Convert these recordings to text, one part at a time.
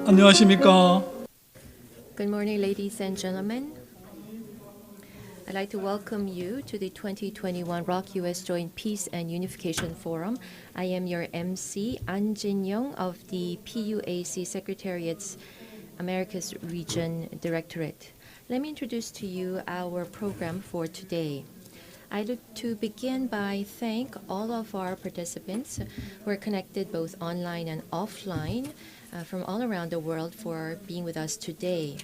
안녕하십니까? Good morning, ladies and gentlemen. I'd like to welcome you to the 2021 ROC US Joint Peace and Unification Forum. I am your MC, An Jin-young of the PUAC Secretariat's Americas Region Directorate. Let me introduce to you our program for today. I'd like to begin by thank all of our participants who are connected both online and offline from all around the world for being with us today.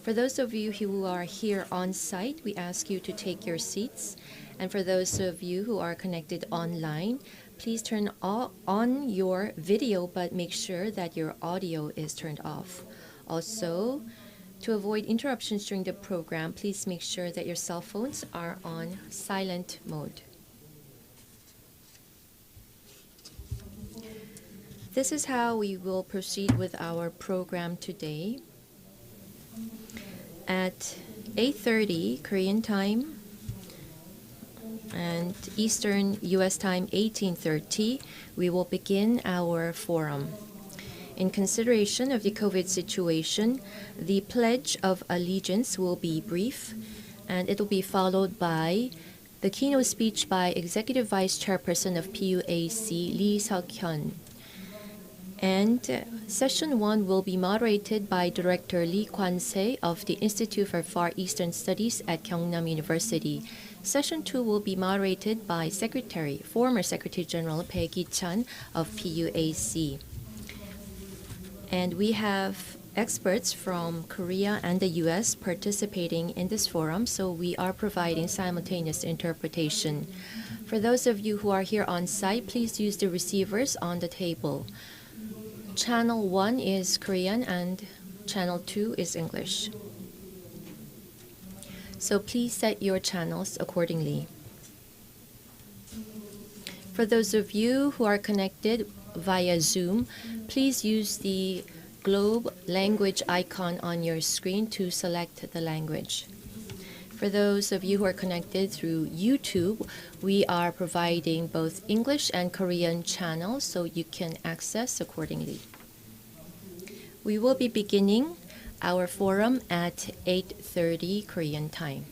For those of you who are here on site, we ask you to take your seats. And for those of you who are connected online, please turn on your video, but make sure that your audio is turned off. Also, to avoid interruptions during the program, please make sure that your cell phones are on silent mode. This is how we will proceed with our program today. At 8:30 Korean time and Eastern US time 18:30, we will begin our forum. In consideration of the COVID situation, the Pledge of Allegiance will be brief, and it will be followed by the keynote speech by Executive Vice-Chairperson of PUAC, Seok-Hyun. And session 1 will be moderated by Director Lee Kwan-Sei of the Institute for Far Eastern Studies at Kyungnam University. Session 2 will be moderated by former Secretary General Bae Gi-chan of PUAC. And we have experts from Korea and the US participating in this forum, so we are providing simultaneous interpretation. For those of you who are here on site, please use the receivers on the table. Channel 1 is Korean and Channel 2 is English. So please set your channels accordingly. For those of you who are connected via Zoom, please use the globe language icon on your screen to select the language. For those of you who are connected through YouTube, we are providing both English and Korean channels so you can access accordingly. We will be beginning our forum at 8:30 Korean time.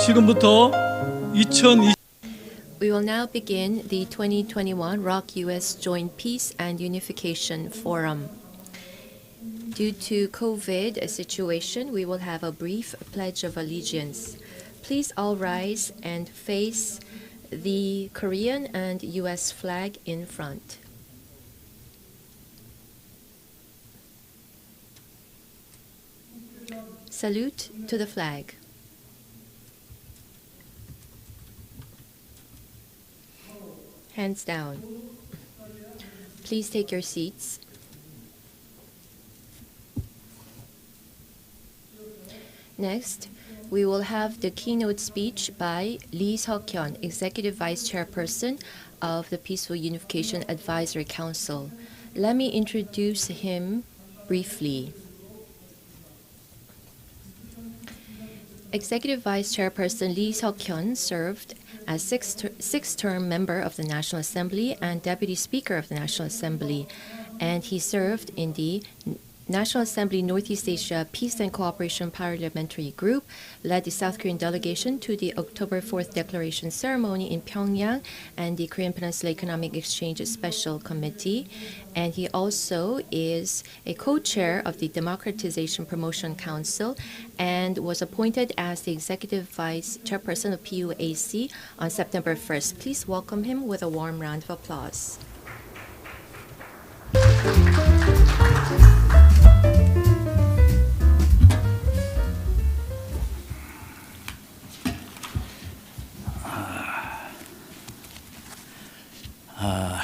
지금부터 2020 We will now begin the 2021 ROC-US Joint Peace and Unification Forum. Due to COVID situation, we will have a brief Pledge of Allegiance. Please all rise and face the Korean and US flag in front. Salute to the flag. Hands down. Please take your seats. Next, we will have the keynote speech by Lee Seok-Hyun, Executive Vice-Chairperson of the Peaceful Unification Advisory Council. Let me introduce him briefly. Executive Vice-Chairperson Lee Seok-Hyun served as six-term member of the National Assembly and Deputy Speaker of the National Assembly, and he served in the National Assembly Northeast Asia Peace and Cooperation Parliamentary Group, led the South Korean delegation to the October 4th Declaration Ceremony in Pyongyang and the Korean Peninsula Economic Exchange Special Committee. And he also is a co-chair of the Democratization Promotion Council and was appointed as the Executive Vice Chairperson of PUAC on September 1st. Please welcome him with a warm round of applause.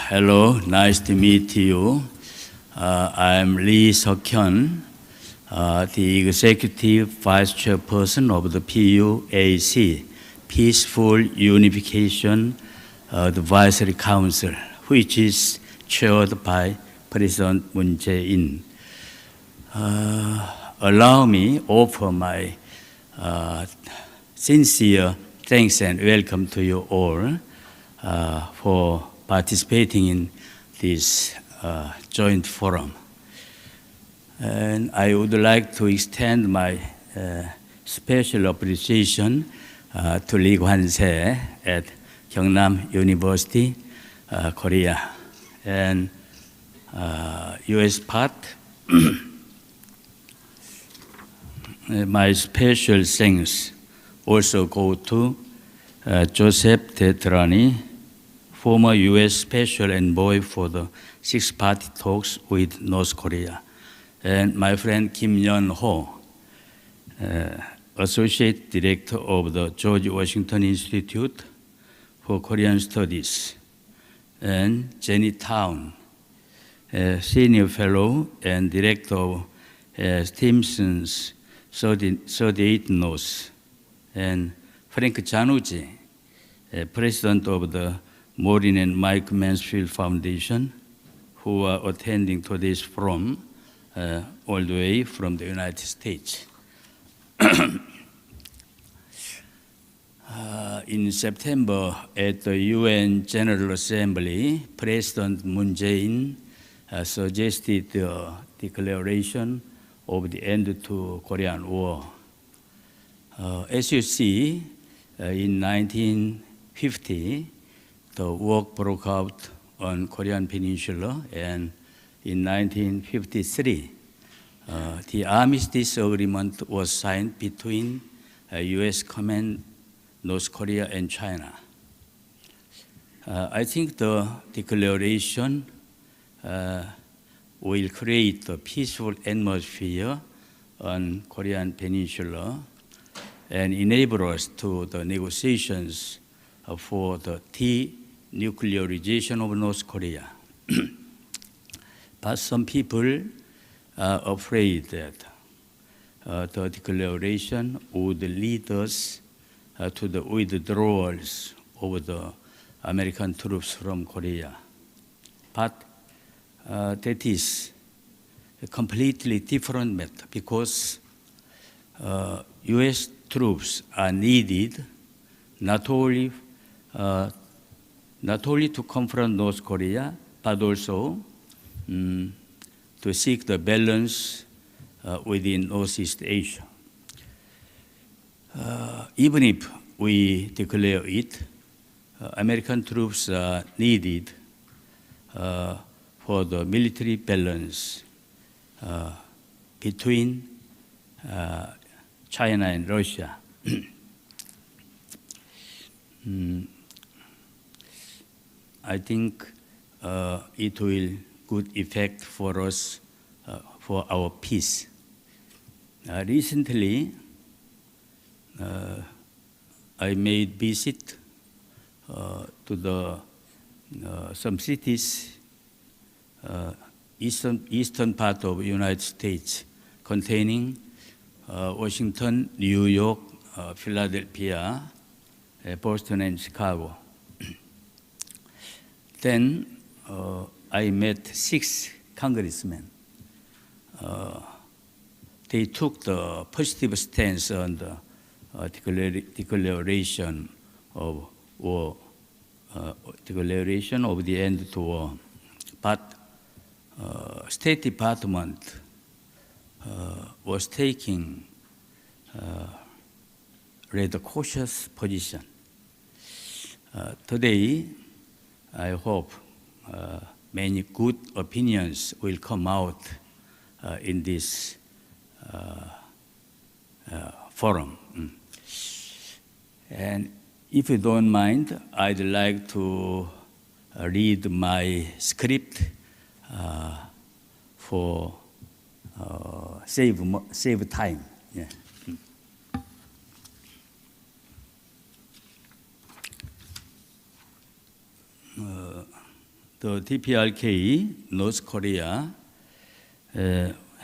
Hello, nice to meet you. I'm Seok-Hyun, the Executive Vice-Chairperson of the PUAC, Peaceful Unification Advisory Council, which is chaired by President Moon-Jae-in. Allow me to offer my sincere thanks and welcome to you all for participating in this joint forum. And I would like to extend my special appreciation to Lee Kwan-Sei at Kyungnam University, Korea. And US part, my special thanks also go to Joseph DeTrani, former US Special Envoy for the six-party talks with North Korea, and my friend Kim Yon-Ho, Associate Director of the George Washington Institute for Korean Studies, and Jenny Town, Senior Fellow and Director of Stimson's 38 North, and Frank Jannuzi, President of the Maureen and Mike Mansfield Foundation, who are attending today's forum all the way from the United States. In September, at the UN General Assembly, President Moon-Jae-in suggested the declaration of the end to Korean War. As you see, in 1950, the war broke out on Korean Peninsula, and in 1953, the armistice agreement was signed between US command, North Korea, and China. I think the declaration will create a peaceful atmosphere on Korean Peninsula and enable us to the negotiations for the denuclearization of North Korea. But some people are afraid that the declaration would lead us to the withdrawals of the American troops from Korea. But that is a completely different matter, because US troops are needed not only to confront North Korea, but also to seek the balance within Northeast Asia. Even if we declare it, American troops are needed for the military balance between China and Russia. I think it will good effect for us for our peace. Recently, I made visit to the some cities, eastern part of the United States, containing Washington, New York, Philadelphia, Boston, and Chicago. Then I met 6 congressmen. They took the positive stance on the declaration of war, declaration of the end to war. But State Department was taking rather cautious position. Today, I hope many good opinions will come out in this forum. And if you don't mind, I'd like to read my script for save time. Yeah. The DPRK, North Korea,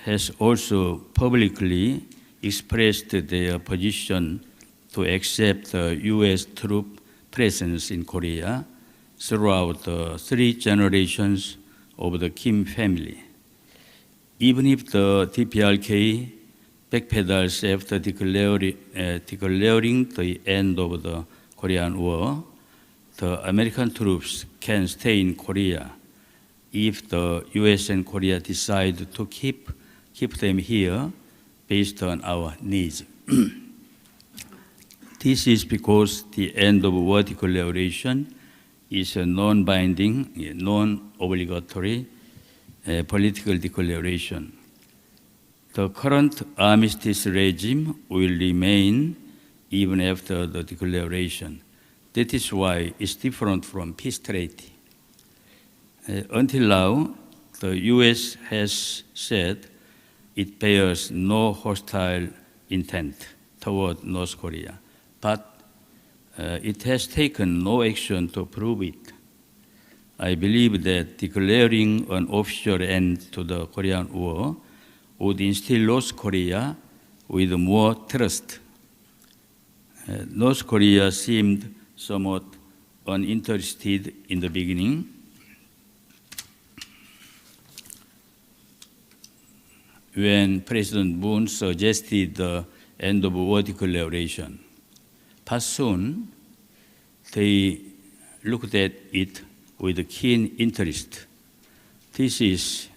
has also publicly expressed their position to accept the U.S. troop presence in Korea throughout the 3 generations of the Kim family. Even if the DPRK backpedals after declaring the end of the Korean War, the American troops can stay in Korea if the US and Korea decide to keep them here based on our needs. This is because the end of war declaration is a non-binding, non-obligatory political declaration. The current armistice regime will remain even after the declaration. That is why it's different from peace treaty. Until now, the US has said it bears no hostile intent toward North Korea, but it has taken no action to prove it. I believe that declaring an official end to the Korean War would instill North Korea with more trust. North Korea seemed somewhat uninterested in the beginning. When President Moon suggested the end of war declaration, but soon they looked at it with keen interest. This is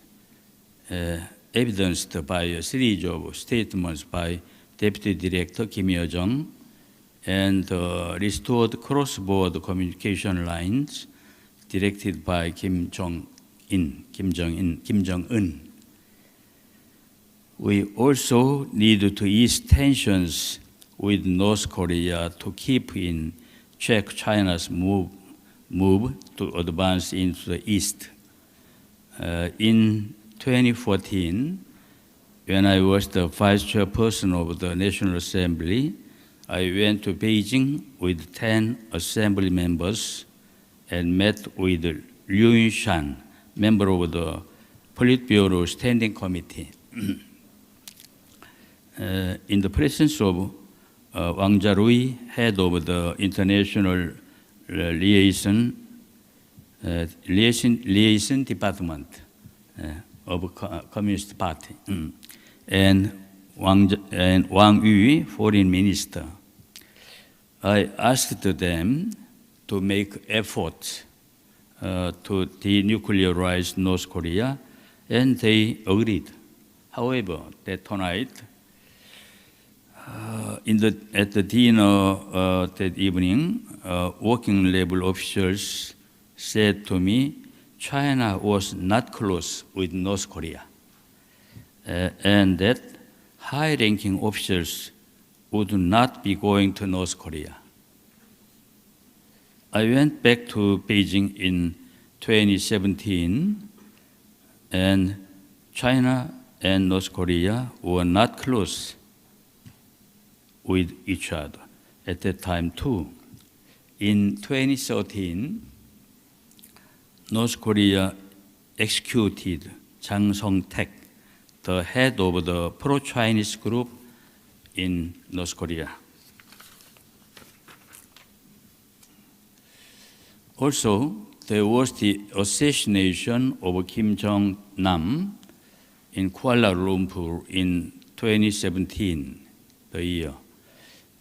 evidenced by a series of statements by Deputy Director Kim Yo-jong and restored cross-border communication lines directed by Kim Jong-un. We also need to ease tensions with North Korea to keep in check China's move to advance into the East. In 2014, when I was the Vice-Chairperson of the National Assembly, I went to Beijing with 10 Assembly members and met with Liu Yunshan, member of the Politburo Standing Committee. In the presence of Wang Jarui, head of the International Liaison Department of Communist Party, and Wang Yu, Foreign Minister. I asked them to make efforts to denuclearize North Korea, and they agreed. However, that night, at the dinner that evening, working level officials said to me, China was not close with North Korea, and that high-ranking officials would not be going to North Korea. I went back to Beijing in 2017, and China and North Korea were not close with each other at that time too. In 2013, North Korea executed Jang Song-taek, the head of the pro-Chinese group in North Korea. Also, there was the assassination of Kim Jong-nam in Kuala Lumpur in 2017, the year.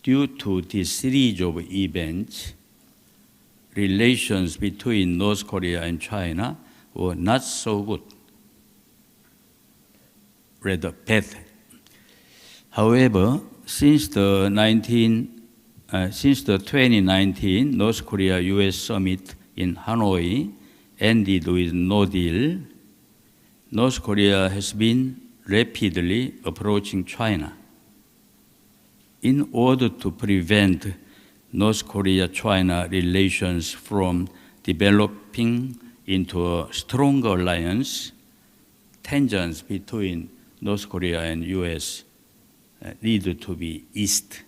Due to this series of events, relations between North Korea and China were not so good, rather bad. However, since the 2019 North Korea-US summit in Hanoi ended with no deal, North Korea has been rapidly approaching China. In order to prevent North Korea-China relations from developing into a stronger alliance, tensions between North Korea and US need to be eased.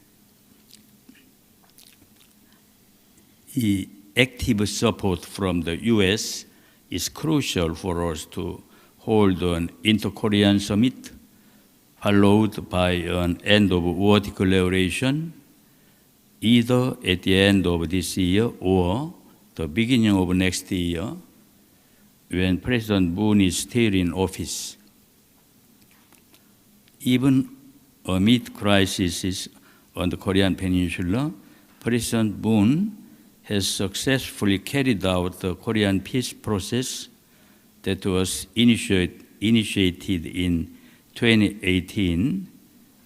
The active support from the US it's crucial for us to hold an inter-Korean summit, followed by an end-of-war declaration, either at the end of this year or the beginning of next year, when President Moon is still in office. Even amid crises on the Korean Peninsula, President Moon has successfully carried out the Korean peace process that was initiated in 2018,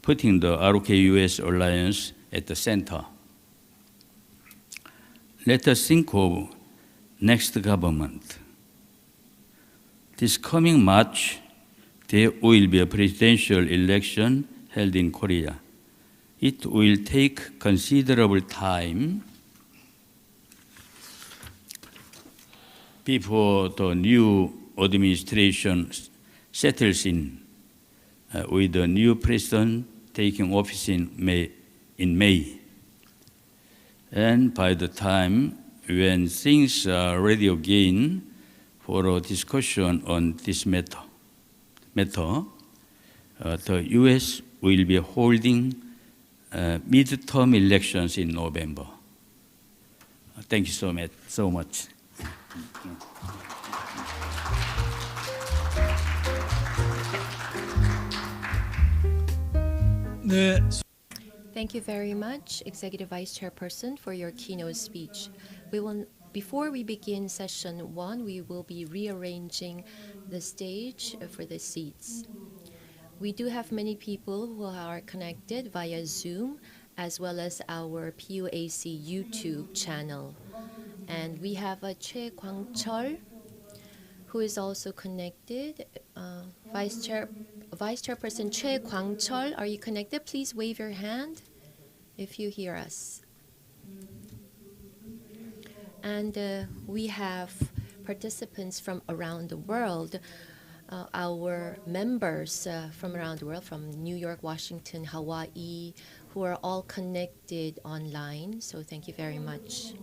putting the ROK-US alliance at the center. Let us think of next government. This coming March, there will be a presidential election held in Korea. It will take considerable time before the new administration settles in, with the new president taking office in May. And by the time when things are ready again for a discussion on this matter, the US will be holding midterm elections in November. Thank you so much. 네, Thank you very much, Executive Vice Chairperson, for your keynote speech. Before we begin session 1, we will be rearranging the stage for the seats. We do have many people who are connected via Zoom, as well as our PUAC YouTube channel. And we have a Choi Kwang-Chul, who is also connected. Vice Chairperson Choi Kwang-Chul, are you connected? Please wave your hand if you hear us. And we have participants from around the world, our members from around the world, from New York, Washington, Hawaii, who are all connected online. So thank you very much.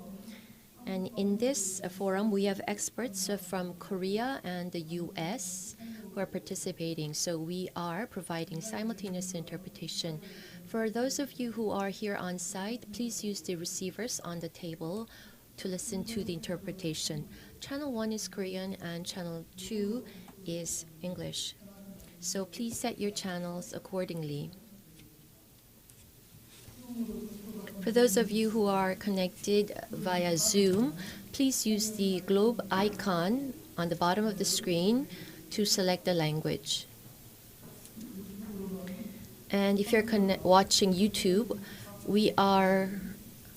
And in this forum, we have experts from Korea and the US who are participating. So we are providing simultaneous interpretation. For those of you who are here on site, please use the receivers on the table to listen to the interpretation. Channel 1 is Korean and Channel 2 is English. So please set your channels accordingly. For those of you who are connected via Zoom, please use the globe icon on the bottom of the screen to select the language. And if you're watching YouTube, we are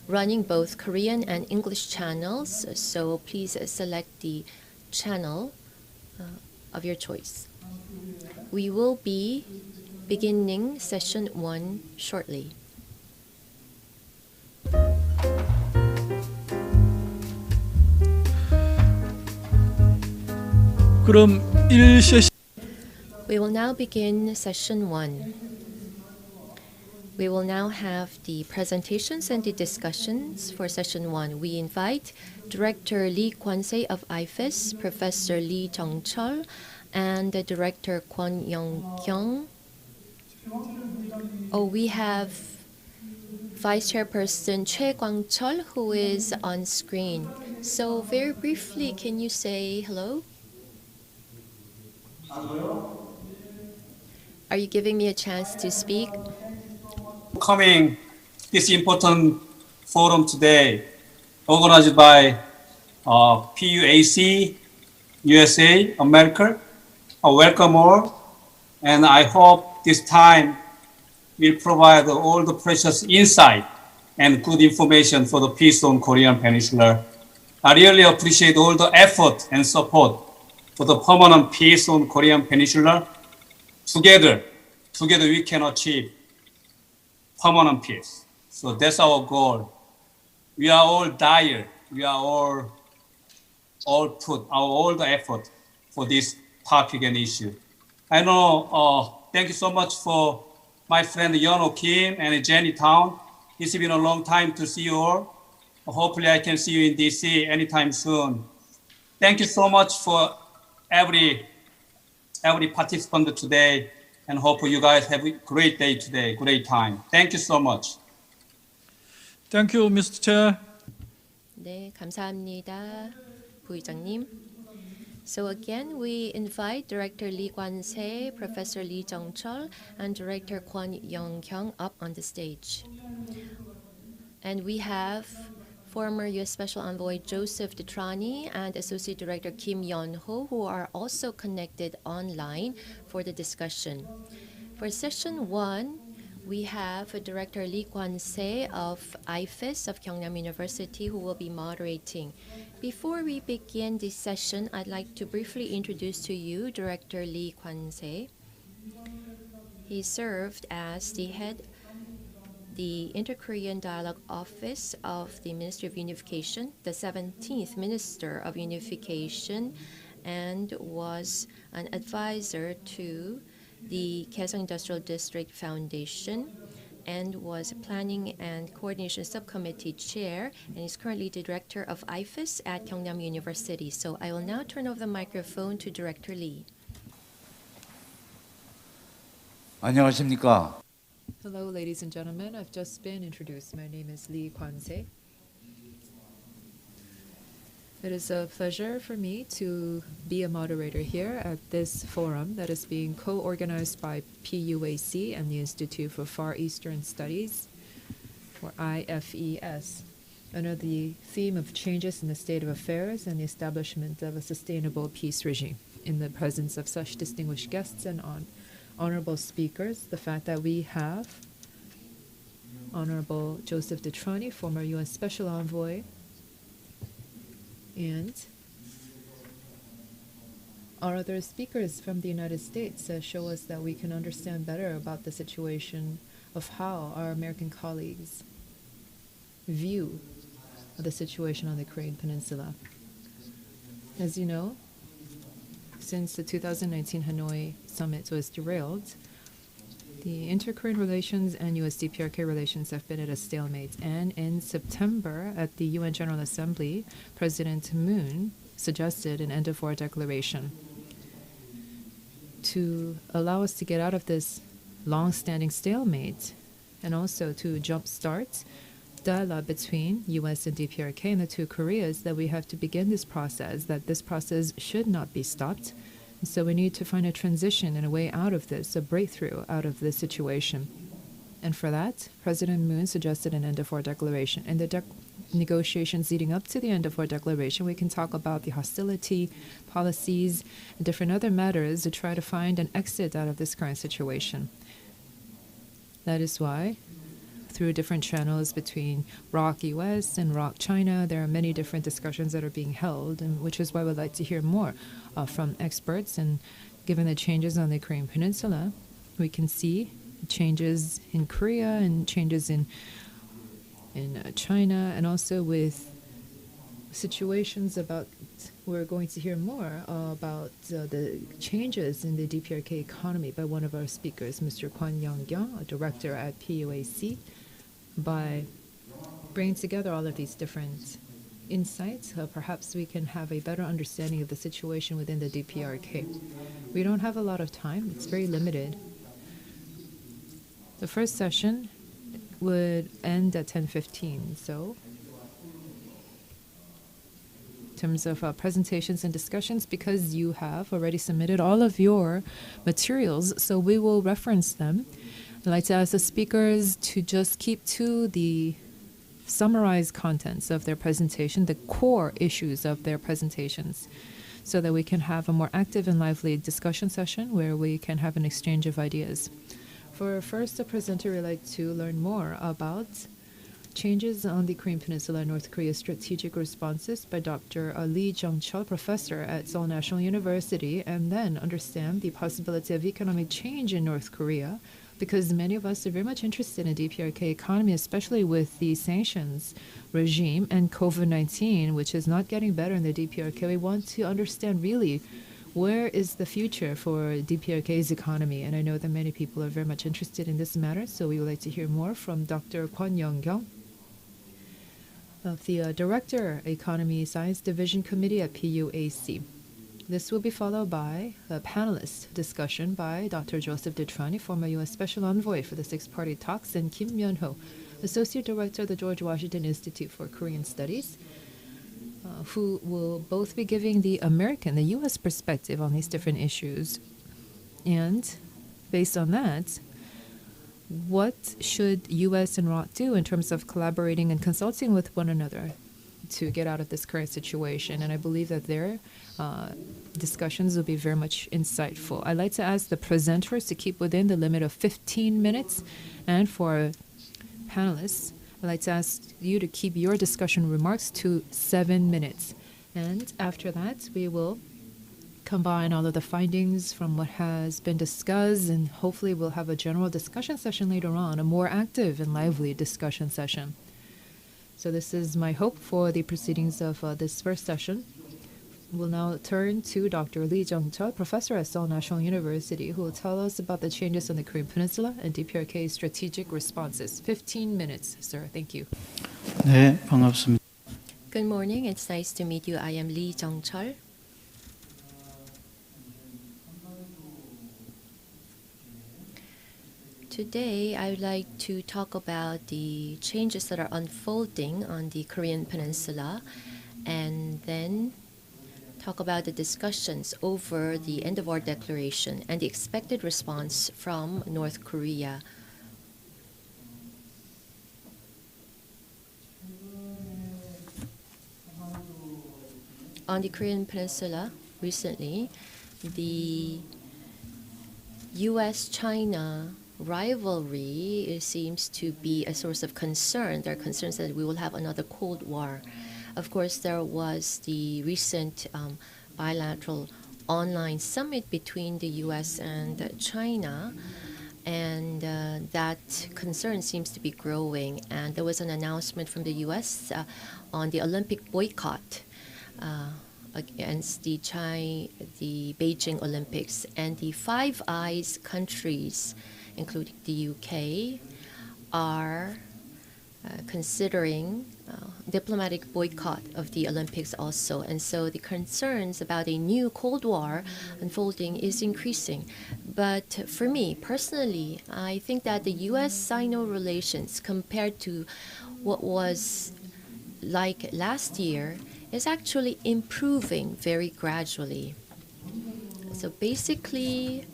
running both Korean and English channels, so please select the channel of your choice. We will be beginning session 1 shortly. 그럼 1세션 We will now begin session 1. We will now have the presentations and the discussions for session 1. We invite Director Lee Kwan-Sei of IFES, Professor Lee Jung-Chul, and the Director Kwon Young-Kyung. Oh, we have Vice-Chairperson Choi Kwang-Chul, who is on screen. So very briefly, can you say hello? Are you giving me a chance to speak? Coming this important forum today, organized by PUAC, USA, America. I welcome all, and I hope this time will provide all the precious insight and good information for the peace on Korean Peninsula. I really appreciate all the effort and support for the permanent peace on Korean Peninsula. Together we can achieve permanent peace. So that's our goal. We are all dire. We are all put all the effort for this topic and issue. I know, thank you so much for my friend Yon-Ho Kim and Jenny Town. It's been a long time to see you all. Hopefully I can see you in DC anytime soon. thank you so much for every participant today, and hope you guys have a great day today, great time. Thank you so much. Thank you, Mr. Chair. 네, 감사합니다, 부의장님. So again, we invite Director Lee Kwan-Sei, Professor Lee Jung-Chul, and Director Kwon Young-Kyung up on the stage. And we have former U.S. Special Envoy Joseph DeTrani and Associate Director Kim Yon-Ho, who are also connected online for the discussion. For session 1, we have Director Lee Kwan-Sei of IFES of Kyungnam University, who will be moderating. Before we begin this session, I'd like to briefly introduce to you Director Lee Kwan-Sei. He served as the head the Inter-Korean Dialogue Office of the Ministry of Unification, the 17th Minister of Unification, and was an advisor to the Kaesong Industrial District Foundation, and was Planning and Coordination Subcommittee Chair, and is currently the Director of IFES at Kyungnam University. So I will now turn over the microphone to Director Lee. 안녕하십니까? Hello, ladies and gentlemen. I've just been introduced. My name is Lee Kwan-Sei. It is a pleasure for me to be a moderator here at this forum that is being co-organized by PUAC and the Institute for Far Eastern Studies, or IFES, under the theme of changes in the state of affairs and the establishment of a sustainable peace regime. In the presence of such distinguished guests and honorable speakers, the fact that we have Honorable Joseph DeTrani, former U.S. Special Envoy, and our other speakers from the United States show us that we can understand better about the situation of how our American colleagues view the situation on the Korean Peninsula. As you know, since the 2019 Hanoi summit was derailed, the inter-Korean relations and US-DPRK relations have been at a stalemate. And in September, at the UN General Assembly, President Moon suggested an end-of-war declaration to allow us to get out of this long-standing stalemate, and also to jumpstart dialogue between US and DPRK and the two Koreas, that we have to begin this process, that this process should not be stopped. So we need to find a transition and a way out of this, a breakthrough out of this situation. And for that, President Moon suggested an end-of-war declaration. In the negotiations leading up to the end-of-war declaration, we can talk about the hostility, policies, and different other matters to try to find an exit out of this current situation. That is why, through different channels between ROC US and ROC China, there are many different discussions that are being held, and which is why we'd like to hear more from experts. And given the changes on the Korean Peninsula, we can see changes in Korea and changes in China, and also with situations about, we're going to hear more about the changes in the DPRK economy by one of our speakers, Mr. Kwon, a director at PUAC. By bringing together all of these different insights, perhaps we can have a better understanding of the situation within the DPRK. We don't have a lot of time. It's very limited. The first session would end at 10:15. So in terms of presentations and discussions, because you have already submitted all of your materials, so we will reference them. I'd like to ask the speakers to just keep to the summarized contents of their presentation, the core issues of their presentations, so that we can have a more active and lively discussion session where we can have an exchange of ideas. For first, the presenter would like to learn more about changes on the Korean Peninsula and North Korea's strategic responses by Dr. Lee Jung-Chul, professor at Seoul National University, and then understand the possibility of economic change in North Korea, because many of us are very much interested in DPRK economy, especially with the sanctions regime and COVID-19, which is not getting better in the DPRK. We want to understand really where is the future for DPRK's economy, and I know that many people are very much interested in this matter, so we would like to hear more from Dr. Kwon Young-Kyung. He is the Director of Planning and Coordination Subcommittee at the Keynote, and also with situations about we're going to hear more about changes on the Korean Peninsula and North Korea's strategic responses by Dr. Lee Jung-Chul, professor at Seoul National University, and then understand the possibility of economic change in North Korea, because many of us are very much interested in this matter. So we would like to hear more from Dr. Kwon Young-Kyung. of the Director, Economy Science Division Committee at PUAC. This will be followed by a panelist discussion by Dr. Joseph DeTrani, former U.S. Special Envoy for the Six-Party Talks, and Kim Yon-Ho, Associate Director of the George Washington Institute for Korean Studies, who will both be giving the American, the U.S. perspective on these different issues. And based on that, what should U.S. and ROC do in terms of collaborating and consulting with one another to get out of this current situation? And I believe that their discussions will be very much insightful. I'd like to ask the presenters to keep within the limit of 15 minutes. And for panelists, I'd like to ask you to keep your discussion remarks to 7 minutes. And after that, we will combine all of the findings from what has been discussed, and hopefully we'll have a general discussion session later on, a more active and lively discussion session. So this is my hope for the proceedings of this first session. We'll now turn to Dr. Lee Jung-Chul, professor at Seoul National University, who will tell us about the changes on the Korean Peninsula and DPRK's strategic responses. 15 minutes, sir. Thank you. 네, 반갑습니다. Good morning. It's nice to meet you. I am Lee Jung-Chul. Today, I would like to talk about the changes that are unfolding on the Korean Peninsula, and then talk about the discussions over the end of war declaration and the expected response from North Korea. On the Korean Peninsula, recently, the U.S.-China rivalry seems to be a source of concern. There are concerns that we will have another Cold War. Of course, there was the recent bilateral online summit between the U.S. and China, and that concern seems to be growing. And there was an announcement from the U.S. On the Olympic boycott against the Beijing Olympics, and the Five Eyes countries, including the UK, are considering diplomatic boycott of the Olympics also. And so the concerns about a new Cold War unfolding is increasing. But for me, personally, I think that the U.S.-Sino relations, compared to what was like last year, is actually improving very gradually. So basically,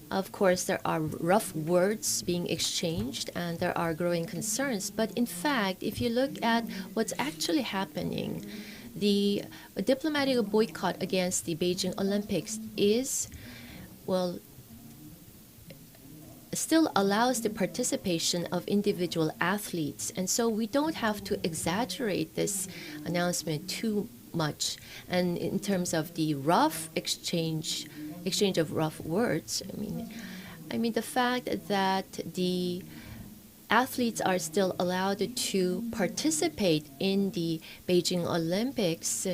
of course, there are rough words being exchanged and there are growing concerns. But in fact, if you look at what's actually happening, the diplomatic boycott against the Beijing Olympics is, well, still allows the participation of individual athletes. And so we don't have to exaggerate this announcement too much. And in terms of the rough exchange of rough words, I mean the fact that the athletes are still allowed to participate in the Beijing Olympics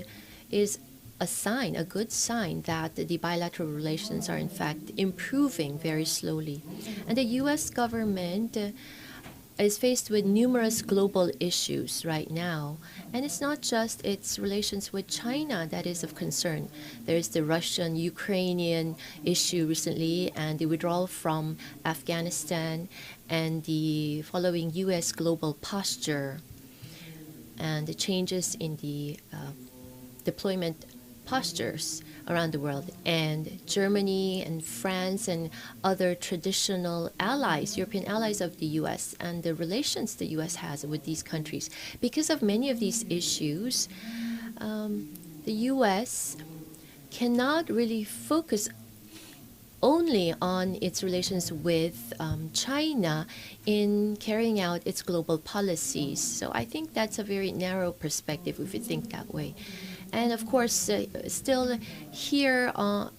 is a sign, a good sign, that the bilateral relations are in fact improving very slowly. And the U.S. government is faced with numerous global issues right now. And it's not just its relations with China that is of concern. There's the Russian-Ukrainian issue recently, and the withdrawal from Afghanistan, and the following U.S. global posture, and the changes in the deployment postures around the world, and Germany and France and other traditional allies, European allies of the U.S., and the relations the U.S. has with these countries. Because of many of these issues, the U.S. cannot really focus only on its relations with China in carrying out its global policies. So I think that's a very narrow perspective if you think that way. And of course, still here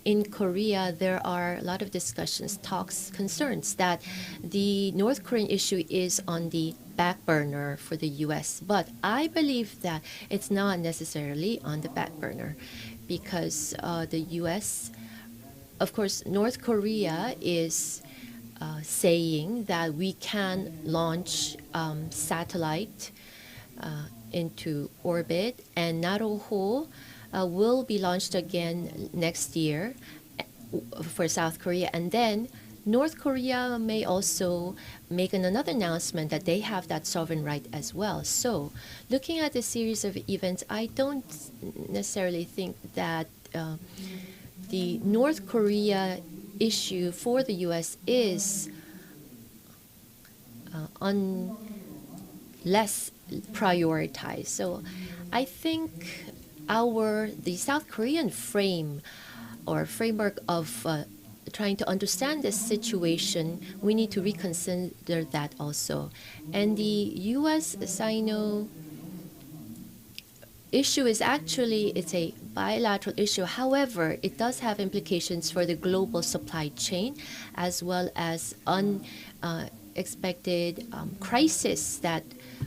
in Korea, there are a lot of discussions, talks, concerns that the North Korean issue is on the back burner for the U.S. But I believe that it's not necessarily on the back burner, because the U.S., of course, North Korea is saying that we can launch satellite into orbit, and Naroho will be launched again next year for South Korea, and then North Korea may also make another announcement that they have that sovereign right as well. So, looking at the series of events, I don't necessarily think that the North Korea issue for the U.S. is less prioritized. So, I think the South Korean framework of trying to understand this situation, we need to reconsider that also. And the U.S.-Sino issue is actually, it's a bilateral issue. However, it does have implications for the global supply chain as well as unexpected crisis that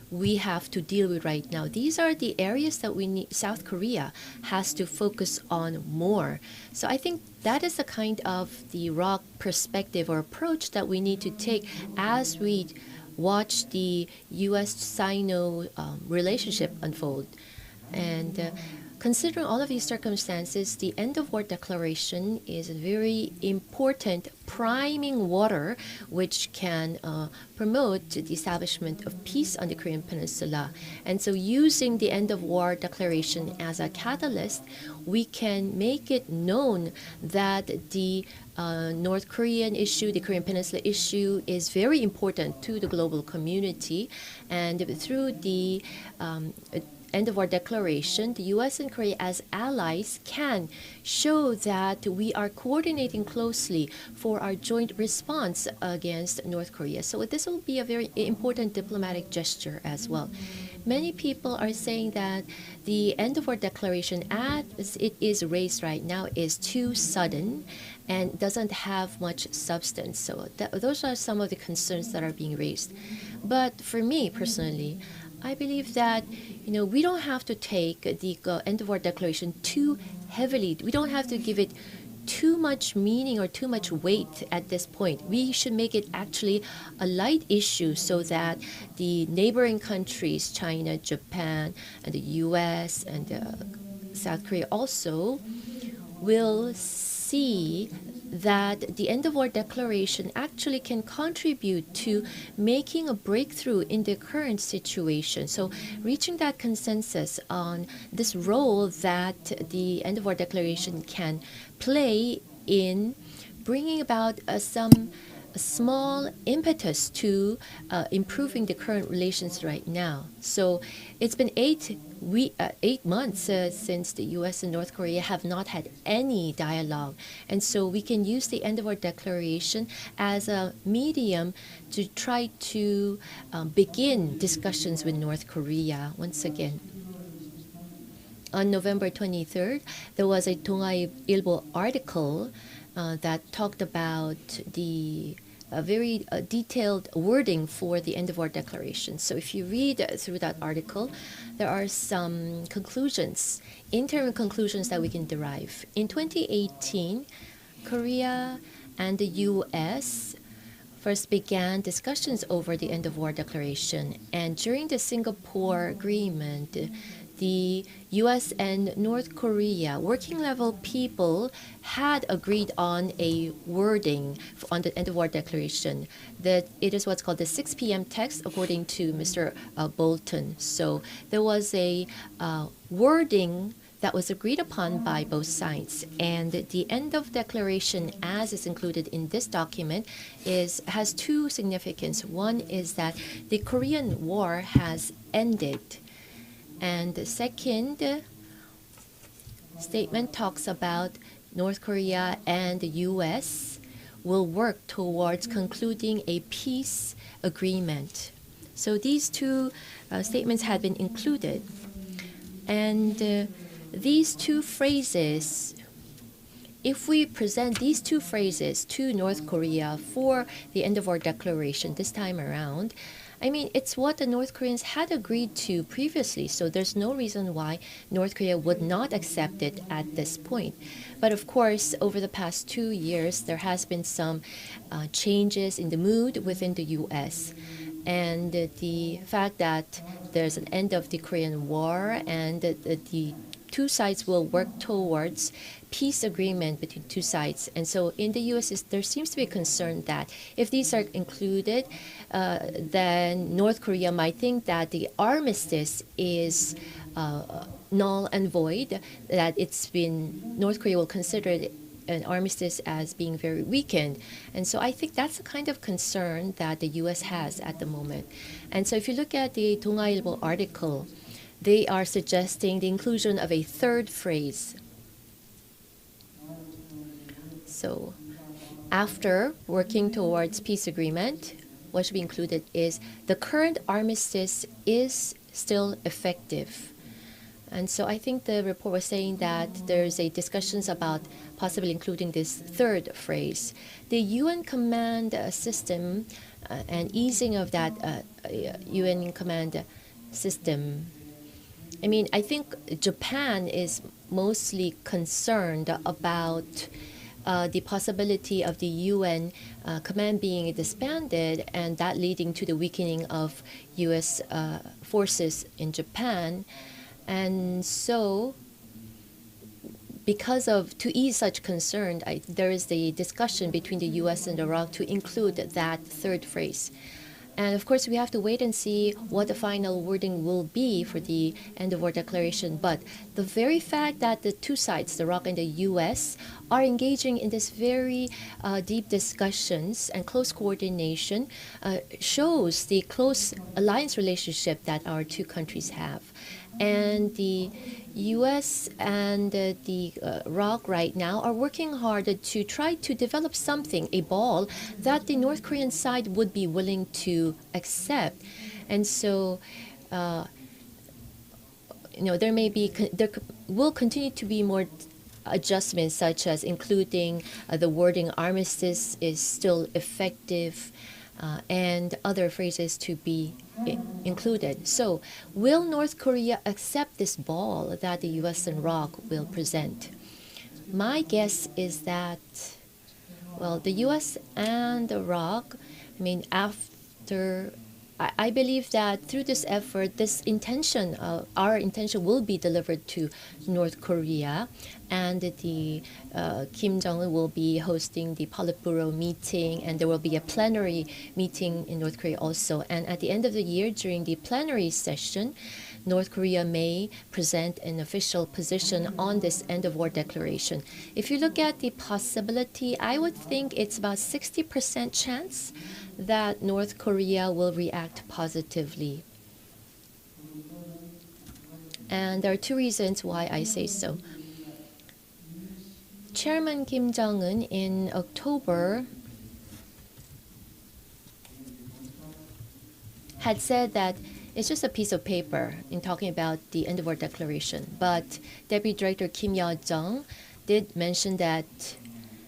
we have to deal with right now. These are the areas that South Korea has to focus on more. So I think that is the kind of the ROC perspective or approach that we need to take as we watch the U.S.-Sino relationship unfold. And considering all of these circumstances, the end of war declaration is a very important priming water which can promote the establishment of peace on the Korean Peninsula. And so using the end of war declaration as a catalyst, we can make it known that the North Korean issue, the Korean Peninsula issue, is very important to the global community. And through the end of war declaration, the U.S. and Korea as allies can show that we are coordinating closely for our joint response against North Korea. So this will be a very important diplomatic gesture as well. Many people are saying that the end of war declaration as it is raised right now is too sudden and doesn't have much substance. So those are some of the concerns that are being raised. But for me personally, I believe that we don't have to take the end of war declaration too heavily. We don't have to give it too much meaning or too much weight at this point. We should make it actually a light issue so that the neighboring countries, China, Japan, and the U.S. and South Korea also will see that the end of war declaration actually can contribute to making a breakthrough in the current situation. So reaching that consensus on this role that the end of war declaration can play in bringing about some small impetus to improving the current relations right now. So it's been 8 months since the U.S. and North Korea have not had any dialogue. And so we can use the end of war declaration as a medium to try to begin discussions with North Korea once again. On November 23rd, there was a 동아일보 article that talked about the very detailed wording for the end of war declaration. So if you read through that article, there are some conclusions, interim conclusions that we can derive. In 2018, Korea and the U.S. first began discussions over the end of war declaration. And during the Singapore agreement, the U.S. and North Korea working level people had agreed on a wording on the end of war declaration that it is what's called the 6 p.m. text according to Mr. Bolton. So there was a wording that was agreed upon by both sides. And the end of declaration as is included in this document has two significance. One is that the Korean War has ended. And the second statement talks about North Korea and the U.S. will work towards concluding a peace agreement. So these two statements had been included. And these two phrases, if we present these two phrases to North Korea for the end of war declaration this time around, I mean, it's what the North Koreans had agreed to previously, so there's no reason why North Korea would not accept it at this point. But of course, over the past 2 years, there has been some changes in the mood within the U.S. and the fact that there's an end of the Korean War and the two sides will work towards peace agreement between two sides. And so in the U.S., there seems to be a concern that if these are included, then North Korea might think that the armistice is null and void, that North Korea will consider an armistice as being very weakened. And so I think that's the kind of concern that the U.S. has at the moment. And so if you look at the 동아일보 article, they are suggesting the inclusion of a third phrase. So after working towards peace agreement, what should be included is the current armistice is still effective. And so I think the report was saying that there's a discussions about possibly including this third phrase. The UN command system and easing of that UN command system. I mean, I think Japan is mostly concerned about the possibility of the UN command being disbanded and that leading to the weakening of U.S. forces in Japan. And so, to ease such concern, there is the discussion between the U.S. and Iraq to include that third phrase. And of course, we have to wait and see what the final wording will be for the end of war declaration. But the very fact that the two sides, the Iraq and the U.S., are engaging in this very deep discussions and close coordination shows the close alliance relationship that our two countries have. And the U.S. and the Iraq right now are working hard to try to develop something, a ball, that the North Korean side would be willing to accept. And so, there will continue to be more adjustments, such as including the wording armistice is still effective, and other phrases to be included. So, will North Korea accept this ball that the U.S. and Iraq will present? My guess is that, well, the U.S. and Iraq, I believe that through this effort, our intention will be delivered to North Korea, and the Kim Jong-un will be hosting the Politburo meeting, and there will be a plenary meeting in North Korea also. And at the end of the year, during the plenary session, North Korea may present an official position on this end-of-war declaration. If you look at the possibility, I would think it's about 60% chance that North Korea will react positively. And there are two reasons why I say so. Chairman Kim Jong-un in October had said that it's just a piece of paper in talking about the end-of-war declaration. But Deputy Director Kim Yo-jung did mention that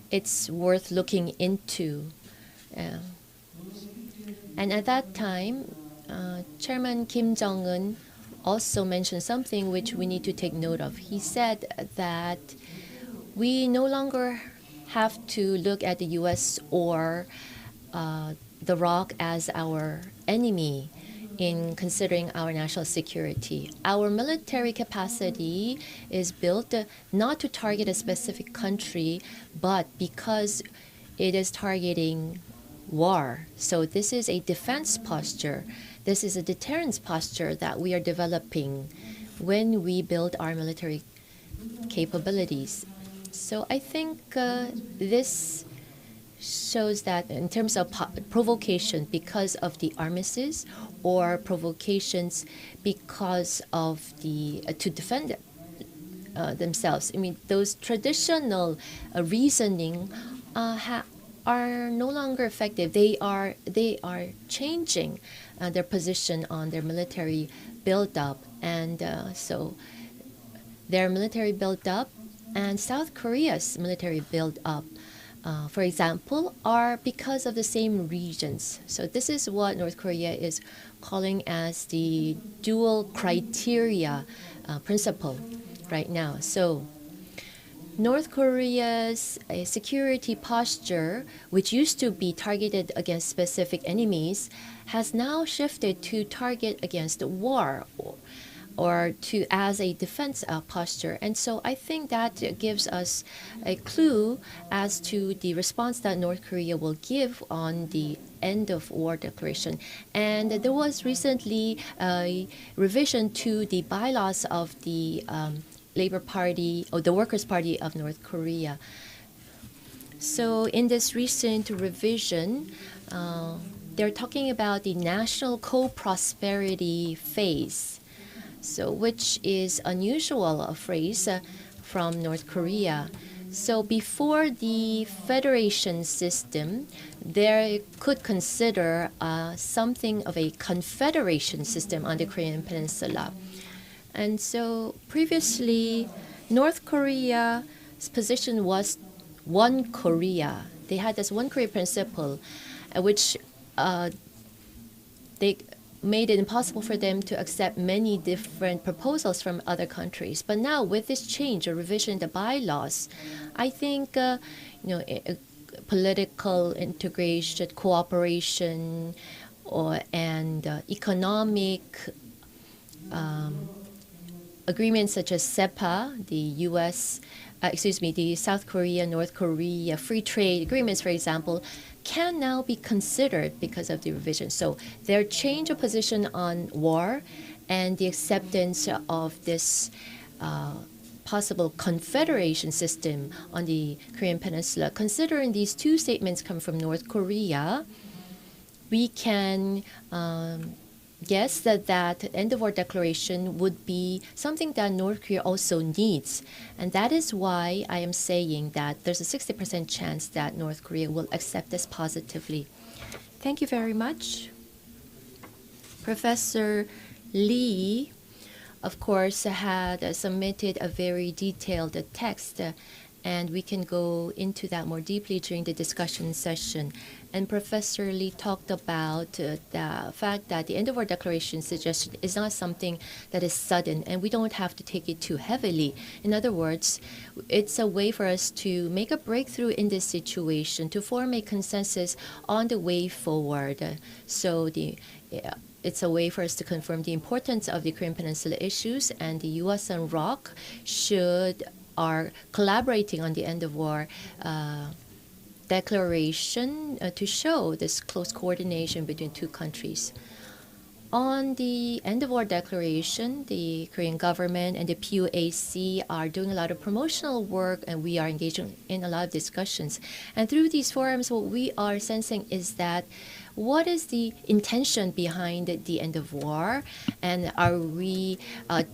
it's worth looking into. And at that time, Chairman Kim Jong-un also mentioned something which we need to take note of. He said that we no longer have to look at the U.S. or the ROC as our enemy in considering our national security. Our military capacity is built not to target a specific country, but because it is targeting war. So this is a defense posture. This is a deterrence posture that we are developing when we build our military capabilities. So I think this shows that in terms of provocation because of the armistice or provocations because of to defend themselves. I mean, those traditional reasoning are no longer effective. They are changing their position on their military build-up, and so their military build-up and South Korea's military build-up, for example, are because of the same regions. So this is what North Korea is calling as the dual criteria principle right now. So North Korea's security posture, which used to be targeted against specific enemies, has now shifted to target against war or to as a defense posture. And so I think that gives us a clue as to the response that North Korea will give on the end of war declaration. And there was recently a revision to the bylaws of the Labor Party or the Workers' Party of North Korea. So in this recent revision, they're talking about the national co-prosperity phase, so which is unusual a phrase from North Korea. So before the federation system, they could consider something of a confederation system on the Korean Peninsula. And so previously, North Korea's position was one Korea. They had this one Korea principle, which they made it impossible for them to accept many different proposals from other countries. But now, with this change or revision in the bylaws, I think political integration, cooperation, and economic agreements such as SEPA, the South Korea, North Korea free trade agreements, for example, can now be considered because of the revision. So their change of position on war and the acceptance of this possible confederation system on the Korean Peninsula, considering these two statements come from North Korea, we can guess that end of war declaration would be something that North Korea also needs. And that is why I am saying that there's a 60% chance that North Korea will accept this positively. Thank you very much. Professor Lee, of course, had submitted a very detailed text, and we can go into that more deeply during the discussion session. And Professor Lee talked about the fact that the end of war declaration suggestion is not something that is sudden, and we don't have to take it too heavily. In other words, it's a way for us to make a breakthrough in this situation, to form a consensus on the way forward. So it's a way for us to confirm the importance of the Korean Peninsula issues, and the U.S. and ROC are collaborating on the end of war declaration to show this close coordination between two countries. On the end of war declaration, the Korean government and the PUAC are doing a lot of promotional work, and we are engaging in a lot of discussions. And through these forums, what we are sensing is that what is the intention behind the end of war? And are we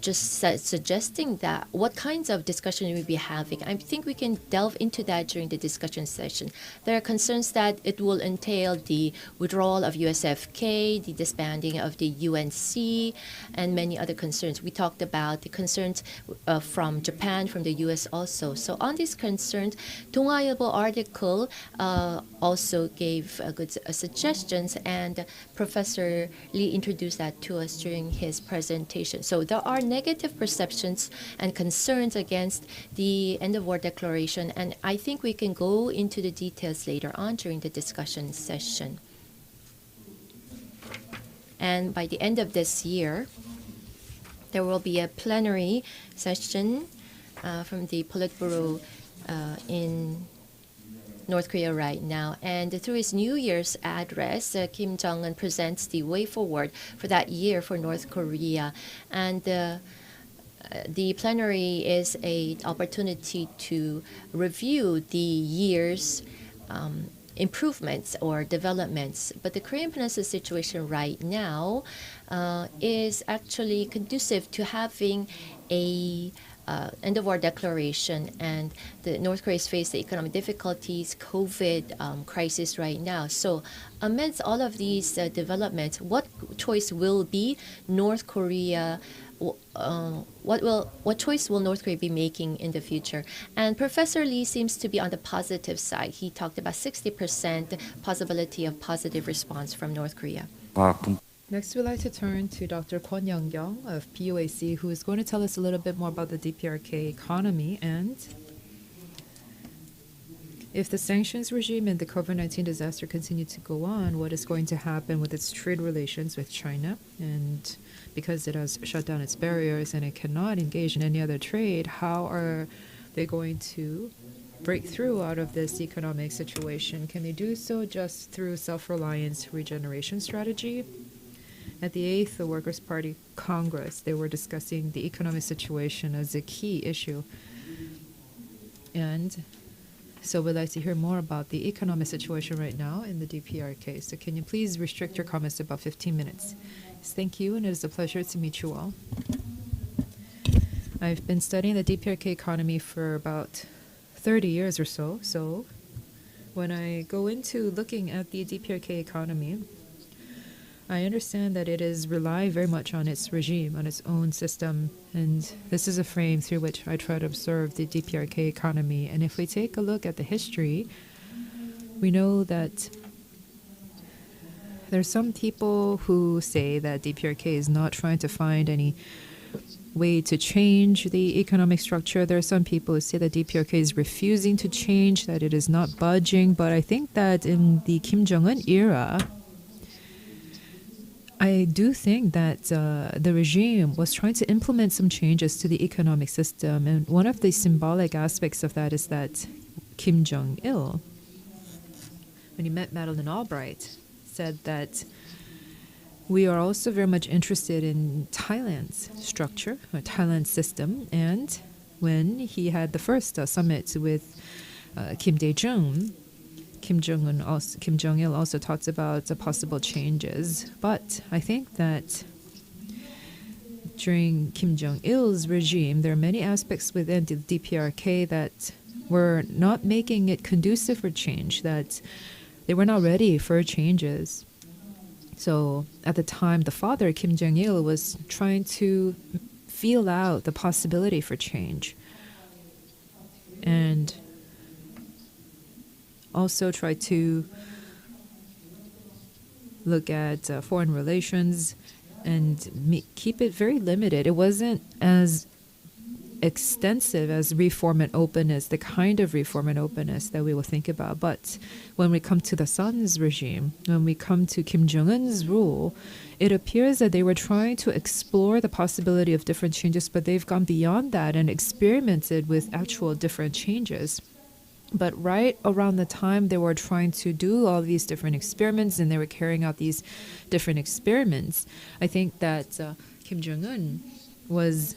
just suggesting that what kinds of discussion we'll be having? I think we can delve into that during the discussion session. There are concerns that it will entail the withdrawal of USFK, the disbanding of the UNC, and many other concerns. We talked about the concerns from Japan, from the US also. So on these concerns, 동아일보 article also gave good suggestions, and Professor Lee introduced that to us during his presentation. So there are negative perceptions and concerns against the end of war declaration, and I think we can go into the details later on during the discussion session. And by the end of this year, there will be a plenary session from the Politburo in North Korea right now. And through his New Year's address, Kim Jong-un presents the way forward for that year for North Korea. And the plenary is an opportunity to review the year's improvements or developments. But the Korean Peninsula situation right now is actually conducive to having a end of war declaration, and the North Korea's faced the economic difficulties, COVID crisis right now. So amidst all of these developments, what choice will be North Korea? What choice will North Korea be making in the future? And Professor Lee seems to be on the positive side. He talked about 60% possibility of positive response from North Korea. Next, we'd like to turn to Dr. Kwon of PUAC, who is going to tell us a little bit more about the DPRK economy and If the sanctions regime and the COVID-19 disaster continue to go on, what is going to happen with its trade relations with China? And because it has shut down its barriers and it cannot engage in any other trade, how are they going to break through out of this economic situation? Can they do so just through self-reliance regeneration strategy? At the 8th the Workers' Party Congress, they were discussing the economic situation as a key issue. And so we'd like to hear more about the economic situation right now in the DPRK. So can you please restrict your comments to about 15 minutes? Yes, thank you, and it is a pleasure to meet you all. I've been studying the DPRK economy for about 30 years or so. So when I go into looking at the DPRK economy, I understand that it is rely very much on its regime, on its own system, and this is a frame through which I try to observe the DPRK economy. And if we take a look at the history, we know that there are some people who say that DPRK is not trying to find any way to change the economic structure. There are some people who say that DPRK is refusing to change, that it is not budging. But I think that in the Kim Jong-un era, I do think that the regime was trying to implement some changes to the economic system. And one of the symbolic aspects of that is that Kim Jong-il, when he met Madeleine Albright, said that we are also very much interested in Thailand's structure, or Thailand's system. And when he had the first summit with Kim Dae-jung, Kim Jong-il also talks about the possible changes. But I think that during Kim Jong-il's regime, there are many aspects within the DPRK that were not making it conducive for change, that they were not ready for changes. So at the time, the father, Kim Jong-il, was trying to feel out the possibility for change. And also try to look at foreign relations and keep it very limited. It wasn't as extensive as reform and openness, the kind of reform and openness that we will think about. But when we come to the son's regime, when we come to Kim Jong-un's rule, it appears that they were trying to explore the possibility of different changes, but they've gone beyond that and experimented with actual different changes. But right around the time they were trying to do all these different experiments and they were carrying out these different experiments, I think that Kim Jong-un was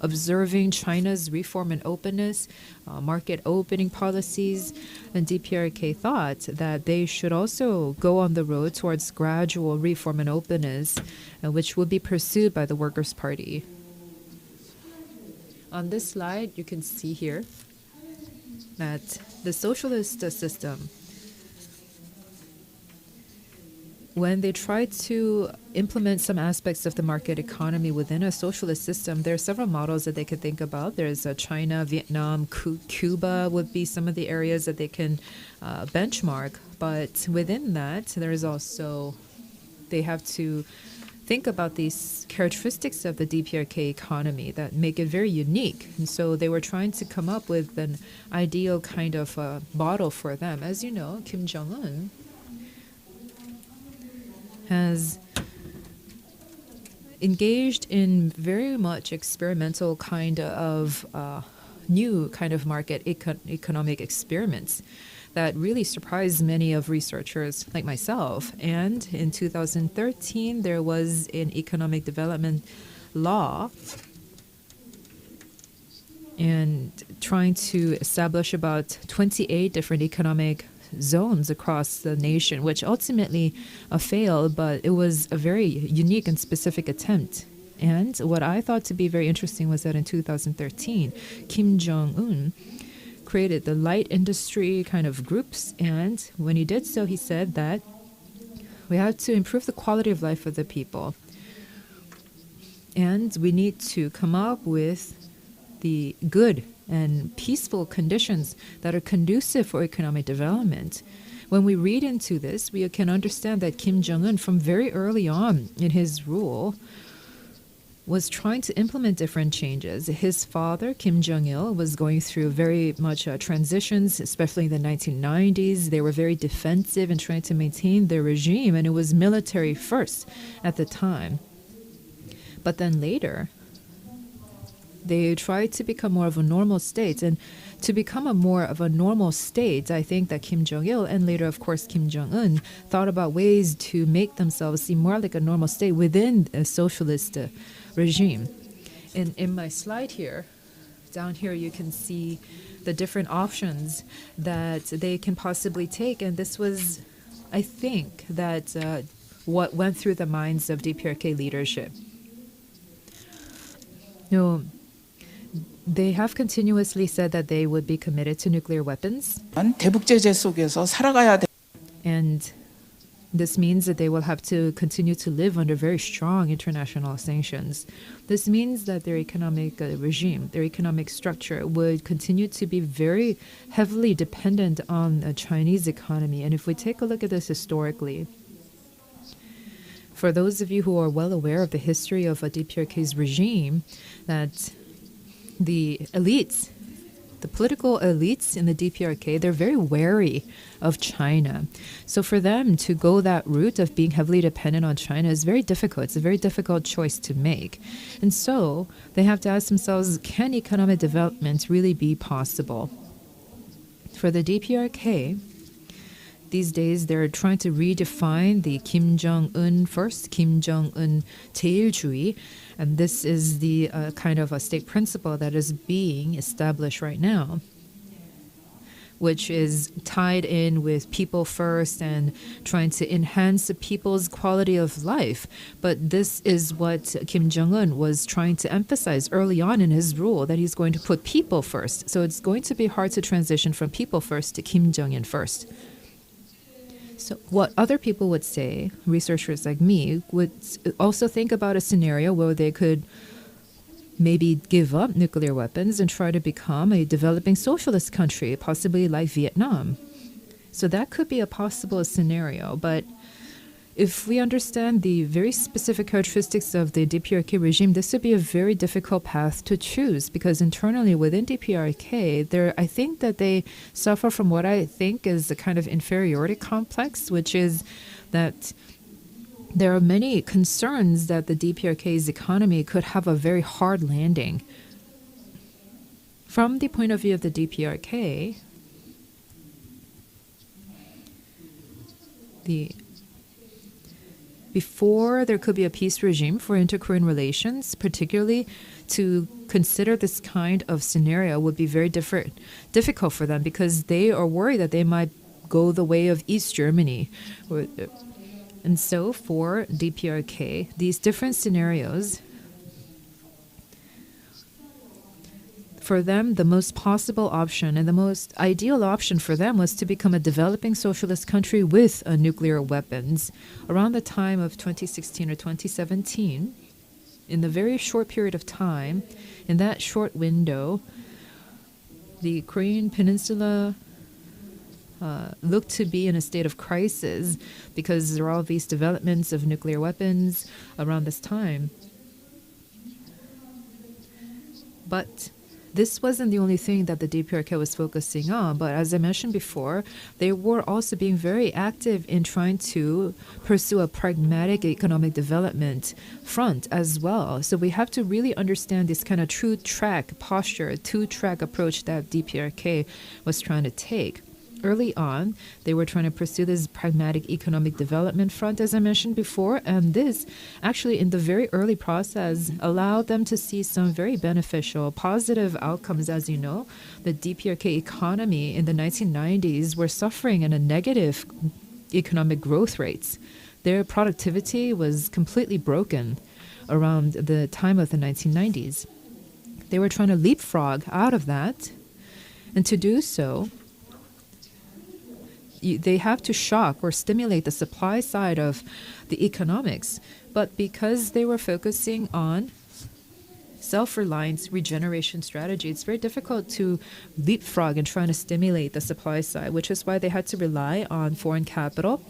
observing China's reform and openness, market opening policies, and DPRK thought that they should also go on the road towards gradual reform and openness, which would be pursued by the Workers' Party. On this slide, you can see here that the socialist system, when they try to implement some aspects of the market economy within a socialist system, there are several models that they could think about. There's China, Vietnam, Cuba would be some of the areas that they can benchmark. But within that, there is also, they have to think about these characteristics of the DPRK economy that make it very unique. And so they were trying to come up with an ideal kind of model for them. As you know, Kim Jong-un has engaged in very much experimental kind of new kind of market economic experiments that really surprised many of researchers like myself. And in 2013, there was an economic development law and trying to establish about 28 different economic zones across the nation, which ultimately failed, but it was a very unique and specific attempt. And what I thought to be very interesting was that in 2013, Kim Jong-un created the light industry kind of groups, and when he did so, he said that we have to improve the quality of life of the people, and we need to come up with the good and peaceful conditions that are conducive for economic development. When we read into this, we can understand that Kim Jong-un, from very early on in his rule, was trying to implement different changes. His father, Kim Jong-il, was going through very much transitions, especially in the 1990s. They were very defensive and trying to maintain their regime, and it was military first at the time. But then later, they tried to become more of a normal state. And to become a more of a normal state, I think that Kim Jong-il and later, of course, Kim Jong-un thought about ways to make themselves seem more like a normal state within a socialist regime. In my slide here, down here, you can see the different options that they can possibly take. And this was, I think, that what went through the minds of DPRK leadership. No, they have continuously said that they would be committed to nuclear weapons. 대북 제재 속에서 살아가야 돼. And this means that they will have to continue to live under very strong international sanctions. This means that their economic regime, their economic structure would continue to be very heavily dependent on the Chinese economy. And if we take a look at this historically, for those of you who are well aware of the history of DPRK's regime, that the elites, the political elites in the DPRK, they're very wary of China. So for them to go that route of being heavily dependent on China is very difficult. It's a very difficult choice to make. And so they have to ask themselves, can economic development really be possible? For the DPRK, these days they're trying to redefine the Kim Jong-un first, Kim Jong-un 제일주의, and this is the kind of a state principle that is being established right now, which is tied in with people first and trying to enhance the people's quality of life. But this is what Kim Jong-un was trying to emphasize early on in his rule, that he's going to put people first. So it's going to be hard to transition from people first to Kim Jong-un first. So what other people would say, researchers like me, would also think about a scenario where they could maybe give up nuclear weapons and try to become a developing socialist country, possibly like Vietnam. So that could be a possible scenario. But if we understand the very specific characteristics of the DPRK regime, this would be a very difficult path to choose, because internally within DPRK, I think that they suffer from what I think is a kind of inferiority complex, which is that there are many concerns that the DPRK's economy could have a very hard landing. From the point of view of the DPRK, before there could be a peace regime for inter-Korean relations, particularly to consider this kind of scenario would be very difficult for them, because they are worried that they might go the way of East Germany. And so for DPRK, these different scenarios, for them, the most possible option and the most ideal option for them was to become a developing socialist country with nuclear weapons. Around the time of 2016 or 2017, in the very short period of time, in that short window, the Korean Peninsula looked to be in a state of crisis because there are all these developments of nuclear weapons around this time. But this wasn't the only thing that the DPRK was focusing on, but as I mentioned before, they were also being very active in trying to pursue a pragmatic economic development front as well. So we have to really understand this kind of two-track posture, two-track approach that DPRK was trying to take. Early on, they were trying to pursue this pragmatic economic development front, as I mentioned before, and this actually in the very early process allowed them to see some very beneficial, positive outcomes. As you know, the DPRK economy in the 1990s were suffering in a negative economic growth rates. Their productivity was completely broken around the time of the 1990s. They were trying to leapfrog out of that, and to do so, they have to shock or stimulate the supply side of the economics. But because they were focusing on self-reliance regeneration strategy, it's very difficult to leapfrog and trying to stimulate the supply side, which is why they had to rely on foreign capital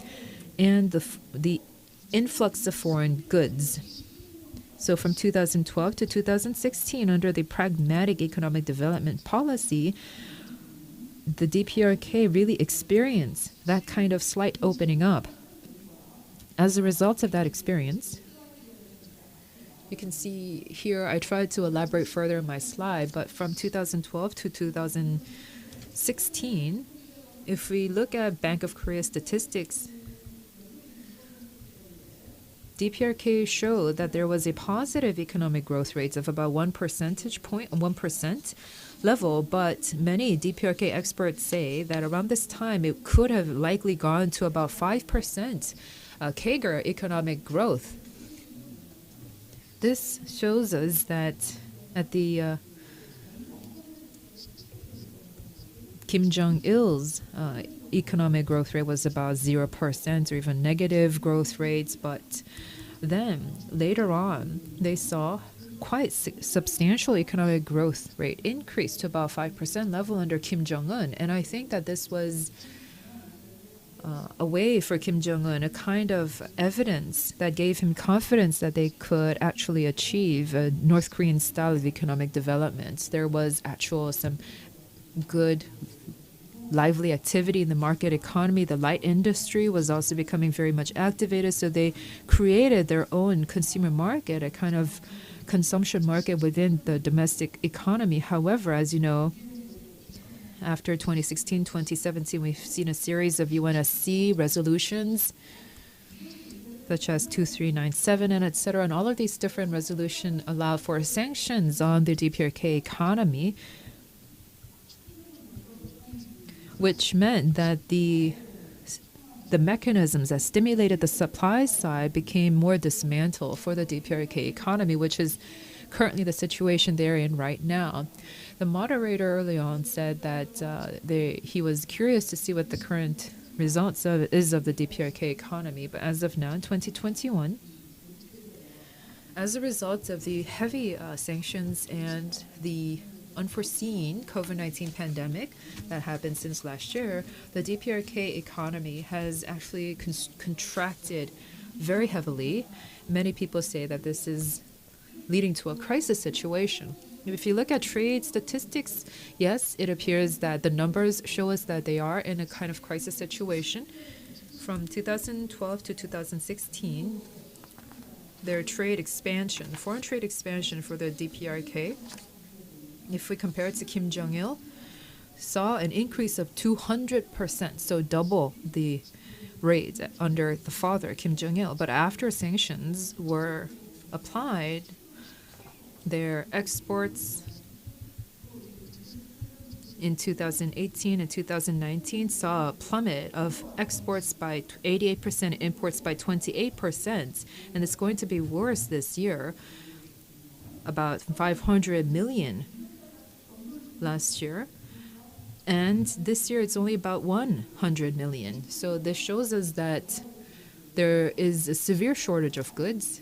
and the influx of foreign goods. So from 2012 to 2016, under the pragmatic economic development policy, the DPRK really experienced that kind of slight opening up. As a result of that experience, you can see here, I tried to elaborate further in my slide, but from 2012 to 2016, if we look at Bank of Korea statistics, DPRK showed that there was a positive economic growth rate of about 1 percentage point, 1% level, but many DPRK experts say that around this time it could have likely gone to about 5% CAGR economic growth. This shows us that at the Kim Jong-il's economic growth rate was about 0% or even negative growth rates, but then later on they saw quite substantial economic growth rate increase to about 5% level under Kim Jong-un. And I think that this was a way for Kim Jong-un, a kind of evidence that gave him confidence that they could actually achieve a North Korean style of economic development. There was some good lively activity in the market economy. The light industry was also becoming very much activated, so they created their own consumer market, a kind of consumption market within the domestic economy. However, as you know, after 2016, 2017, we've seen a series of UNSC resolutions, such as 2397 and etc. And all of these different resolutions allow for sanctions on the DPRK economy, which meant that the mechanisms that stimulated the supply side became more dismantled for the DPRK economy, which is currently the situation they're in right now. The moderator early on said that he was curious to see what the current results of the DPRK economy, but as of now, in 2021, as a result of the heavy sanctions and the unforeseen COVID-19 pandemic that happened since last year, the DPRK economy has actually contracted very heavily. Many people say that this is leading to a crisis situation. If you look at trade statistics, yes, it appears that the numbers show us that they are in a kind of crisis situation. From 2012 to 2016, their trade expansion, foreign trade expansion for the DPRK, if we compare it to Kim Jong-il, saw an increase of 200%, so double the rate under the father, Kim Jong-il. But after sanctions were applied, their exports in 2018 and 2019 saw a plummet of exports by 88%, imports by 28%, and it's going to be worse this year, about 500 million last year. And this year it's only about 100 million. So this shows us that there is a severe shortage of goods,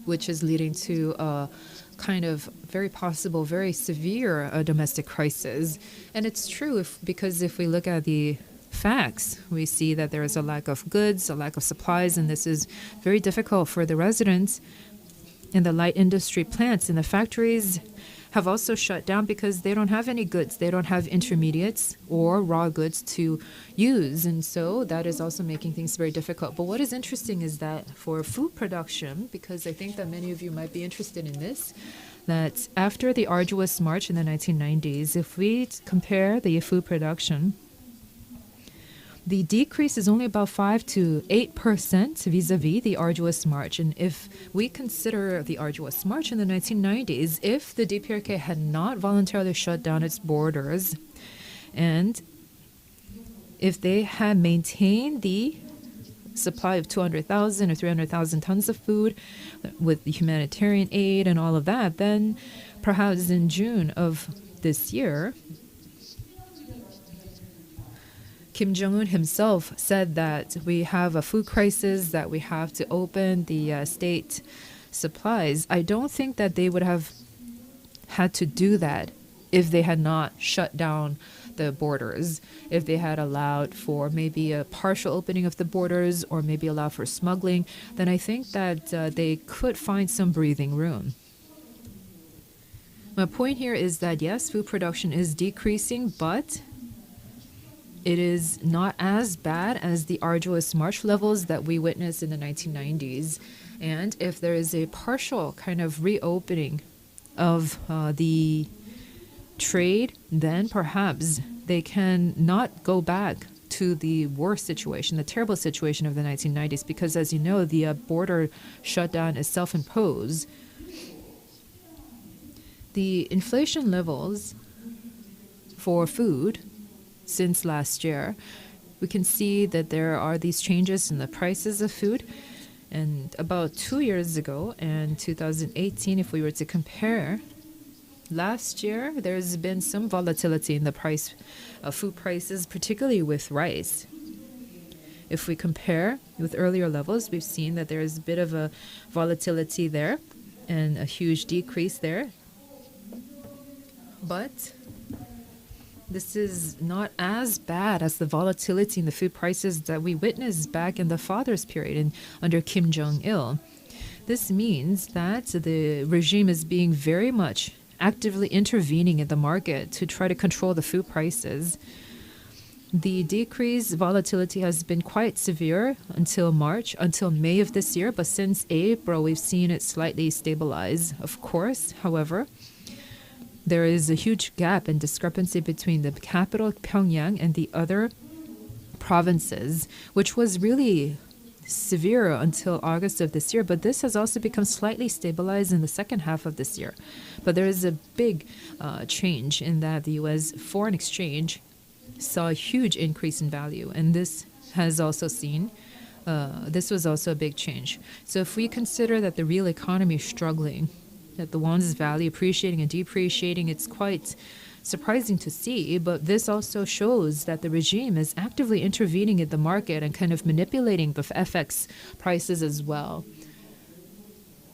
which is leading to a kind of very possible, very severe domestic crisis. And it's true because if we look at the facts, we see that there is a lack of goods, a lack of supplies, and this is very difficult for the residents. In the light industry plants in the factories have also shut down because they don't have any goods. They don't have intermediates or raw goods to use. And so that is also making things very difficult. But what is interesting is that for food production, because I think that many of you might be interested in this, that after the arduous march in the 1990s, if we compare the food production, the decrease is only about 5 to 8% vis-a-vis the arduous march. And if we consider the arduous march in the 1990s, if the DPRK had not voluntarily shut down its borders, and if they had maintained the supply of 200,000 or 300,000 tons of food with the humanitarian aid and all of that, then perhaps in June of this year, Kim Jong-un himself said that we have a food crisis, that we have to open the state supplies. I don't think that they would have had to do that if they had not shut down the borders. If they had allowed for maybe a partial opening of the borders or maybe allow for smuggling, then I think that they could find some breathing room. My point here is that yes, food production is decreasing, but it is not as bad as the arduous March levels that we witnessed in the 1990s. And if there is a partial kind of reopening of the trade, then perhaps they can not go back to the worst situation, the terrible situation of the 1990s, because as you know, the border shutdown is self-imposed. The inflation levels for food since last year, we can see that there are these changes in the prices of food. And about 2 years ago, in 2018, if we were to compare, last year there's been some volatility in the price of food prices, particularly with rice. If we compare with earlier levels, we've seen that there's a bit of a volatility there and a huge decrease there. But this is not as bad as the volatility in the food prices that we witnessed back in the father's period under Kim Jong-il. This means that the regime is being very much actively intervening in the market to try to control the food prices. The decreased volatility has been quite severe until May of this year, but since April, we've seen it slightly stabilize. Of course, however, there is a huge gap and discrepancy between the capital, Pyongyang, and the other provinces, which was really severe until August of this year. But this has also become slightly stabilized in the second half of this year. But there is a big change in that the U.S. foreign exchange saw a huge increase in value. And this has also seen, this was also a big change. So if we consider that the real economy is struggling, that the won's value appreciating and depreciating, it's quite surprising to see, but this also shows that the regime is actively intervening in the market and kind of manipulating the FX prices as well.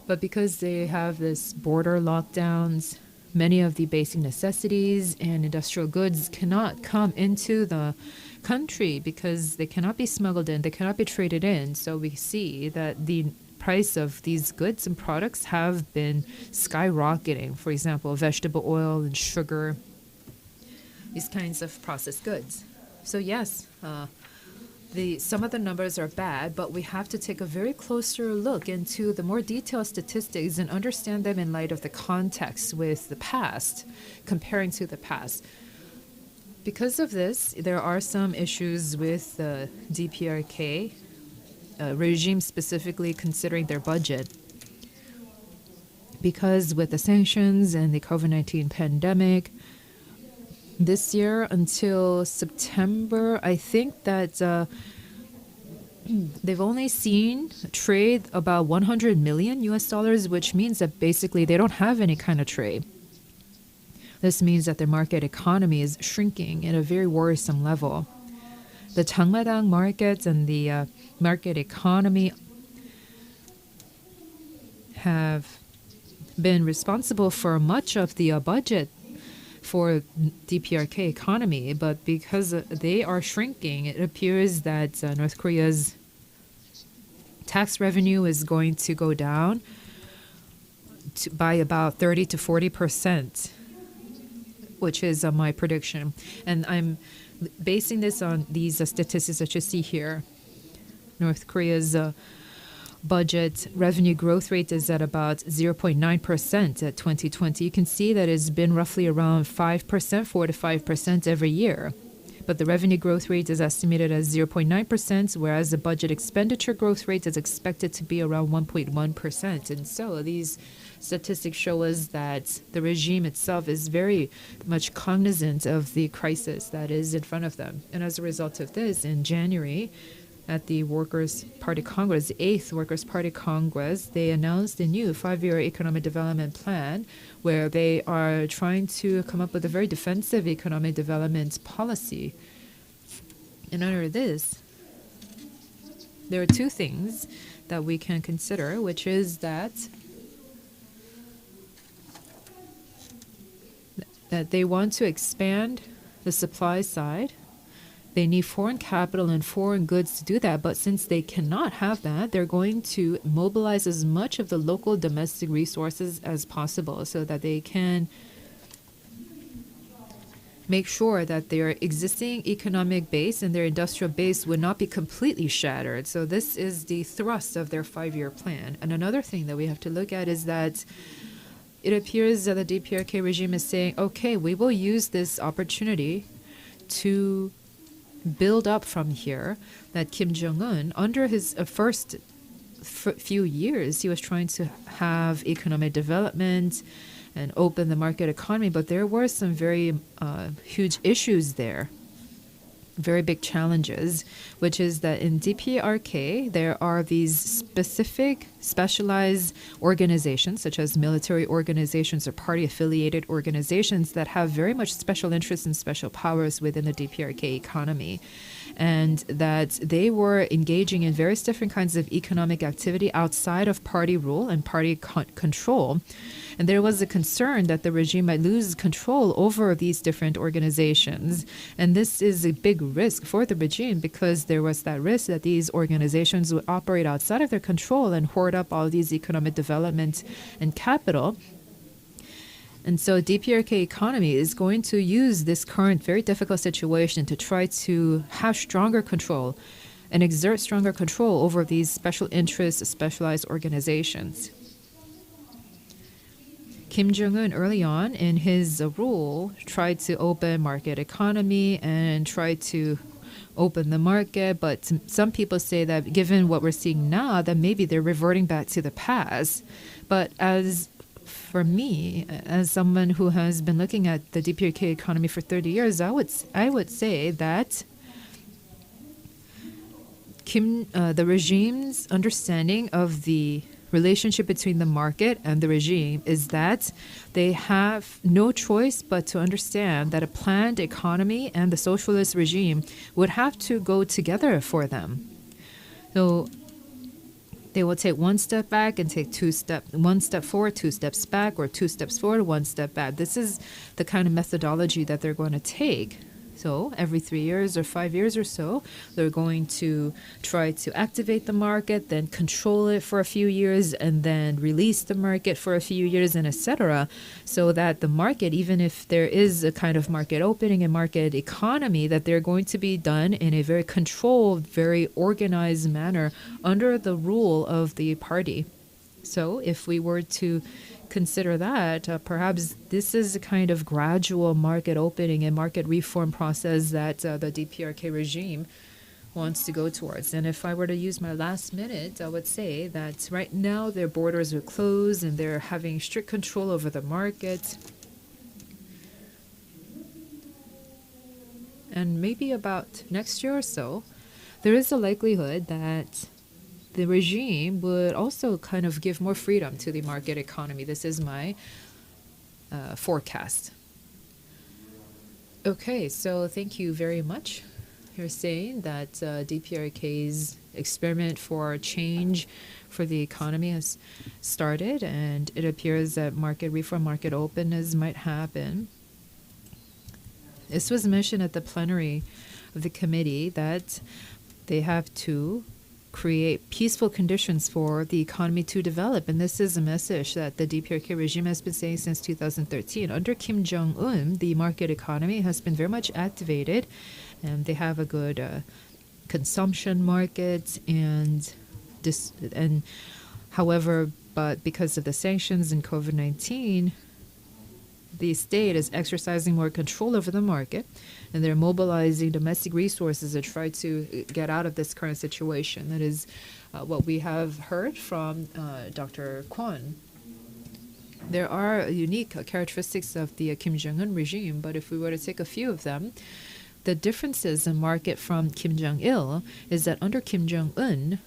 But because they have this border lockdowns, many of the basic necessities and industrial goods cannot come into the country because they cannot be smuggled in, they cannot be traded in. So we see that the price of these goods and products have been skyrocketing. For example, vegetable oil and sugar, these kinds of processed goods. So yes, some of the numbers are bad, but we have to take a very closer look into the more detailed statistics and understand them in light of the context with the past, comparing to the past. Because of this, there are some issues with the DPRK regime, specifically considering their budget. Because with the sanctions and the COVID-19 pandemic, this year until September, I think that they've only seen trade about $100 million US, which means that basically they don't have any kind of trade. This means that their market economy is shrinking at a very worrisome level. The Changmadang markets and the market economy have been responsible for much of the budget for DPRK economy, but because they are shrinking, it appears that North Korea's tax revenue is going to go down by about 30 to 40%, which is my prediction. And I'm basing this on these statistics that you see here. North Korea's budget revenue growth rate is at about 0.9% at 2020. You can see that it's been roughly around 5%, 4 to 5% every year. But the revenue growth rate is estimated as 0.9%, whereas the budget expenditure growth rate is expected to be around 1.1%. And so these statistics show us that the regime itself is very much cognizant of the crisis that is in front of them. And as a result of this, in January, at the Workers' Party Congress, the 8th Workers' Party Congress, they announced a new 5-year economic development plan where they are trying to come up with a very defensive economic development policy. And under this, there are two things that we can consider, which is that they want to expand the supply side. They need foreign capital and foreign goods to do that, but since they cannot have that, they're going to mobilize as much of the local domestic resources as possible so that they can make sure that their existing economic base and their industrial base would not be completely shattered. So this is the thrust of their 5-year plan. And another thing that we have to look at is that it appears that the DPRK regime is saying, okay, we will use this opportunity to build up from here. That Kim Jong-un, under his first few years, he was trying to have economic development and open the market economy, but there were some very huge issues there, very big challenges, which is that in DPRK, there are these specialized organizations, such as military organizations or party-affiliated organizations that have very much special interests and special powers within the DPRK economy. And that they were engaging in various different kinds of economic activity outside of party rule and party control. And there was a concern that the regime might lose control over these different organizations. And this is a big risk for the regime because there was that risk that these organizations would operate outside of their control and hoard up all these economic development and capital. And so DPRK economy is going to use this current very difficult situation to try to have stronger control and exert stronger control over these special interests, specialized organizations. Kim Jong-un early on in his rule tried to open market economy and tried to open the market, but some people say that given what we're seeing now, that maybe they're reverting back to the past. But as for me, as someone who has been looking at the DPRK economy for 30 years, I would say that the regime's understanding of the relationship between the market and the regime is that they have no choice but to understand that a planned economy and the socialist regime would have to go together for them. So they will take one step back and take one step forward, 2 steps back, or 2 steps forward, 1 step back. This is the kind of methodology that they're going to take. So every 3 years or 5 years or so, they're going to try to activate the market, then control it for a few years, and then release the market for a few years, and etc. So that the market, even if there is a kind of market opening and market economy, that they're going to be done in a very controlled, very organized manner under the rule of the party. So if we were to consider that, perhaps this is a kind of gradual market opening and market reform process that the DPRK regime wants to go towards. And if I were to use my last minute, I would say that right now their borders are closed and they're having strict control over the market. And maybe about next year or so, there is a likelihood that the regime would also kind of give more freedom to the market economy. This is my forecast. Okay, so thank you very much. You're saying that DPRK's experiment for change for the economy has started, and it appears that market reform, market openness might happen. This was mentioned at the plenary of the committee that they have to create peaceful conditions for the economy to develop. And this is a message that the DPRK regime has been saying since 2013. Under Kim Jong-un, the market economy has been very much activated, and they have a good consumption market. And however, but because of the sanctions and COVID-19, the state is exercising more control over the market, and they're mobilizing domestic resources to try to get out of this current situation. That is what we have heard from Dr. Kwon. There are unique characteristics of the Kim Jong-un regime, but if we were to take a few of them, the differences in market from Kim Jong-il is that under Kim Jong-un,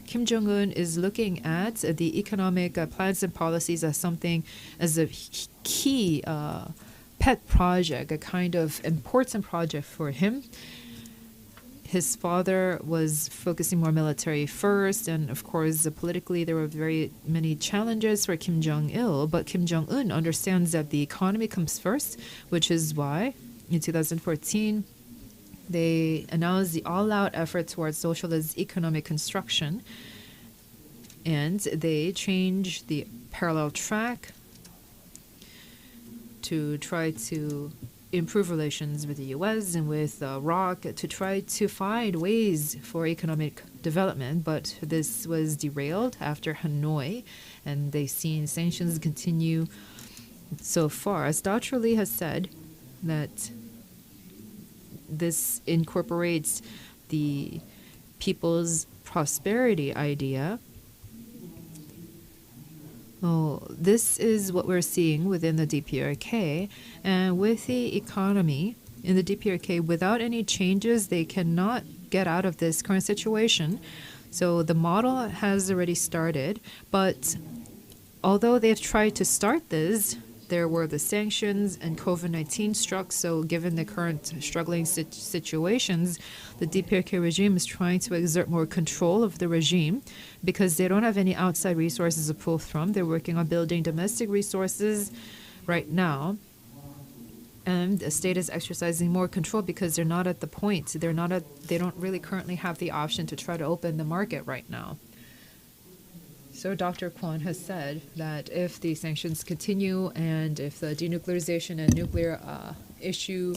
Kim Jong-un is looking at the economic plans and policies as something, as a key pet project, a kind of important project for him. his father was focusing more military first, and of course, politically, there were very many challenges for Kim Jong-il, but Kim Jong-un understands that the economy comes first, which is why in 2014, they announced the all-out effort towards socialist economic construction, and they changed the parallel track to try to improve relations with the U.S. and with ROC to try to find ways for economic development, but this was derailed after Hanoi, and they've seen sanctions continue so far. As Dr. Lee has said, that this incorporates the people's prosperity idea. Oh, this is what we're seeing within the DPRK, and with the economy in the DPRK, without any changes, they cannot get out of this current situation. So the model has already started, but although they've tried to start this, there were the sanctions and COVID-19 struck. So given the current struggling situations, the DPRK regime is trying to exert more control of the regime because they don't have any outside resources to pull from. They're working on building domestic resources right now. And the state is exercising more control because they're not at the point. They don't really currently have the option to try to open the market right now. So Dr. Kwon has said that if the sanctions continue and if the denuclearization and nuclear issue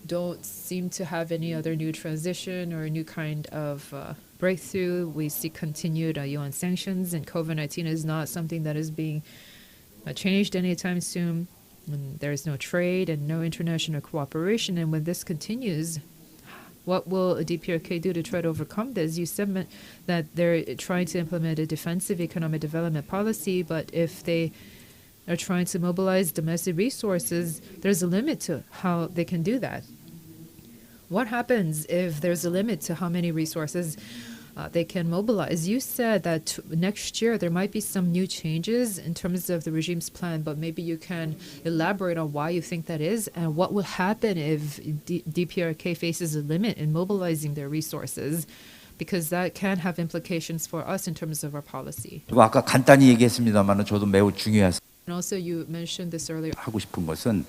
don't seem to have any other new transition or a new kind of breakthrough, we see continued UN sanctions, and COVID-19 is not something that is being changed anytime soon. When there's no trade and no international cooperation, and when this continues, what will DPRK do to try to overcome this? You said that they're trying to implement a defensive economic development policy, but if they are trying to mobilize domestic resources, there's a limit to how they can do that. What happens if there's a limit to how many resources they can mobilize? You said that next year there might be some new changes in terms of the regime's plan, but maybe you can elaborate on why you think that is and what will happen if DPRK faces a limit in mobilizing their resources, because that can have implications for us in terms of our policy. 아까 간단히 얘기했습니다만 저도 매우 중요해서 And also you mentioned this earlier. 하고 싶은 것은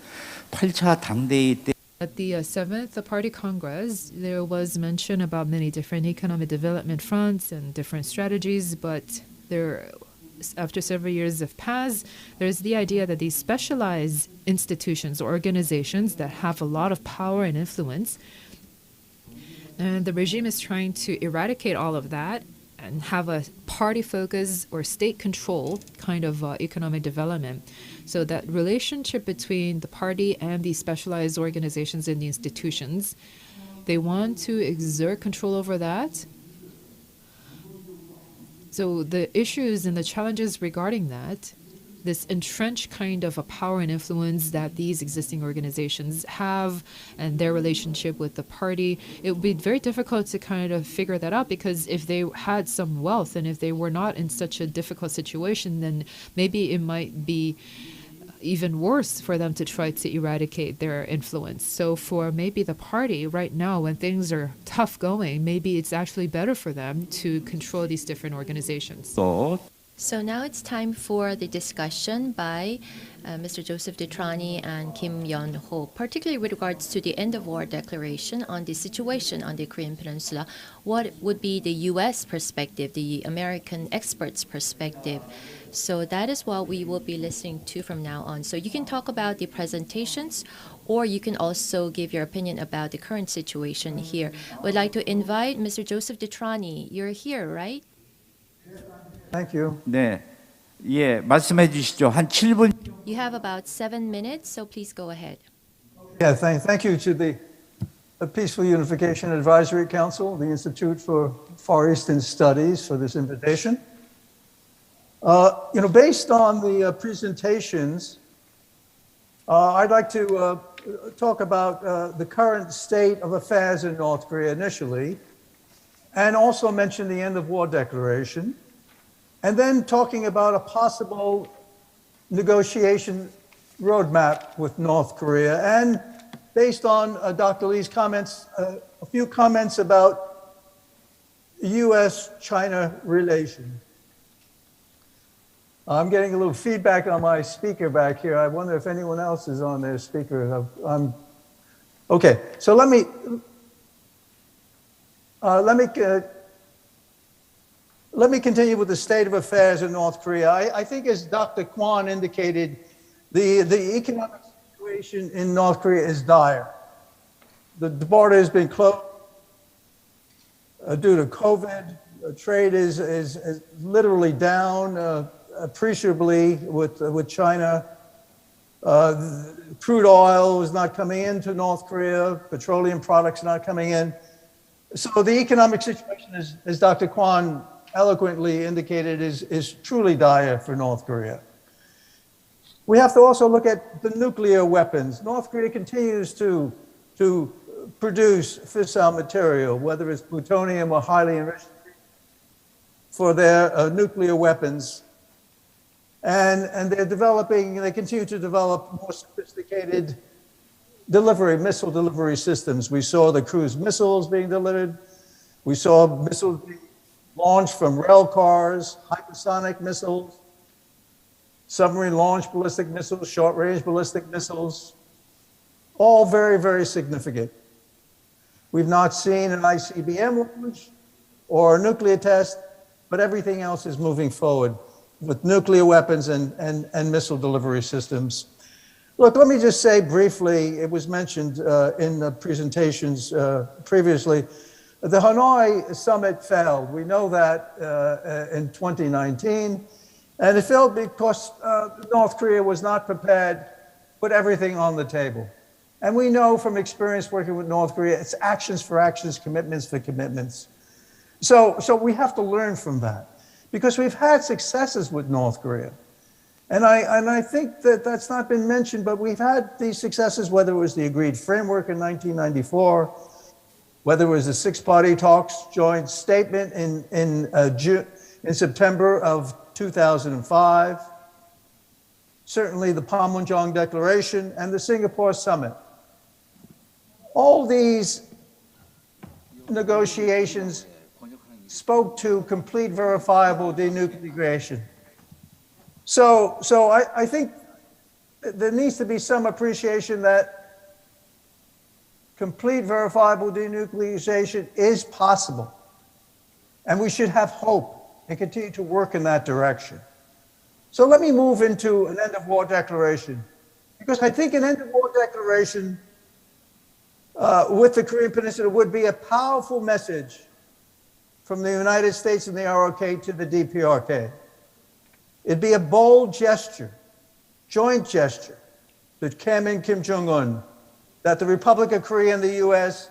8차 당대회 때 At the 7th Party Congress, there was mention about many different economic development fronts and different strategies, but after several years have passed, there's the idea that these specialized institutions or organizations that have a lot of power and influence, and the regime is trying to eradicate all of that and have a party focus or state control kind of economic development. So that relationship between the party and the specialized organizations and the institutions, they want to exert control over that. So the issues and the challenges regarding that, this entrenched kind of a power and influence that these existing organizations have and their relationship with the party, it would be very difficult to kind of figure that out, because if they had some wealth and if they were not in such a difficult situation, then maybe it might be even worse for them to try to eradicate their influence. So for maybe the party right now, when things are tough going, maybe it's actually better for them to control these different organizations. So now it's time for the discussion by Mr. Joseph DeTrani and Kim Yon-Ho, particularly with regards to the end of war declaration on the situation on the Korean Peninsula. What would be the U.S. perspective, the American experts' perspective? So that is what we will be listening to from now on. So you can talk about the presentations, or you can also give your opinion about the current situation here. We'd like to invite Mr. Joseph DeTrani. You're here, right? Thank you. 네, 예, 말씀해 주시죠. 한 7분. You have about 7 minutes, so please go ahead. Yeah, thank you to the Peaceful Unification Advisory Council, the Institute for Far Eastern Studies, for this invitation. Based on the presentations, I'd like to talk about the current state of affairs in North Korea initially, and also mention the end of war declaration, and then talking about a possible negotiation roadmap with North Korea, and based on Dr. Lee's comments, a few comments about U.S.-China relations. I'm getting a little feedback on my speaker back here. I wonder if anyone else is on their speaker. Okay, so let me continue with the state of affairs in North Korea. I think, as Dr. Kwon indicated, the economic situation in North Korea is dire. The border has been closed due to COVID. Trade is literally down appreciably with China. Crude oil is not coming into North Korea. Petroleum products not coming in. So the economic situation, as Dr. Kwon eloquently indicated, is truly dire for North Korea. We have to also look at the nuclear weapons. North Korea continues to produce fissile material, whether it's plutonium or highly enriched for their nuclear weapons. And they continue to develop more sophisticated missile delivery systems. We saw the cruise missiles being delivered. We saw missiles being launched from rail cars, hypersonic missiles, submarine launched ballistic missiles, short-range ballistic missiles, all very, very significant. We've not seen an ICBM launch or a nuclear test, but everything else is moving forward with nuclear weapons and missile delivery systems. Look, let me just say briefly, it was mentioned in the presentations previously, the Hanoi summit failed. We know that in 2019, and it failed because North Korea was not prepared to put everything on the table. And we know from experience working with North Korea, it's actions for actions, commitments for commitments. So we have to learn from that, because we've had successes with North Korea. And I think that that's not been mentioned, but we've had these successes, whether it was the agreed framework in 1994, whether it was the six-party talks joint statement in September of 2005, certainly the Panmunjom Declaration and the Singapore Summit. All these negotiations spoke to complete verifiable denuclearization. So I think there needs to be some appreciation that complete verifiable denuclearization is possible. And we should have hope and continue to work in that direction. So let me move into an end-of-war declaration, because I think an end-of-war declaration with the Korean Peninsula would be a powerful message from the United States and the ROK to the DPRK. It'd be a bold gesture, joint gesture, to Kim and Kim Jong-un, that the Republic of Korea and the US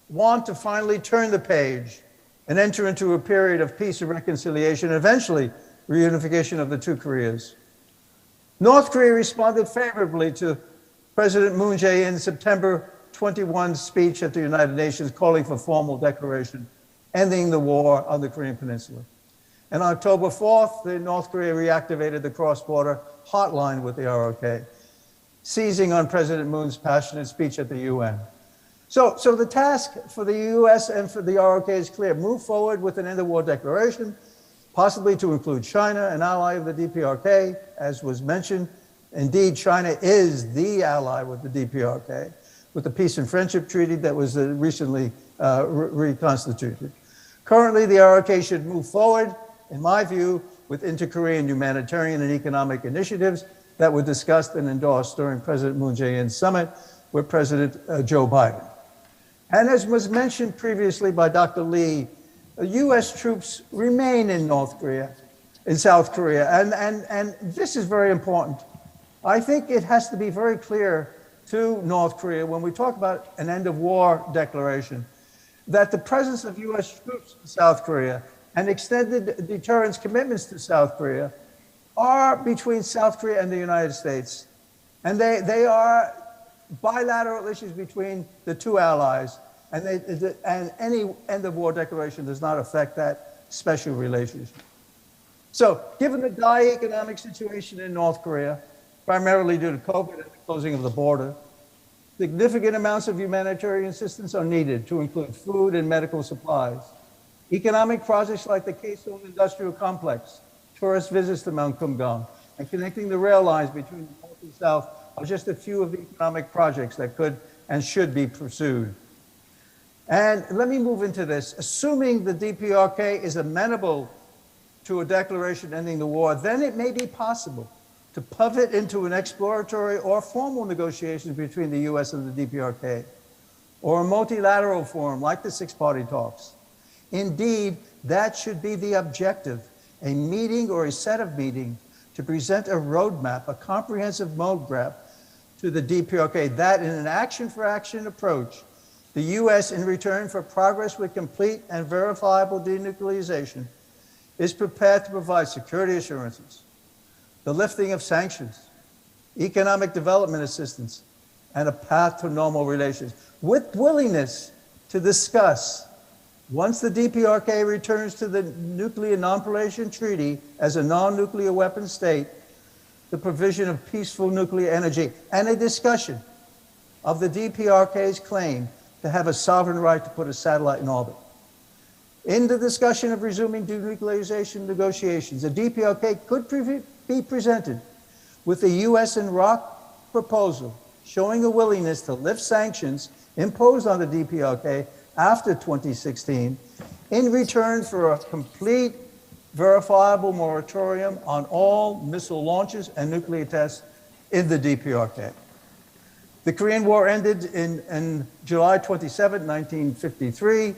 want to finally turn the page and enter into a period of peace and reconciliation, and eventually reunification of the two Koreas. North Korea responded favorably to President Moon-Jae-in's September 21 speech at the United Nations, calling for formal declaration, ending the war on the Korean Peninsula. And on October 4th, North Korea reactivated the cross-border hotline with the ROK, seizing on President Moon's passionate speech at the UN. So the task for the US and for the ROK is clear. Move forward with an end-of-war declaration, possibly to include China, an ally of the DPRK, as was mentioned. Indeed, China is the ally with the DPRK, with the Peace and Friendship Treaty that was recently reconstituted. Currently, the ROK should move forward, in my view, with inter-Korean humanitarian and economic initiatives that were discussed and endorsed during President Moon Jae-in's summit with President Joe Biden. And as was mentioned previously by Dr. Lee, US troops remain in South Korea, and this is very important. I think it has to be very clear to North Korea when we talk about an end-of-war declaration that the presence of US troops in South Korea and extended deterrence commitments to South Korea are between South Korea and the United States. And they are bilateral issues between the two allies. And any end-of-war declaration does not affect that special relationship. So given the dire economic situation in North Korea, primarily due to COVID and the closing of the border, Significant amounts of humanitarian assistance are needed to include food and medical supplies. Economic projects like the Seoul Industrial Complex, tourist visits to Mount Kyungnam, and connecting the rail lines between the North and South are just a few of the economic projects that could and should be pursued. And let me move into this. Assuming the DPRK is amenable to a declaration ending the war, then it may be possible to pivot into an exploratory or formal negotiations between the US and the DPRK, or a multilateral forum like the six-party talks. Indeed, that should be the objective, a meeting or a set of meetings to present a roadmap, a comprehensive roadmap to the DPRK, that in an action-for-action approach, the US, in return for progress with complete and verifiable denuclearization, is prepared to provide security assurances, the lifting of sanctions, economic development assistance, and a path to normal relations, with willingness to discuss, once the DPRK returns to the Nuclear Non-Proliferation Treaty as a non-nuclear weapon state, the provision of peaceful nuclear energy, and a discussion of the DPRK's claim to have a sovereign right to put a satellite in orbit. In the discussion of resuming denuclearization negotiations, the DPRK could be presented with a US and ROC proposal showing a willingness to lift sanctions imposed on the DPRK after 2016 in return for a complete, verifiable moratorium on all missile launches and nuclear tests in the DPRK. The Korean War ended in July 27, 1953.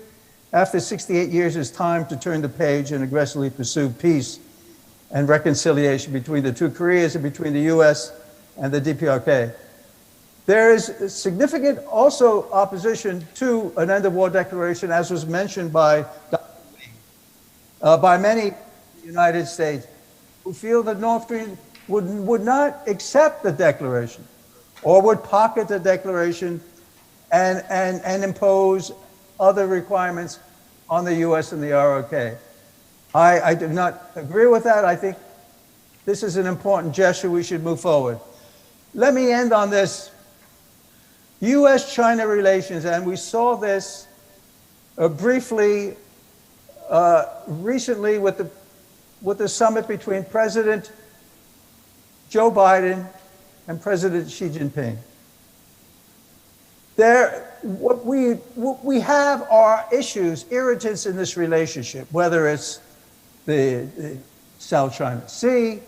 After 68 years, it's time to turn the page and aggressively pursue peace and reconciliation between the two Koreas and between the US and the DPRK. There is significant also opposition to an end of war declaration, as was mentioned by many in the United States, who feel that North Korea would not accept the declaration or would pocket the declaration and impose other requirements on the US and the ROK. I do not agree with that. I think this is an important gesture. We should move forward. Let me end on this. US-China relations, and we saw this briefly recently with the summit between President Joe Biden and President Xi Jinping. What we have are issues, irritants in this relationship, whether it's the South China Sea,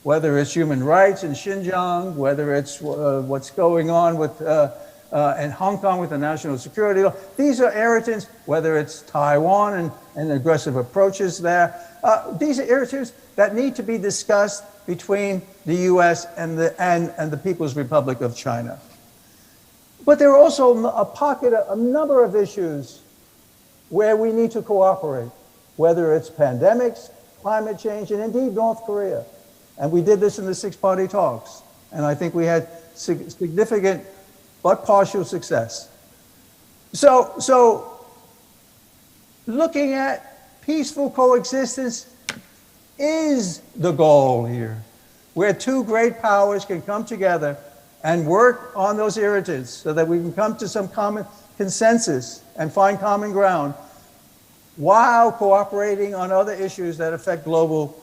whether it's human rights in Xinjiang, whether it's what's going on with in Hong Kong with the national security law. These are irritants, whether it's Taiwan and aggressive approaches there. These are irritants that need to be discussed between the US and the People's Republic of China. But there are also a number of issues where we need to cooperate, whether it's pandemics, climate change, and indeed North Korea. And we did this in the six-party talks. And I think we had significant but partial success. So looking at peaceful coexistence is the goal here, where two great powers can come together and work on those irritants so that we can come to some common consensus and find common ground while cooperating on other issues that affect global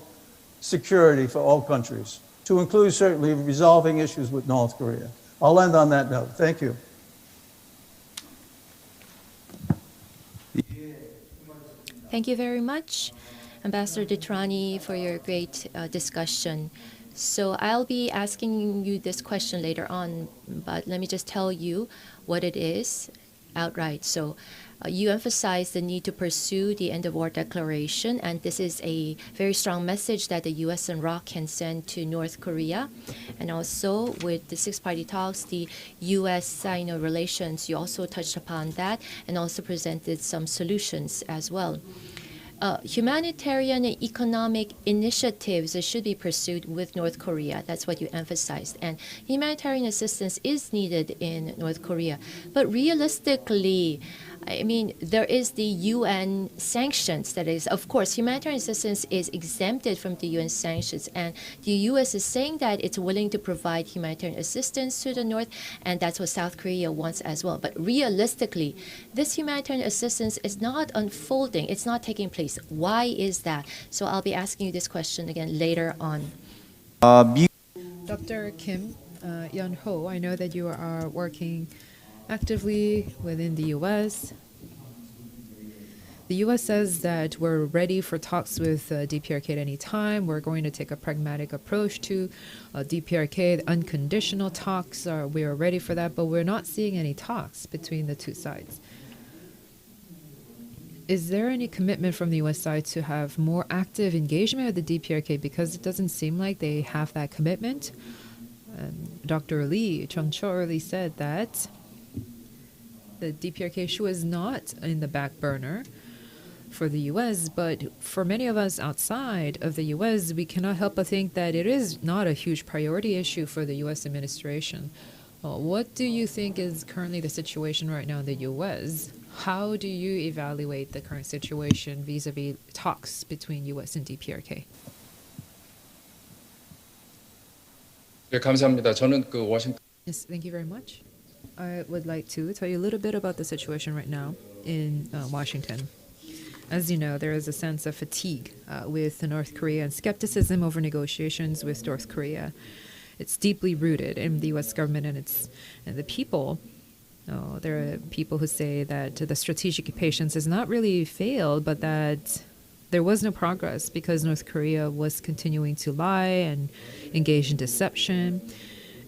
security for all countries, to include certainly resolving issues with North Korea. I'll end on that note. Thank you. Thank you very much, Ambassador DeTrani, for your great discussion. So I'll be asking you this question later on, but let me just tell you what it is outright. So you emphasize the need to pursue the end of war declaration, and this is a very strong message that the US and ROC can send to North Korea. And also with the six-party talks, the US-Sino relations, you also touched upon that and also presented some solutions as well. Humanitarian and economic initiatives should be pursued with North Korea. That's what you emphasized. And humanitarian assistance is needed in North Korea. But realistically, I mean, there is the UN sanctions. That is, of course, humanitarian assistance is exempted from the UN sanctions. And the US is saying that it's willing to provide humanitarian assistance to the North, and that's what South Korea wants as well. But realistically, this humanitarian assistance is not unfolding. It's not taking place. Why is that? So I'll be asking you this question again later on. Dr. Kim, Yon-Ho, I know that you are working actively within the U.S. The U.S. says that we're ready for talks with DPRK at any time. We're going to take a pragmatic approach to DPRK, unconditional talks. We are ready for that, but we're not seeing any talks between the two sides. Is there any commitment from the U.S. side to have more active engagement with the DPRK, because it doesn't seem like they have that commitment? Dr. Lee, Jung-Chul Lee said that the DPRK issue is not in the back burner for the U.S., but for many of us outside of the U.S., we cannot help but think that it is not a huge priority issue for the U.S. administration. What do you think is currently the situation right now in the U.S.? How do you evaluate the current situation vis-a-vis talks between U.S. and DPRK? 네, 감사합니다. 저는 그 워싱턴. Yes, thank you very much. I would like to tell you a little bit about the situation right now in Washington. As you know, there is a sense of fatigue with North Korea and skepticism over negotiations with North Korea. It's deeply rooted in the U.S. government and the people. There are people who say that the strategic patience has not really failed, but that there was no progress because North Korea was continuing to lie and engage in deception.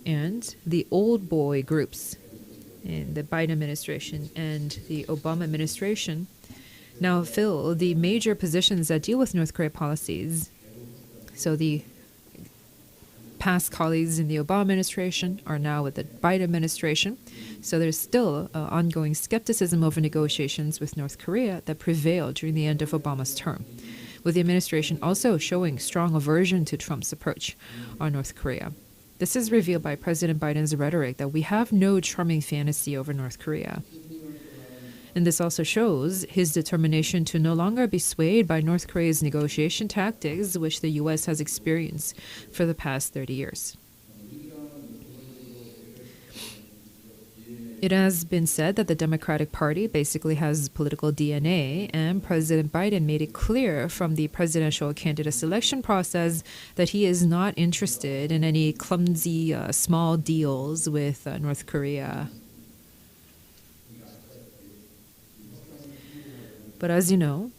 And the old boy groups in the Biden administration and the Obama administration now fill the major positions that deal with North Korea policies. So the past colleagues in the Obama administration are now with the Biden administration. So there's still ongoing skepticism over negotiations with North Korea that prevailed during the end of Obama's term, with the administration also showing strong aversion to Trump's approach on North Korea. This is revealed by President Biden's rhetoric that we have no charming fantasy over North Korea. And this also shows his determination to no longer be swayed by North Korea's negotiation tactics, which the U.S. has experienced for the past 30 years. It has been said that the Democratic Party basically has political DNA, and President Biden made it clear from the presidential candidate selection process that he is not interested in any clumsy small deals with North Korea. But as you know,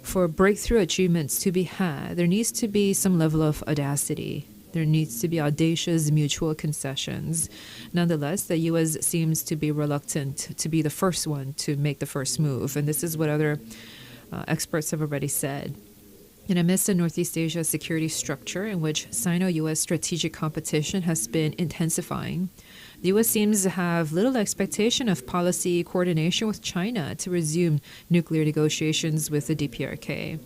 for breakthrough achievements to be had, there needs to be some level of audacity. There needs to be audacious mutual concessions. Nonetheless, the U.S. seems to be reluctant to be the first one to make the first move. And this is what other experts have already said. In amidst a Northeast Asia security structure in which Sino-U.S. strategic competition has been intensifying, the U.S. seems to have little expectation of policy coordination with China to resume nuclear negotiations with the DPRK.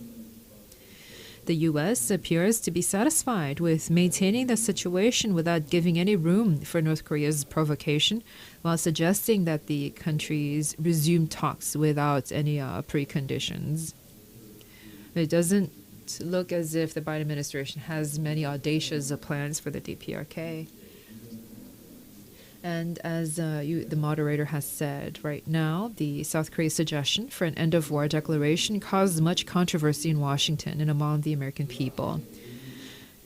The U.S. appears to be satisfied with maintaining the situation without giving any room for North Korea's provocation, while suggesting that the countries resume talks without any preconditions. It doesn't look as if the Biden administration has many audacious plans for the DPRK. And as the moderator has said, right now, the South Korea suggestion for an end-of-war declaration caused much controversy in Washington and among the American people.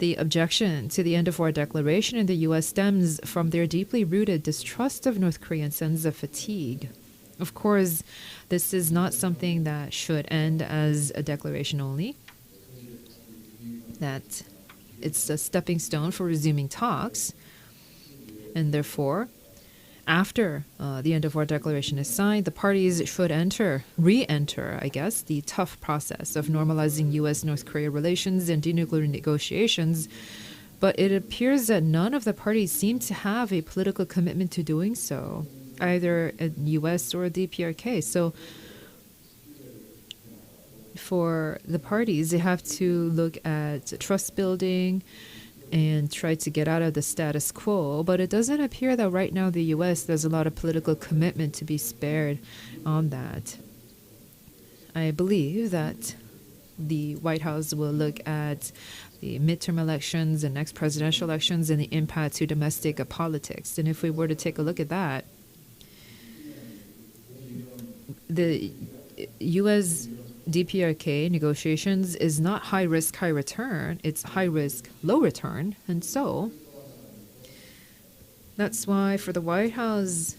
The objection to the end-of-war declaration in the U.S. stems from their deeply rooted distrust of North Korean sense of fatigue. Of course, this is not something that should end as a declaration only, that it's a stepping stone for resuming talks. And therefore, after the end-of-war declaration is signed, the parties should re-enter, I guess, the tough process of normalizing U.S.-North Korea relations and denuclear negotiations. But it appears that none of the parties seem to have a political commitment to doing so, either in U.S. or DPRK. So for the parties, they have to look at trust building, and try to get out of the status quo. But it doesn't appear that right now the U.S. there's a lot of political commitment to be spared on that. I believe that the White House will look at the midterm elections and next presidential elections and the impact to domestic politics. And if we were to take a look at that, the U.S. DPRK negotiations is not high risk, high return. It's high risk, low return. And so that's why for the White House,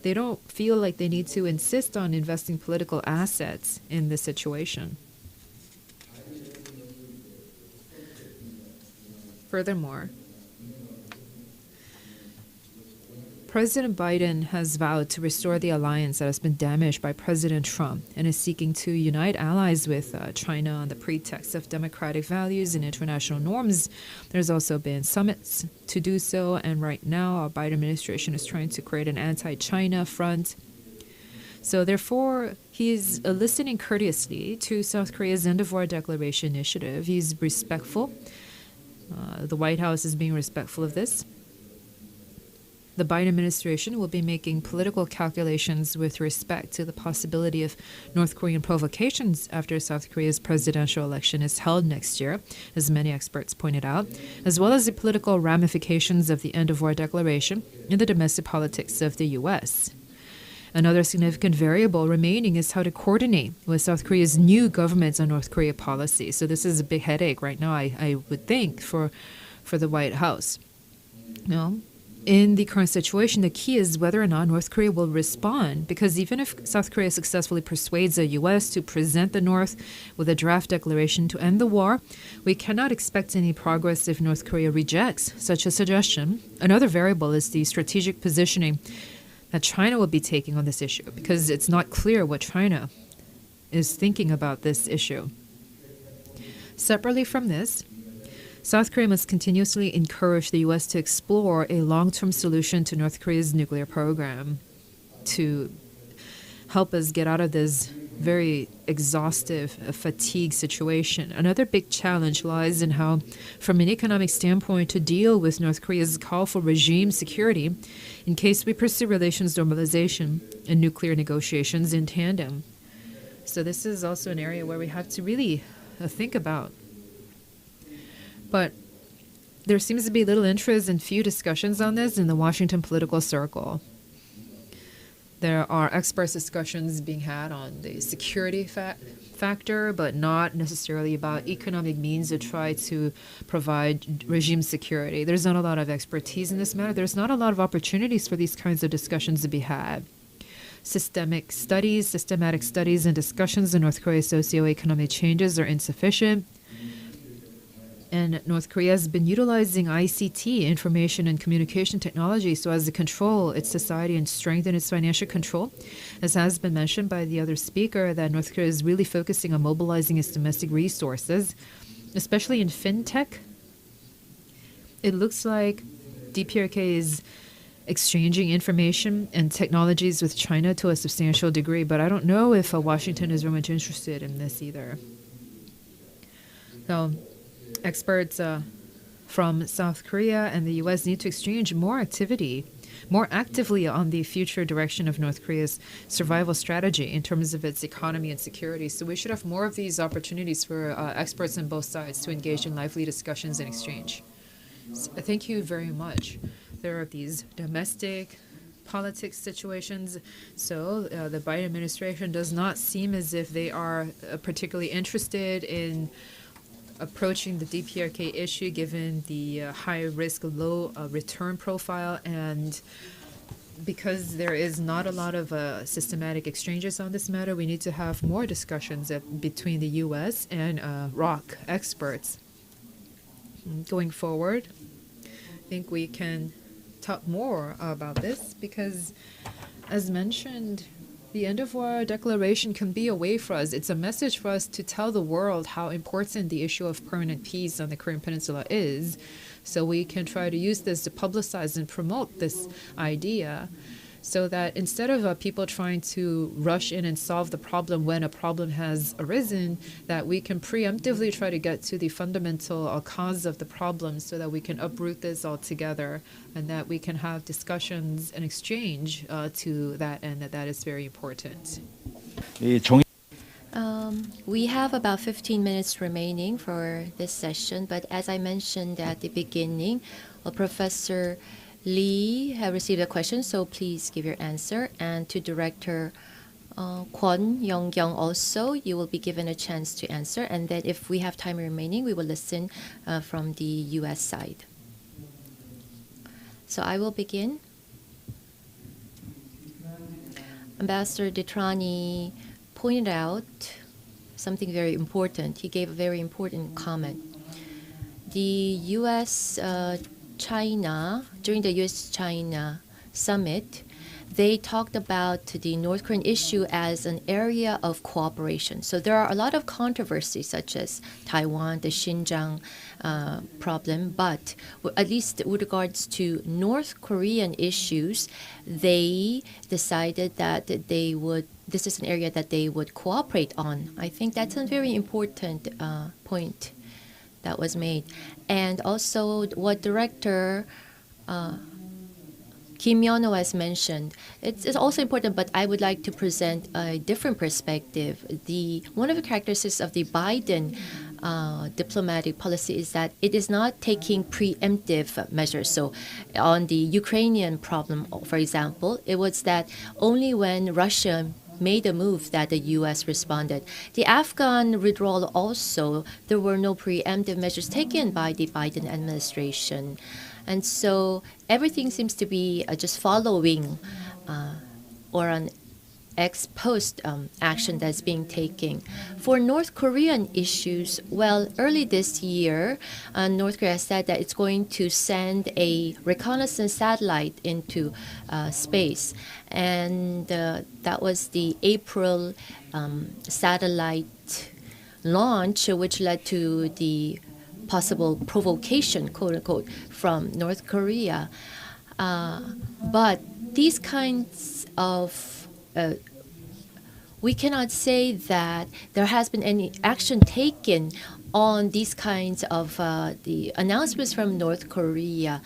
they don't feel like they need to insist on investing political assets in this situation. Furthermore, President Biden has vowed to restore the alliance that has been damaged by President Trump and is seeking to unite allies with China on the pretext of democratic values and international norms. There's also been summits to do so, and right now our Biden administration is trying to create an anti-China front. So therefore, he's listening courteously to South Korea's envoy declaration initiative. He's respectful. The White House is being respectful of this. The Biden administration will be making political calculations with respect to the possibility of North Korean provocations after South Korea's presidential election is held next year, as many experts pointed out, as well as the political ramifications of the end of war declaration in the domestic politics of the U.S. Another significant variable remaining is how to coordinate with South Korea's new government's on North Korea policy. So this is a big headache right now, I would think, for the White House. No. In the current situation, the key is whether or not North Korea will respond, because even if South Korea successfully persuades the U.S. to present the North with a draft declaration to end the war, we cannot expect any progress if North Korea rejects such a suggestion. Another variable is the strategic positioning that China will be taking on this issue, because it's not clear what China is thinking about this issue. Separately from this, South Korea must continuously encourage the U.S. to explore a long-term solution to North Korea's nuclear program to help us get out of this very exhaustive, fatigue situation. Another big challenge lies in how, from an economic standpoint, to deal with North Korea's call for regime security in case we pursue relations normalization and nuclear negotiations in tandem. So this is also an area where we have to really think about. But there seems to be little interest and few discussions on this in the Washington political circle. There are expert discussions being had on the security factor, but not necessarily about economic means to try to provide regime security. There's not a lot of expertise in this matter. There's not a lot of opportunities for these kinds of discussions to be had. Systematic studies, and discussions on North Korea's socioeconomic changes are insufficient. And North Korea has been utilizing ICT, information and communication technology, so as to control its society and strengthen its financial control. As has been mentioned by the other speaker, that North Korea is really focusing on mobilizing its domestic resources, especially in fintech. It looks like DPRK is exchanging information and technologies with China to a substantial degree, but I don't know if Washington is very much interested in this either. So, experts from South Korea and the U.S. need to exchange more actively on the future direction of North Korea's survival strategy in terms of its economy and security. So we should have more of these opportunities for experts on both sides to engage in lively discussions and exchange. So, thank you very much. There are these domestic politics situations. So the Biden administration does not seem as if they are particularly interested in approaching the DPRK issue, given the high risk, low return profile, and because there is not a lot of systematic exchanges on this matter, we need to have more discussions between the U.S. and ROC experts. Going forward, I think we can talk more about this because, as mentioned, the end of war declaration can be a way for us. It's a message for us to tell the world how important the issue of permanent peace on the Korean Peninsula is. So we can try to use this to publicize and promote this idea. so that instead of people trying to rush in and solve the problem when a problem has arisen, that we can preemptively try to get to the fundamental cause of the problem so that we can uproot this altogether, and that we can have discussions and exchange to that end. That is very important. We have about 15 minutes remaining for this session, but as I mentioned at the beginning, Professor Lee have received a question, so please give your answer. And to Director Kwon, Yong-Kyung also, you will be given a chance to answer. And then if we have time remaining, we will listen from the U.S. side. So I will begin. Ambassador DeTrani pointed out something very important. He gave a very important comment. The U.S.-China, during the U.S.-China summit, they talked about the North Korean issue as an area of cooperation. So there are a lot of controversies, such as Taiwan, the Xinjiang problem, but at least with regards to North Korean issues, they decided that this is an area that they would cooperate on. I think that's a very important point that was made. And also what Director Kim Yon-Ho has mentioned, it's also important, but I would like to present a different perspective. One of the characteristics of the Biden diplomatic policy is that it is not taking preemptive measures. So on the Ukrainian problem, for example, it was that only when Russia made a move that the U.S. responded. The Afghan withdrawal also, there were no preemptive measures taken by the Biden administration. And so everything seems to be just following or an ex post action that's being taken. For North Korean issues, well, early this year, North Korea said that it's going to send a reconnaissance satellite into space. And that was the April satellite launch, which led to the possible provocation, quote unquote, from North Korea. But these kinds of we cannot say that there has been any action taken on these kinds of the announcements from North Korea.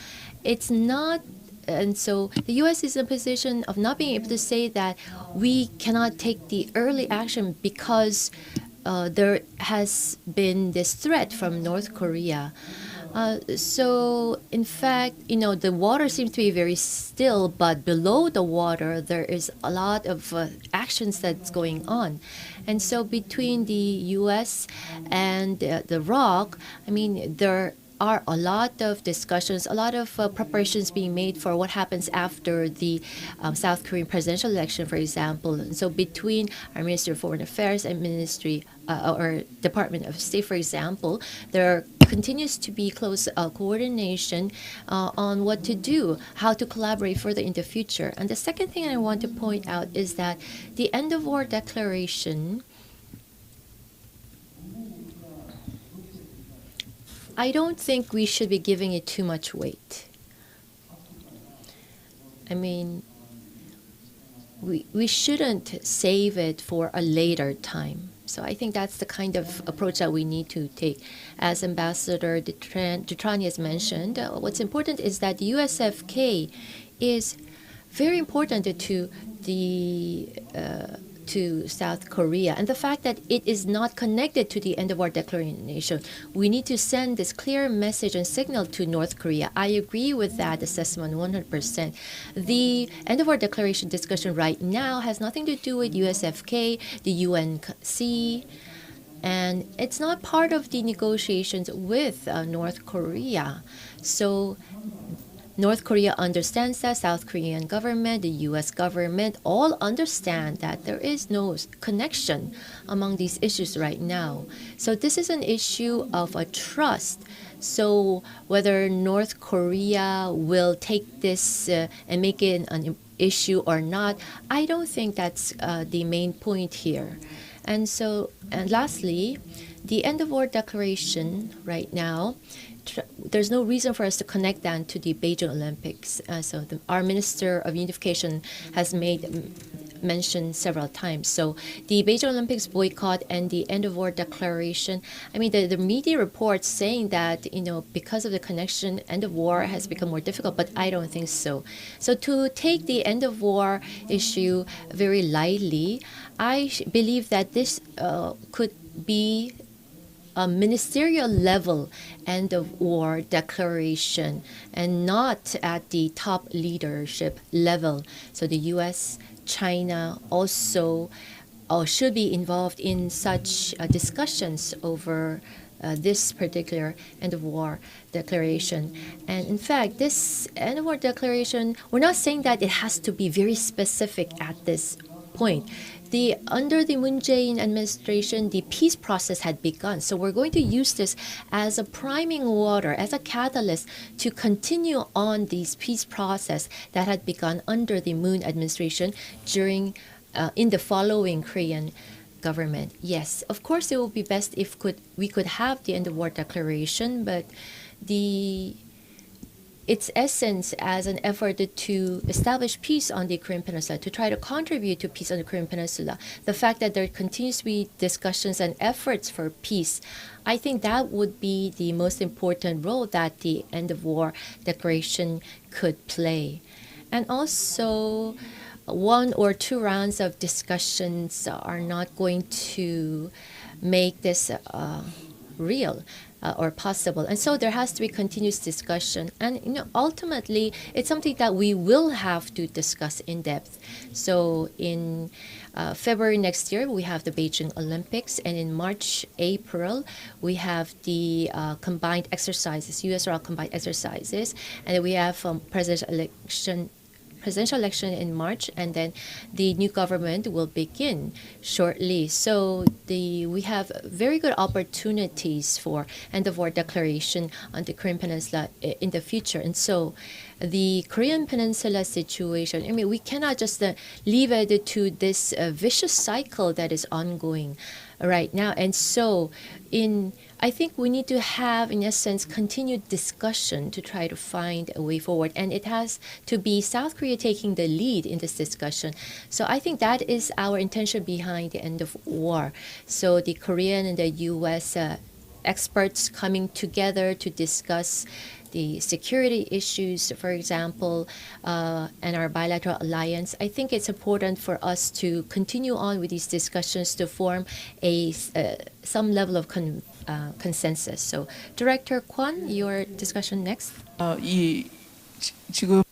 It's not, and so the U.S. is in a position of not being able to say that we cannot take the early action because there has been this threat from North Korea. So, in fact, the water seems to be very still, but below the water, there is a lot of actions that's going on. And so between the U.S. and the ROC, I mean, there are a lot of discussions, a lot of preparations being made for what happens after the South Korean presidential election, for example. And so between our Ministry of Foreign Affairs and Ministry or Department of State, for example, there continues to be close coordination on what to do, how to collaborate further in the future. And the second thing I want to point out is that the end of war declaration, I don't think we should be giving it too much weight. I mean, we shouldn't save it for a later time. So I think that's the kind of approach that we need to take. As Ambassador DeTrani has mentioned, what's important is that the USFK is very important to the to South Korea, and the fact that it is not connected to the end of war declaration, we need to send this clear message and signal to North Korea. I agree with that assessment 100%. The end of war declaration discussion right now has nothing to do with USFK, the UNC, and it's not part of the negotiations with North Korea. So North Korea understands that, South Korean government, the U.S. government all understand that there is no connection among these issues right now. So this is an issue of a trust. So whether North Korea will take this and make it an issue or not, I don't think that's the main point here. And lastly, The end of war declaration right now, there's no reason for us to connect that to the Beijing Olympics. Our Minister of Unification has made mention several times. So the Beijing Olympics boycott and the end of war declaration, I mean, the media reports saying that, because of the connection, end of war has become more difficult, but I don't think so. So to take the end of war issue very lightly, I believe that this could be a ministerial level end of war declaration and not at the top leadership level. So the US, China also should be involved in such discussions over this particular end of war declaration. And in fact, this end of war declaration, we're not saying that it has to be very specific at this point. Under the Moon-Jae-in administration, the peace process had begun. So we're going to use this as a priming water, as a catalyst to continue on this peace process that had begun under the Moon administration in the following Korean government. Yes, of course, it would be best if we could have the end of war declaration, but its essence as an effort to establish peace on the Korean Peninsula, to try to contribute to peace on the Korean Peninsula, the fact that there continues to be discussions and efforts for peace, I think that would be the most important role that the end of war declaration could play. And also, 1 or 2 rounds of discussions are not going to make this real. Or possible. And so there has to be continuous discussion. And ultimately, it's something that we will have to discuss in depth. So in February next year, we have the Beijing Olympics. And in March, April, we have the combined exercises, US-ROC combined exercises. And then we have presidential election in March, and then the new government will begin shortly. So we have very good opportunities for end of war declaration on the Korean Peninsula in the future. And so the Korean Peninsula situation, I mean, we cannot just leave it to this vicious cycle that is ongoing right now. And so I think we need to have, in essence, continued discussion to try to find a way forward. And it has to be South Korea taking the lead in this discussion. So I think that is our intention behind the end of war. So the Korean and the US experts coming together to discuss the security issues, for example, and our bilateral alliance. I think it's important for us to continue on with these discussions to form some level of consensus. So, Director Kwon, your discussion next. 지금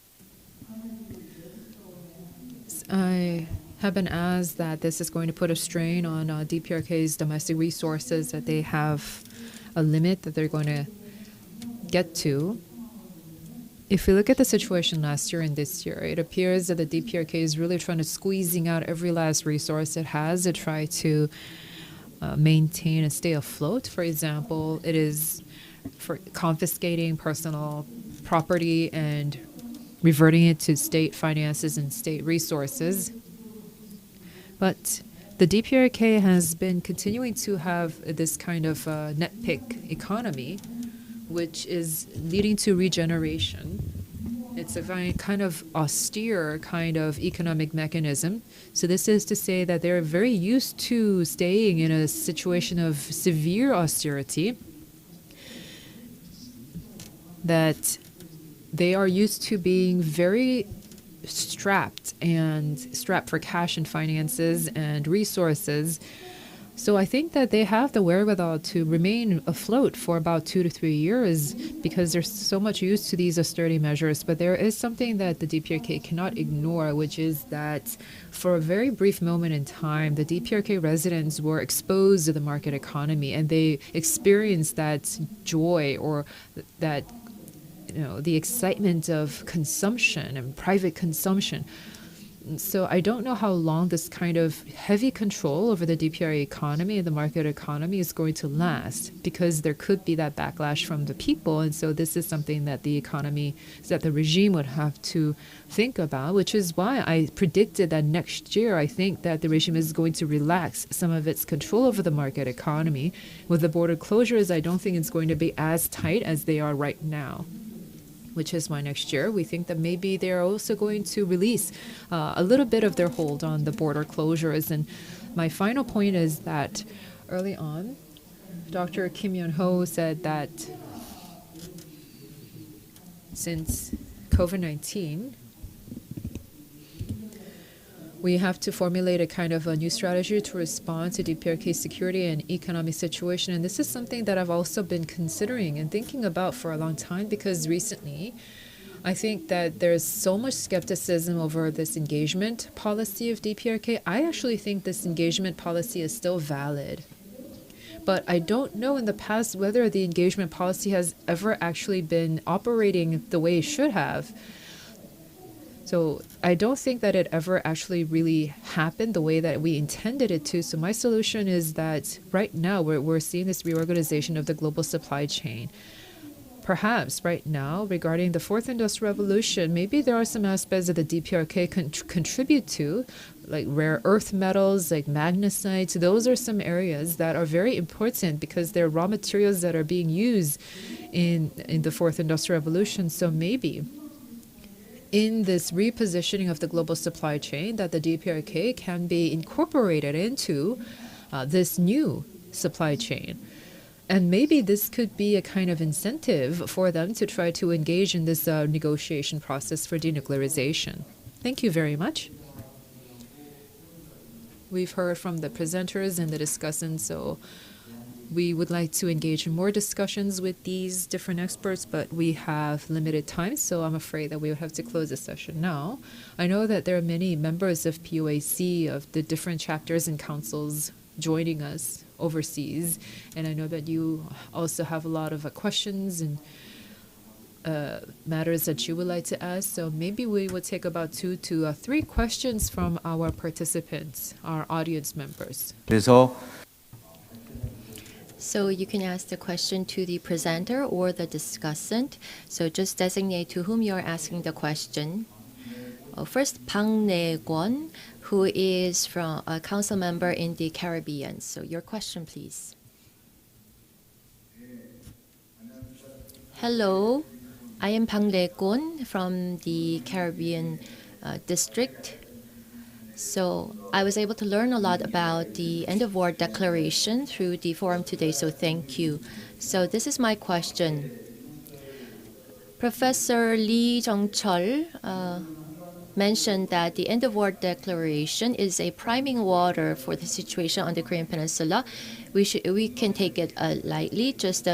I have been asked that this is going to put a strain on DPRK's domestic resources, that they have a limit that they're going to get to. If we look at the situation last year and this year, it appears that the DPRK is really trying to squeezing out every last resource it has to try to maintain and stay afloat. For example, it is for confiscating personal property and reverting it to state finances and state resources. But the DPRK has been continuing to have this kind of net pick economy, which is leading to regeneration. It's a very kind of austere kind of economic mechanism. So this is to say that they're very used to staying in a situation of severe austerity, that they are used to being very strapped for cash and finances and resources. So I think that they have the wherewithal to remain afloat for about 2 to 3 years because they're so much used to these austerity measures. But there is something that the DPRK cannot ignore, which is that for a very brief moment in time, the DPRK residents were exposed to the market economy and they experienced that joy or that, the excitement of consumption and private consumption. So I don't know how long this kind of heavy control over the DPRK economy, the market economy, is going to last, because there could be that backlash from the people. And so this is something that the regime would have to think about, which is why I predicted that next year I think that the regime is going to relax some of its control over the market economy. With the border closures, I don't think it's going to be as tight as they are right now, which is why next year we think that maybe they're also going to release a little bit of their hold on the border closures. And my final point is that early on, Dr. Kim Yon-Ho said that since COVID-19, we have to formulate a kind of a new strategy to respond to DPRK security and economic situation. And this is something that I've also been considering and thinking about for a long time, because recently I think that there's so much skepticism over this engagement policy of DPRK. I actually think this engagement policy is still valid. But I don't know in the past whether the engagement policy has ever actually been operating the way it should have. So I don't think that it ever actually really happened the way that we intended it to. So my solution is that right now we're seeing this reorganization of the global supply chain. Perhaps right now, regarding the fourth industrial revolution, maybe there are some aspects that the DPRK contribute to, like rare earth metals, like magnesite. Those are some areas that are very important because they're raw materials that are being used in the fourth industrial revolution. So maybe in this repositioning of the global supply chain, that the DPRK can be incorporated into this new supply chain. And maybe this could be a kind of incentive for them to try to engage in this negotiation process for denuclearization. Thank you very much. We've heard from the presenters and the discussants, so we would like to engage in more discussions with these different experts, but we have limited time, so I'm afraid that we would have to close the session now. I know that there are many members of PUAC, of the different chapters and councils joining us overseas, and I know that you also have a lot of questions and matters that you would like to ask, so maybe we will take about 2 to 3 questions from our participants, our audience members. So you can ask the question to the presenter or the discussant. So just designate to whom you're asking the question. First, Kwon, who is from a council member in the Caribbean. So your question, please. Hello, I am Kwon from the Caribbean district. So I was able to learn a lot about the end of war declaration through the forum today, so thank you. So this is my question. Professor Lee Jung-Chul mentioned that the end of war declaration is a priming water for the situation on the Korean Peninsula. We can take it lightly, just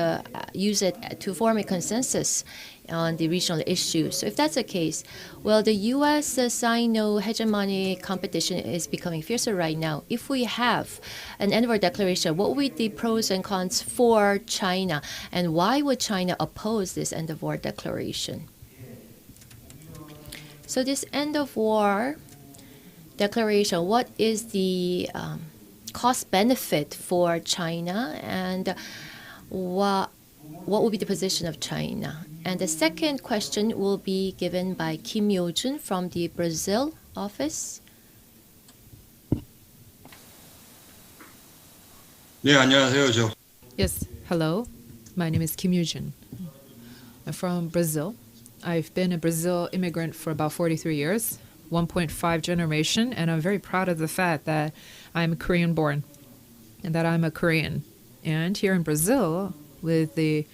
use it to form a consensus on the regional issues. So if that's the case, well, the U.S. Sino hegemony competition is becoming fiercer right now. If we have an end of war declaration, what would be the pros and cons for China? And why would China oppose this end of war declaration? So this end of war declaration, what is the cost benefit for China, and what will be the position of China? And the second question will be given by Kim Moo-Jin from the Brazil office. 네, 안녕하세요. Yes, hello. My name is Kim Moo-Jin. I'm from Brazil. I've been a Brazil immigrant for about 43 years, 1.5 generation, and I'm very proud of the fact that I'm Korean born and that I'm a Korean. And here in Brazil, with the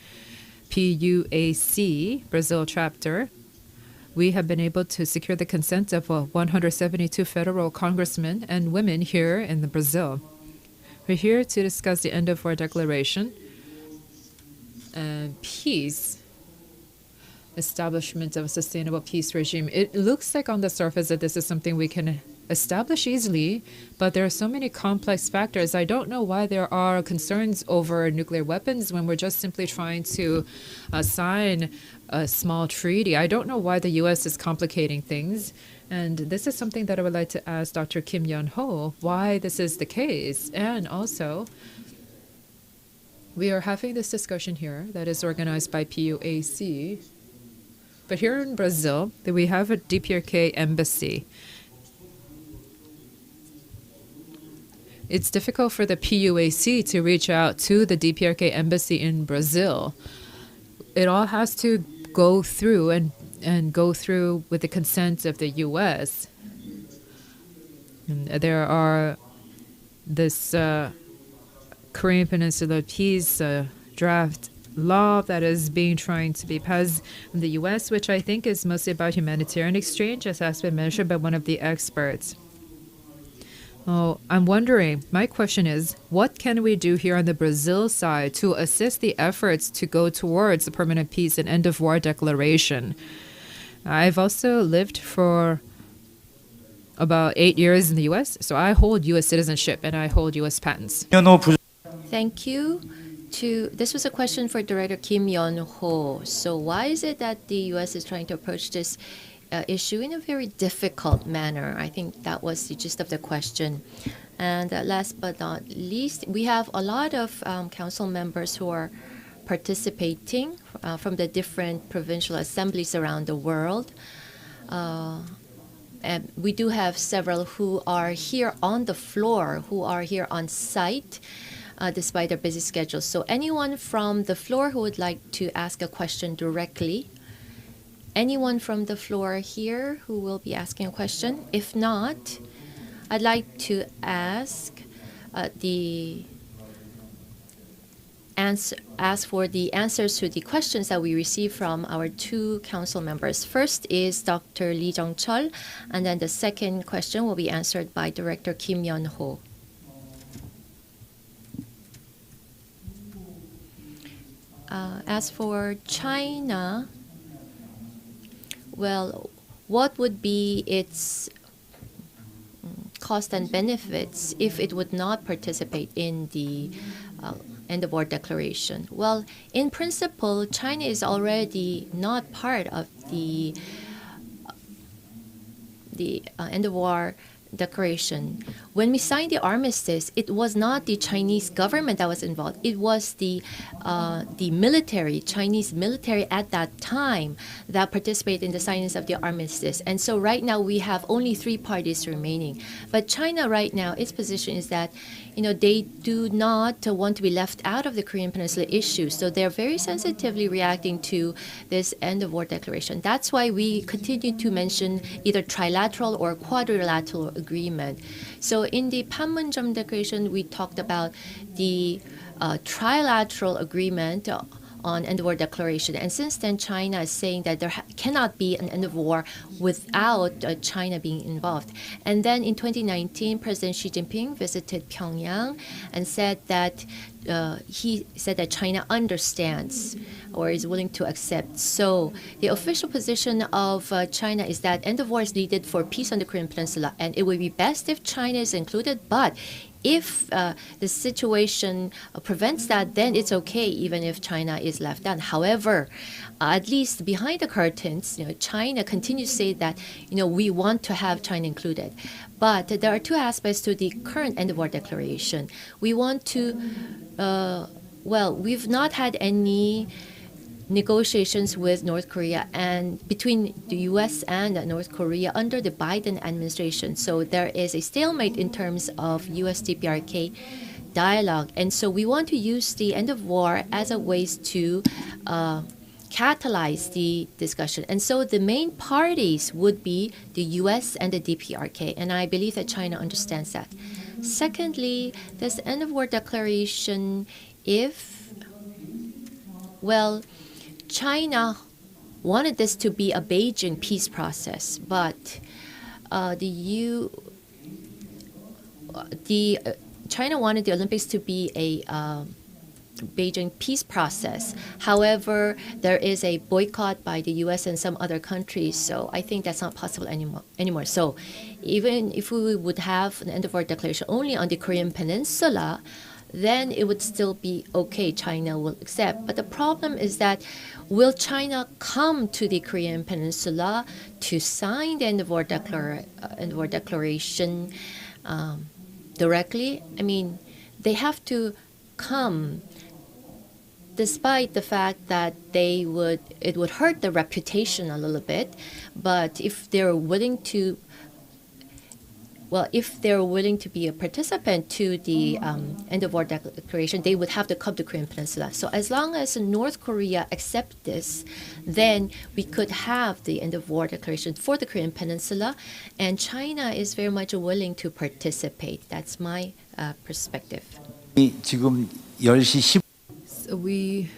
PUAC Brazil chapter, we have been able to secure the consent of 172 federal congressmen and women here in Brazil. We're here to discuss the end of war declaration and peace, establishment of a sustainable peace regime. It looks like on the surface that this is something we can establish easily, but there are so many complex factors. I don't know why there are concerns over nuclear weapons when we're just simply trying to sign a small treaty. I don't know why the U.S. is complicating things. And this is something that I would like to ask Dr. Kim Yon-Ho, why this is the case. And also, we are having this discussion here that is organized by PUAC. But here in Brazil, we have a DPRK embassy. It's difficult for the PUAC to reach out to the DPRK embassy in Brazil. It all has to go through and go through with the consent of the U.S. And there are this Korean Peninsula peace draft law that is being trying to be passed in the U.S., which I think is mostly about humanitarian exchange, as has been mentioned by one of the experts. Oh, I'm wondering, my question is, what can we do here on the Brazil side to assist the efforts to go towards the permanent peace and end of war declaration? I've also lived for about 8 years in the U.S., so I hold U.S. citizenship and I hold U.S. patents. Thank you. This was a question for Director Kim Yon-Ho. So why is it that the U.S. is trying to approach this issue in a very difficult manner? I think that was the gist of the question. And last but not least, we have a lot of council members who are participating from the different provincial assemblies around the world. And we do have several who are here on the floor, who are here on site, despite their busy schedules. So anyone from the floor who would like to ask a question directly? Anyone from the floor here who will be asking a question? If not, I'd like to ask for the answers to the questions that we received from our two council members. First is Dr. Lee Jung-Chul, and then the second question will be answered by Director Kim Yon-Ho. As for China, well, what would be its cost and benefits if it would not participate in the end of war declaration? Well, in principle, China is already not part of the end of war declaration. When we signed the armistice, it was not the Chinese government that was involved. It was the military, Chinese military at that time, that participated in the signing of the armistice. And so right now we have only 3 parties remaining. But China right now, its position is that, they do not want to be left out of the Korean Peninsula issue. So they're very sensitively reacting to this end of war declaration. That's why we continue to mention either trilateral or quadrilateral agreement. So in the Panmunjom Declaration, we talked about the trilateral agreement on end of war declaration. And since then, China is saying that there cannot be an end of war without China being involved. And then in 2019, President Xi Jinping visited Pyongyang and said that China understands or is willing to accept. So the official position of China is that end of war is needed for peace on the Korean Peninsula, and it would be best if China is included. But if the situation prevents that, then it's okay, even if China is left out. However, at least behind the curtains, China continues to say that, we want to have China included. But there are 2 aspects to the current end of war declaration. We want to, we've not had any negotiations with North Korea and between the U.S. and North Korea under the Biden administration. So there is a stalemate in terms of U.S. DPRK dialogue. And so we want to use the end of war as a way to catalyze the discussion. And so the main parties would be the U.S. and the DPRK. And I believe that China understands that. Secondly, this end of war declaration, China wanted this to be a Beijing peace process, but China wanted the Olympics to be a Beijing peace process. However, there is a boycott by the U.S. and some other countries, so I think that's not possible anymore. So even if we would have an end of war declaration only on the Korean Peninsula, then it would still be okay. China will accept. But the problem is that will China come to the Korean Peninsula to sign the end of war declaration directly? I mean, they have to come, despite the fact that it would hurt the reputation a little bit. But if they're willing to be a participant to the end of war declaration, they would have to come to Korean Peninsula. So as long as North Korea accepts this, then we could have the end of war declaration for the Korean Peninsula, and China is very much willing to participate. That's my perspective. 지금 10시 10. So we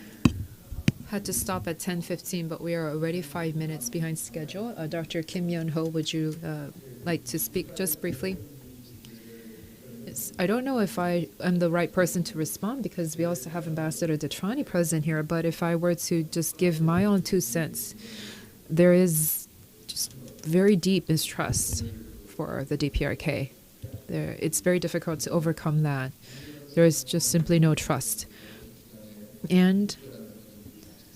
had to stop at 10:15, but we are already 5 minutes behind schedule. Dr. Kim Yon-Ho, would you like to speak just briefly? I don't know if I am the right person to respond because we also have Ambassador DeTrani present here, but if I were to just give my own 2 cents, there is just very deep mistrust for the DPRK. It's very difficult to overcome that. There is just simply no trust. And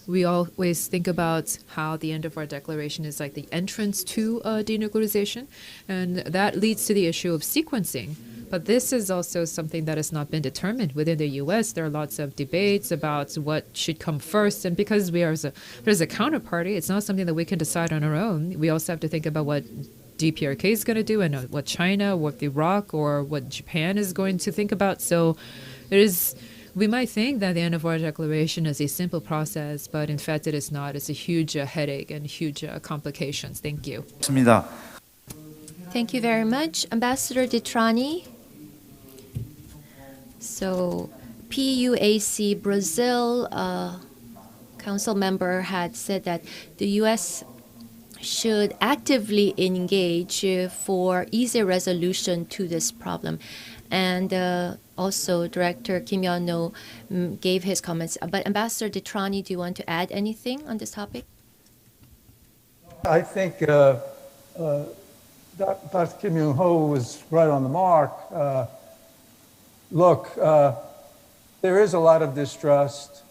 we always think about how the end of war declaration is like the entrance to denuclearization, and that leads to the issue of sequencing. But this is also something that has not been determined within the U.S. There are lots of debates about what should come first, and because there's a counterparty, it's not something that we can decide on our own. We also have to think about what DPRK is going to do and what China, what Iraq, or what Japan is going to think about. So we might think that the end of war declaration is a simple process, but in fact it is not. It's a huge headache and huge complications. Thank you. Thank you very much. Ambassador DeTrani. So PUAC Brazil council member had said that the U.S. should actively engage for easy resolution to this problem. And also, Director Kim Yon-Ho gave his comments. But Ambassador DeTrani, do you want to add anything on this topic? I think Dr. Kim Yon-Ho was right on the mark. Look, there is a lot of distrust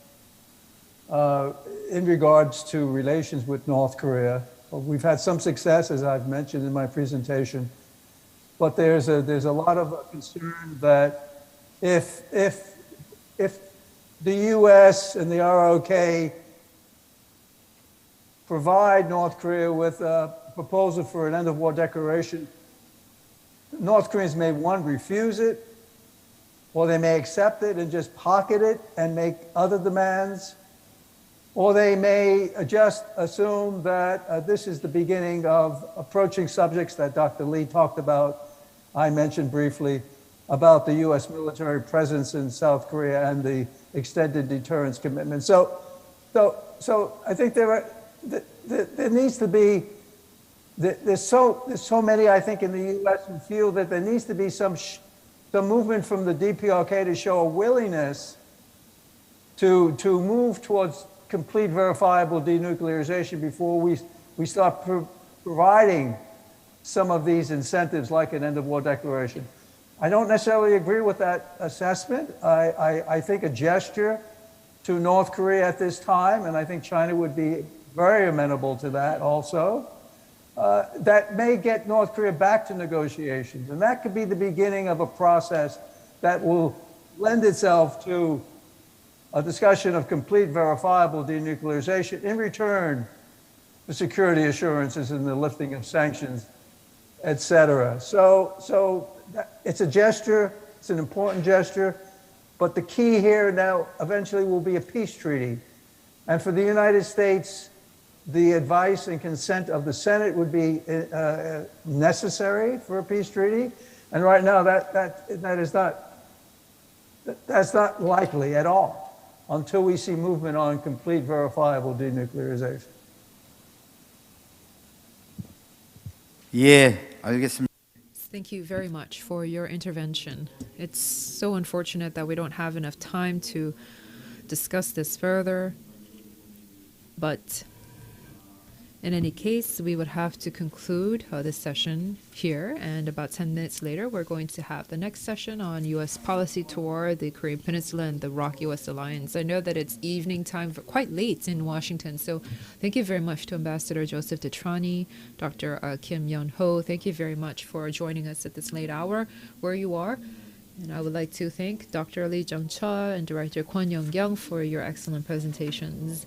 in regards to relations with North Korea. We've had some success, as I've mentioned in my presentation, but there's a lot of concern that if the U.S. and the ROK provide North Korea with a proposal for an end of war declaration, North Koreans may, one, refuse it, or they may accept it and just pocket it and make other demands, or they may just assume that this is the beginning of approaching subjects that Dr. Lee talked about, I mentioned briefly, about the U.S. military presence in South Korea and the extended deterrence commitment. So I think there needs to be, there's so many, I think, in the U.S. who feel that there needs to be some movement from the DPRK to show a willingness to move towards complete verifiable denuclearization before we start providing some of these incentives like an end of war declaration. I don't necessarily agree with that assessment. I think a gesture to North Korea at this time, and I think China would be very amenable to that also, that may get North Korea back to negotiations. And that could be the beginning of a process that will lend itself to a discussion of complete verifiable denuclearization in return for security assurances and the lifting of sanctions, et cetera. So it's a gesture, it's an important gesture, but the key here now eventually will be a peace treaty. And for the United States, the advice and consent of the Senate would be necessary for a peace treaty. And right now that's not likely at all until we see movement on complete verifiable denuclearization. 예, 알겠습니다. Thank you very much for your intervention. It's so unfortunate that we don't have enough time to discuss this further, but In any case, we would have to conclude this session here, and about 10 minutes later, we're going to have the next session on U.S. policy toward the Korean Peninsula and the ROK-U.S. alliance. I know that it's evening time, quite late in Washington, so thank you very much to Ambassador Joseph DeTrani, Dr. Kim Yon-Ho. Thank you very much for joining us at this late hour where you are. And I would like to thank Dr. Lee Jung-Chul and Director Kwon Young-Kyung for your excellent presentations.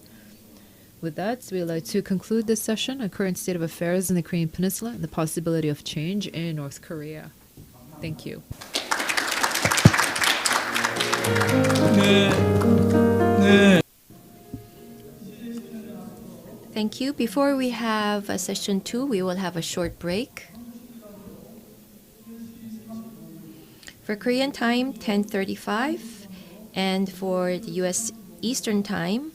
With that, we would like to conclude this session on current state of affairs in the Korean Peninsula and the possibility of change in North Korea. Thank you. Thank you. Before we have session 2, we will have a short break. For Korean time, 10:35, and for the U.S. Eastern time,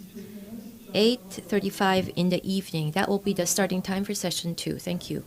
8:35 in the evening. That will be the starting time for session 2. Thank you.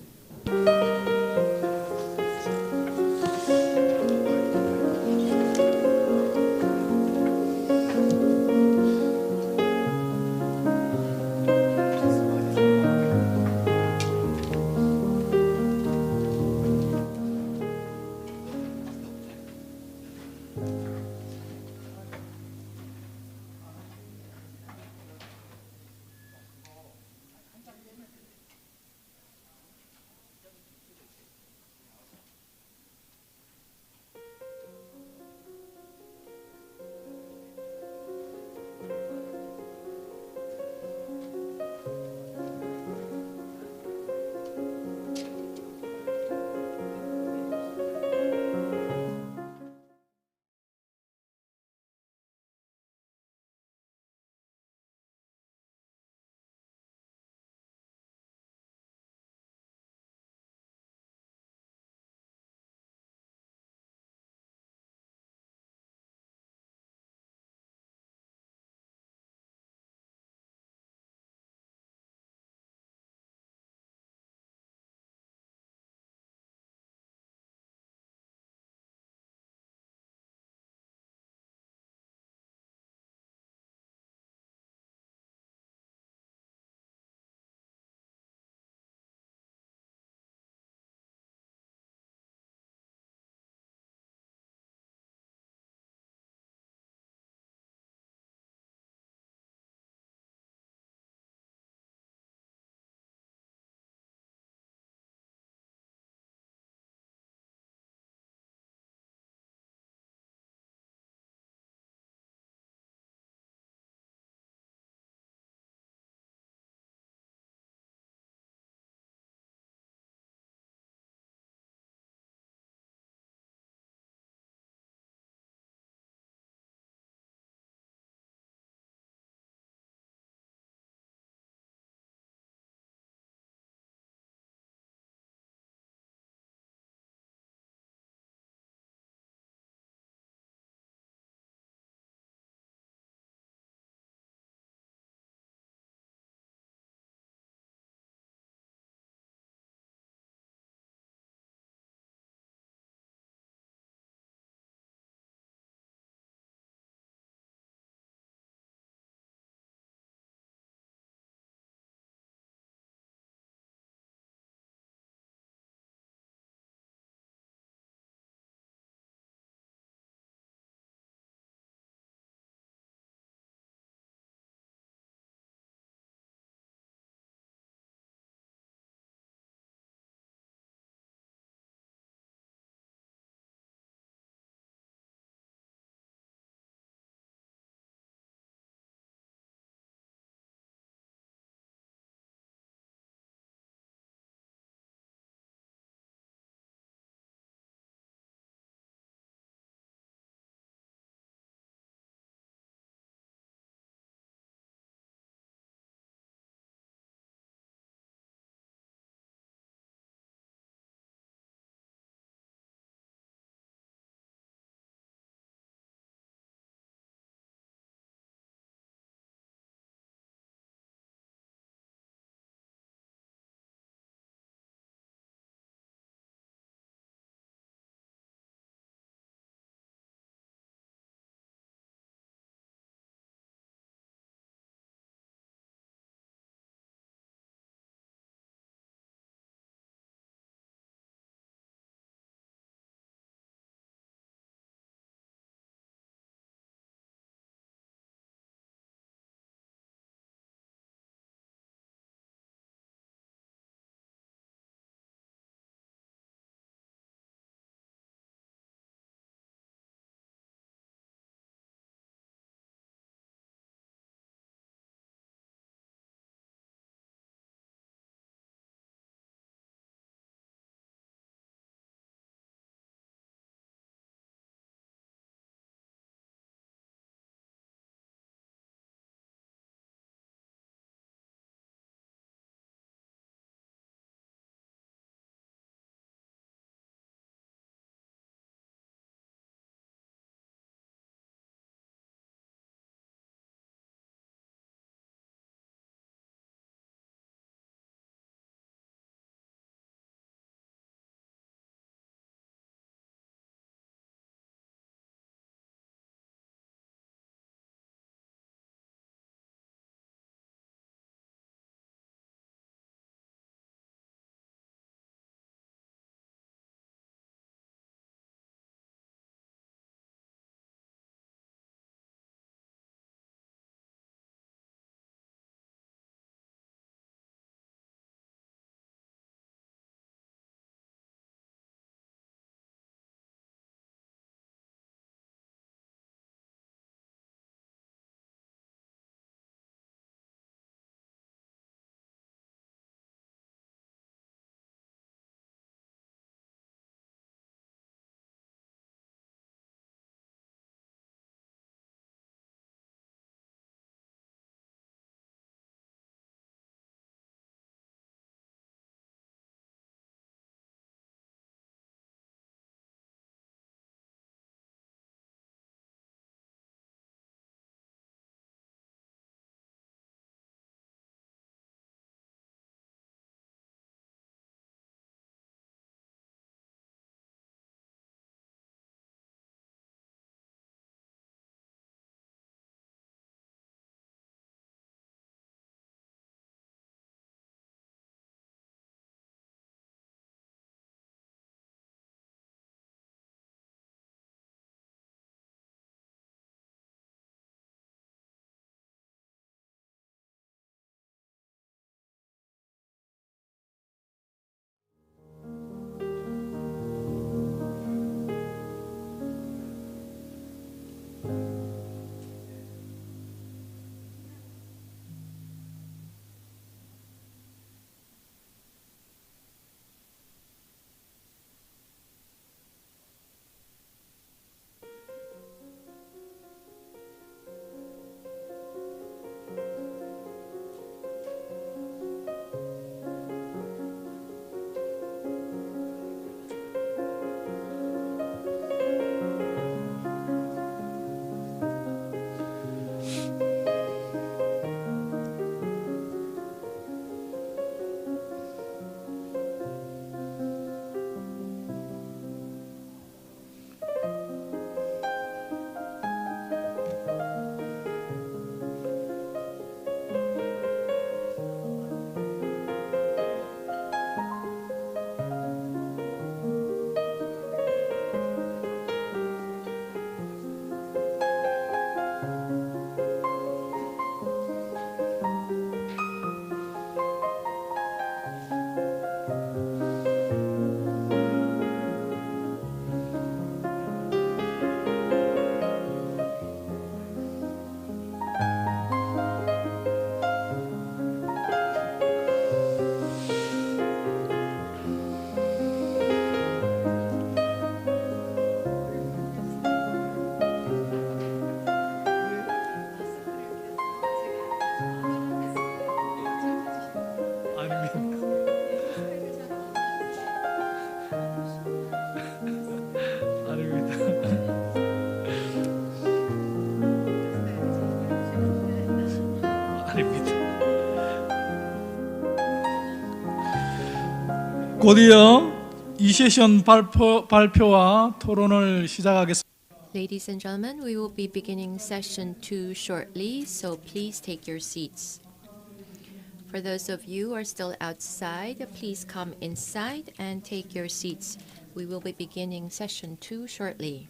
곧이어 이 세션 발표와 토론을 시작하겠습니다. Ladies and gentlemen, we will be beginning session 2 shortly, so please take your seats. For those of you who are still outside, please come inside and take your seats. We will be beginning session 2 shortly.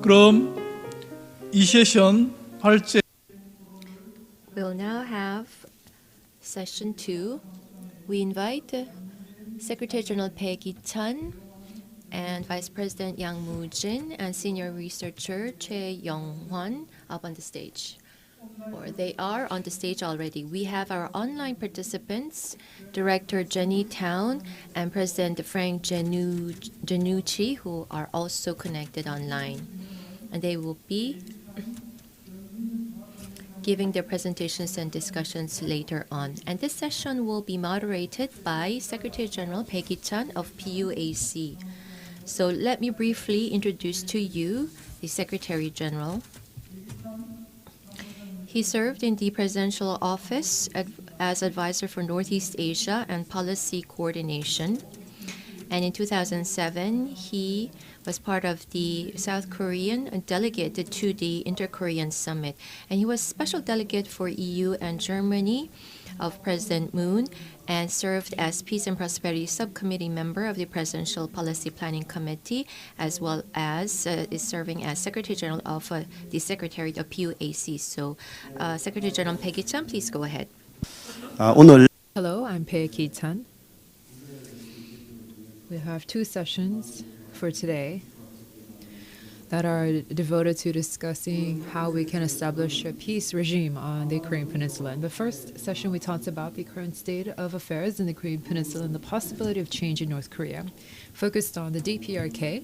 그럼 이 세션 발제 We'll now have session 2. We invite Secretary General Peggy Chun and Vice President Moo-Jin and Senior Researcher Choi Yong-Hwan up on the stage. Or they are on the stage already. We have our online participants, Director Jenny Town and President Frank Jannuzi, who are also connected online. And they will be giving their presentations and discussions later on. And this session will be moderated by Secretary General Peggy Chun of PUAC. So let me briefly introduce to you the Secretary General. He served in the Presidential Office as Advisor for Northeast Asia and Policy Coordination. And in 2007, he was part of the South Korean delegate to the Inter-Korean Summit. And he was special delegate for EU and Germany of President Moon and served as Peace and Prosperity Subcommittee member of the Presidential Policy Planning Committee, as well as is serving as Secretary General of the Secretariat of PUAC. So, Secretary General Peggy Chun, please go ahead. Hello, I'm Peggy Chun. We have 2 sessions for today that are devoted to discussing how we can establish a peace regime on the Korean Peninsula. In the first session, we talked about the current state of affairs in the Korean Peninsula and the possibility of change in North Korea, focused on the DPRK,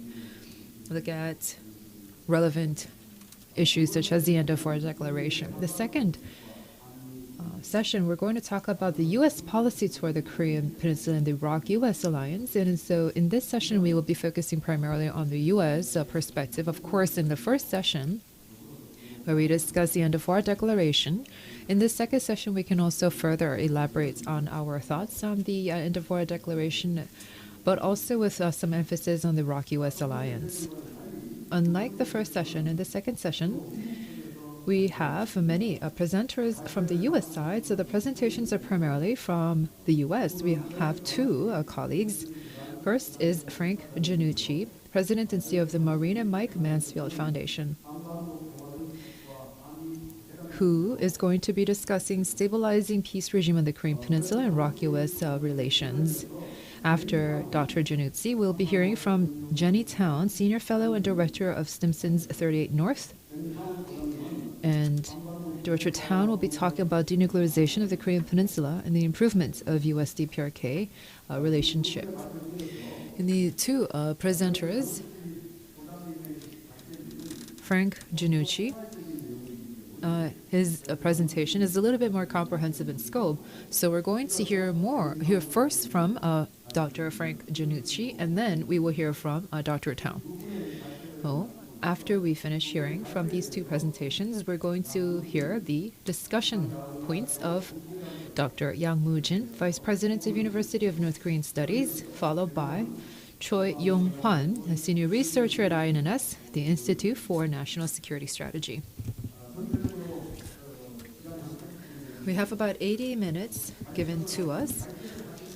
look at relevant issues such as the end of war declaration. The second session, we're going to talk about the U.S. policy toward the Korean Peninsula and the ROK-U.S. alliance. And so in this session, we will be focusing primarily on the U.S. Perspective. Of course, in the first session, where we discuss the end of war declaration, in this second session, we can also further elaborate on our thoughts on the end of war declaration, but also with some emphasis on the ROK-U.S. alliance. Unlike the first session, in the second session, we have many presenters from the U.S. side, so the presentations are primarily from the U.S. We have 2 colleagues. First is Frank Jannuzi, President and CEO of the Maureen and Mike Mansfield Foundation, who is going to be discussing stabilizing peace regime on the Korean Peninsula and ROK-U.S. relations. After Dr. Jannuzi, we'll be hearing from Jenny Town, Senior Fellow and Director of Stimson's 38 North. And Director Town will be talking about denuclearization of the Korean Peninsula and the improvement of U.S. DPRK relationship. In the 2 presenters, Frank Jannuzi, his presentation is a little bit more comprehensive in scope. So we're going to hear first from Dr. Frank Jannuzi, and then we will hear from Dr. Town. After we finish hearing from these 2 presentations, we're going to hear the discussion points of Dr. Yang Moo-Jin, Vice President of University of North Korean Studies, followed by Choi Yong-Hwan, a Senior Researcher at INS, the Institute for National Security Strategy. We have about 80 minutes given to us.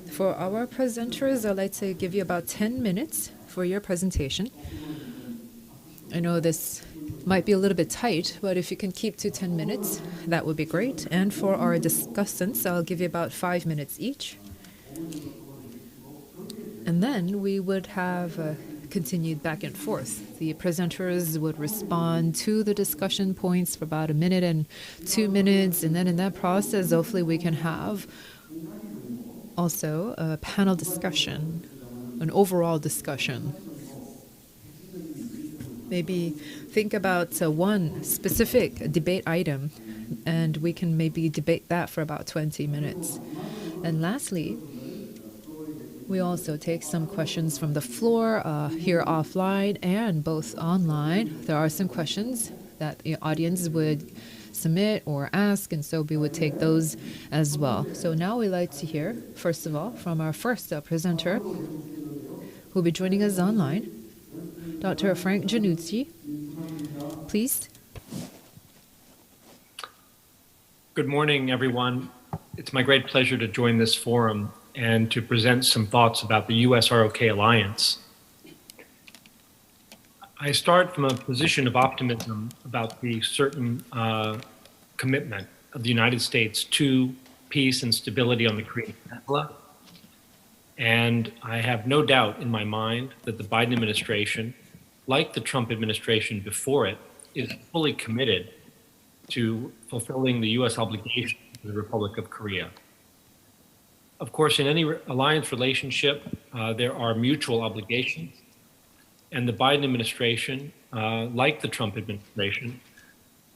For our presenters, I'd like to give you about 10 minutes for your presentation. I know this might be a little bit tight, but if you can keep to 10 minutes, that would be great. And for our discussants, I'll give you about 5 minutes each. And then we would have continued back and forth. The presenters would respond to the discussion points for about 1 minute and 2 minutes, and then in that process, hopefully we can have also a panel discussion, an overall discussion. Maybe think about one specific debate item, and we can maybe debate that for about 20 minutes. And lastly, We also take some questions from the floor here offline and both online. There are some questions that the audience would submit or ask, and so we would take those as well. So now we'd like to hear, first of all, from our first presenter, who will be joining us online, Dr. Frank Jannuzi. Please. Good morning, everyone. It's my great pleasure to join this forum and to present some thoughts about the US-ROK alliance. I start from a position of optimism about the certain commitment of the United States to peace and stability on the Korean Peninsula. And I have no doubt in my mind that the Biden administration, like the Trump administration before it, is fully committed to fulfilling the US obligation to the Republic of Korea. Of course, in any alliance relationship, there are mutual obligations, and the Biden administration, like the Trump administration,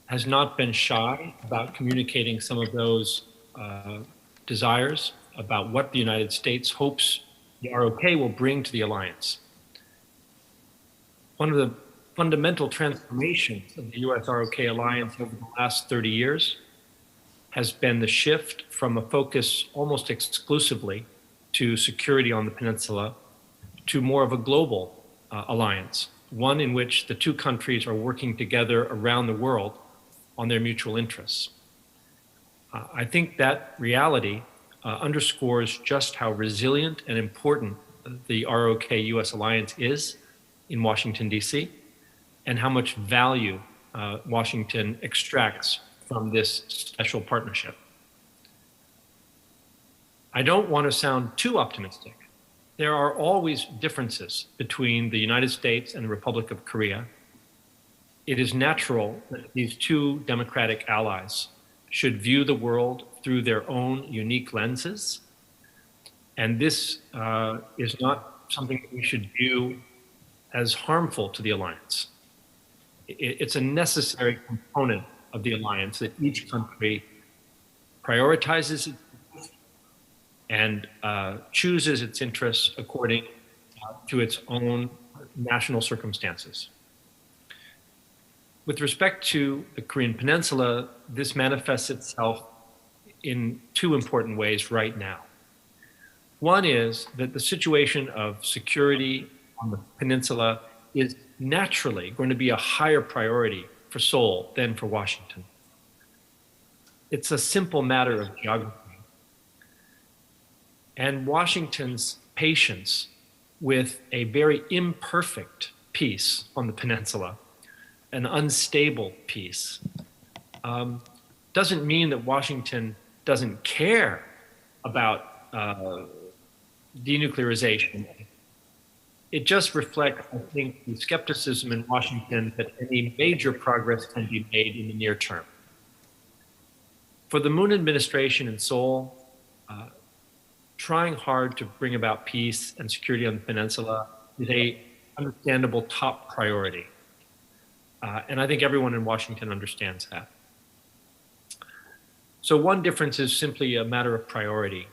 has not been shy about communicating some of those desires about what the United States hopes the ROK will bring to the alliance. One of the fundamental transformations of the US-ROK alliance over the last 30 years has been the shift from a focus almost exclusively to security on the peninsula to more of a global alliance, one in which the two countries are working together around the world on their mutual interests. I think that reality underscores just how resilient and important the ROK-US alliance is in Washington, D.C., and how much value Washington extracts from this special partnership. I don't want to sound too optimistic. There are always differences between the United States and the Republic of Korea. It is natural that these two democratic allies should view the world through their own unique lenses. And this is not something that we should view as harmful to the alliance. It's a necessary component of the alliance that each country prioritizes its interests and chooses its interests according to its own national circumstances. With respect to the Korean Peninsula, this manifests itself in two important ways right now. One is that the situation of security on the peninsula is naturally going to be a higher priority for Seoul than for Washington. It's a simple matter of geography. And Washington's patience with a very imperfect peace on the peninsula, an unstable peace, doesn't mean that Washington doesn't care about denuclearization. It just reflects, I think, the skepticism in Washington that any major progress can be made in the near term. For the Moon administration in Seoul, trying hard to bring about peace and security on the peninsula is a understandable top priority. And I think everyone in Washington understands that. So one difference is simply a matter of priority.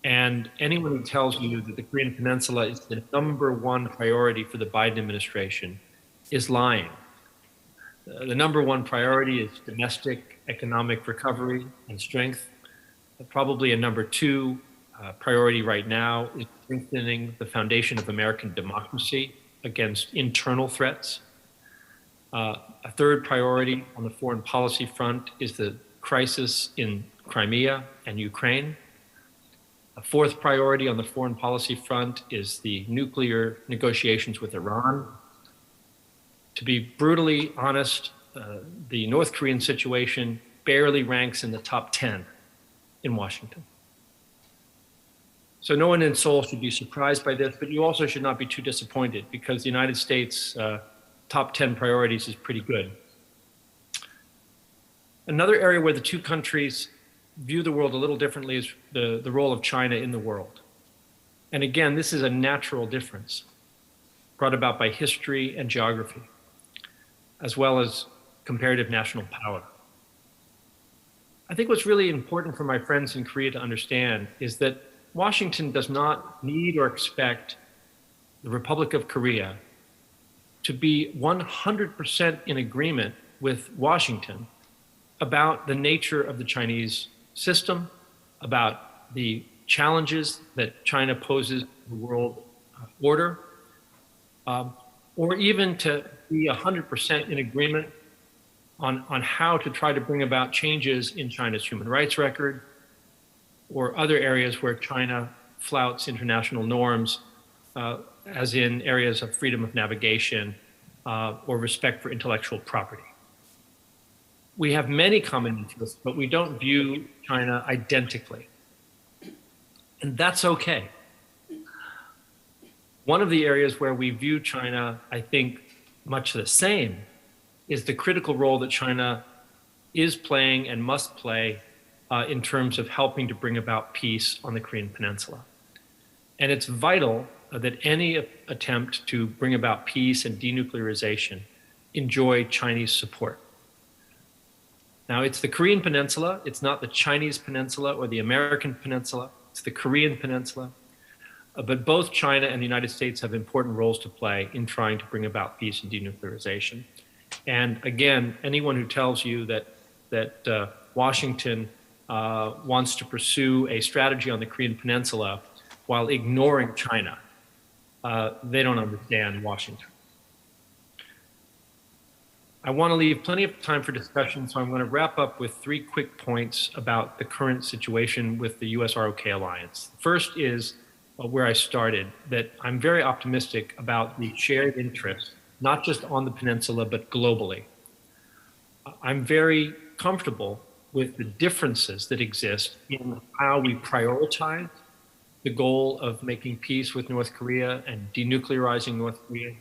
And anyone who tells you that the Korean Peninsula is the #1 priority for the Biden administration is lying. The #1 priority is domestic economic recovery and strength. Probably a #2 priority right now is strengthening the foundation of American democracy against internal threats. A third priority on the foreign policy front is the crisis in Crimea and Ukraine. A fourth priority on the foreign policy front is the nuclear negotiations with Iran. To be brutally honest, the North Korean situation barely ranks in the top 10 in Washington. So no one in Seoul should be surprised by this, but you also should not be too disappointed because the United States' top 10 priorities is pretty good. Another area where the two countries view the world a little differently is the role of China in the world. And again, this is a natural difference brought about by history and geography, as well as comparative national power. I think what's really important for my friends in Korea to understand is that Washington does not need or expect the Republic of Korea to be 100% in agreement with Washington about the nature of the Chinese system, about the challenges that China poses to the world order, or even to be 100% in agreement on how to try to bring about changes in China's human rights record or other areas where China flouts international norms, as in areas of freedom of navigation or respect for intellectual property. We have many common interests, but we don't view China identically. And that's okay. One of the areas where we view China, I think, much the same is the critical role that China is playing and must play in terms of helping to bring about peace on the Korean Peninsula. And it's vital that any attempt to bring about peace and denuclearization enjoy Chinese support. Now, it's the Korean Peninsula. It's not the Chinese Peninsula or the American Peninsula. It's the Korean Peninsula. But both China and the United States have important roles to play in trying to bring about peace and denuclearization. And again, anyone who tells you that Washington wants to pursue a strategy on the Korean Peninsula while ignoring China, they don't understand Washington. I want to leave plenty of time for discussion, so I'm going to wrap up with 3 quick points about the current situation with the US-ROK alliance. First is where I started, that I'm very optimistic about the shared interest, not just on the peninsula, but globally. I'm very comfortable with the differences that exist in how we prioritize the goal of making peace with North Korea and denuclearizing North Korea,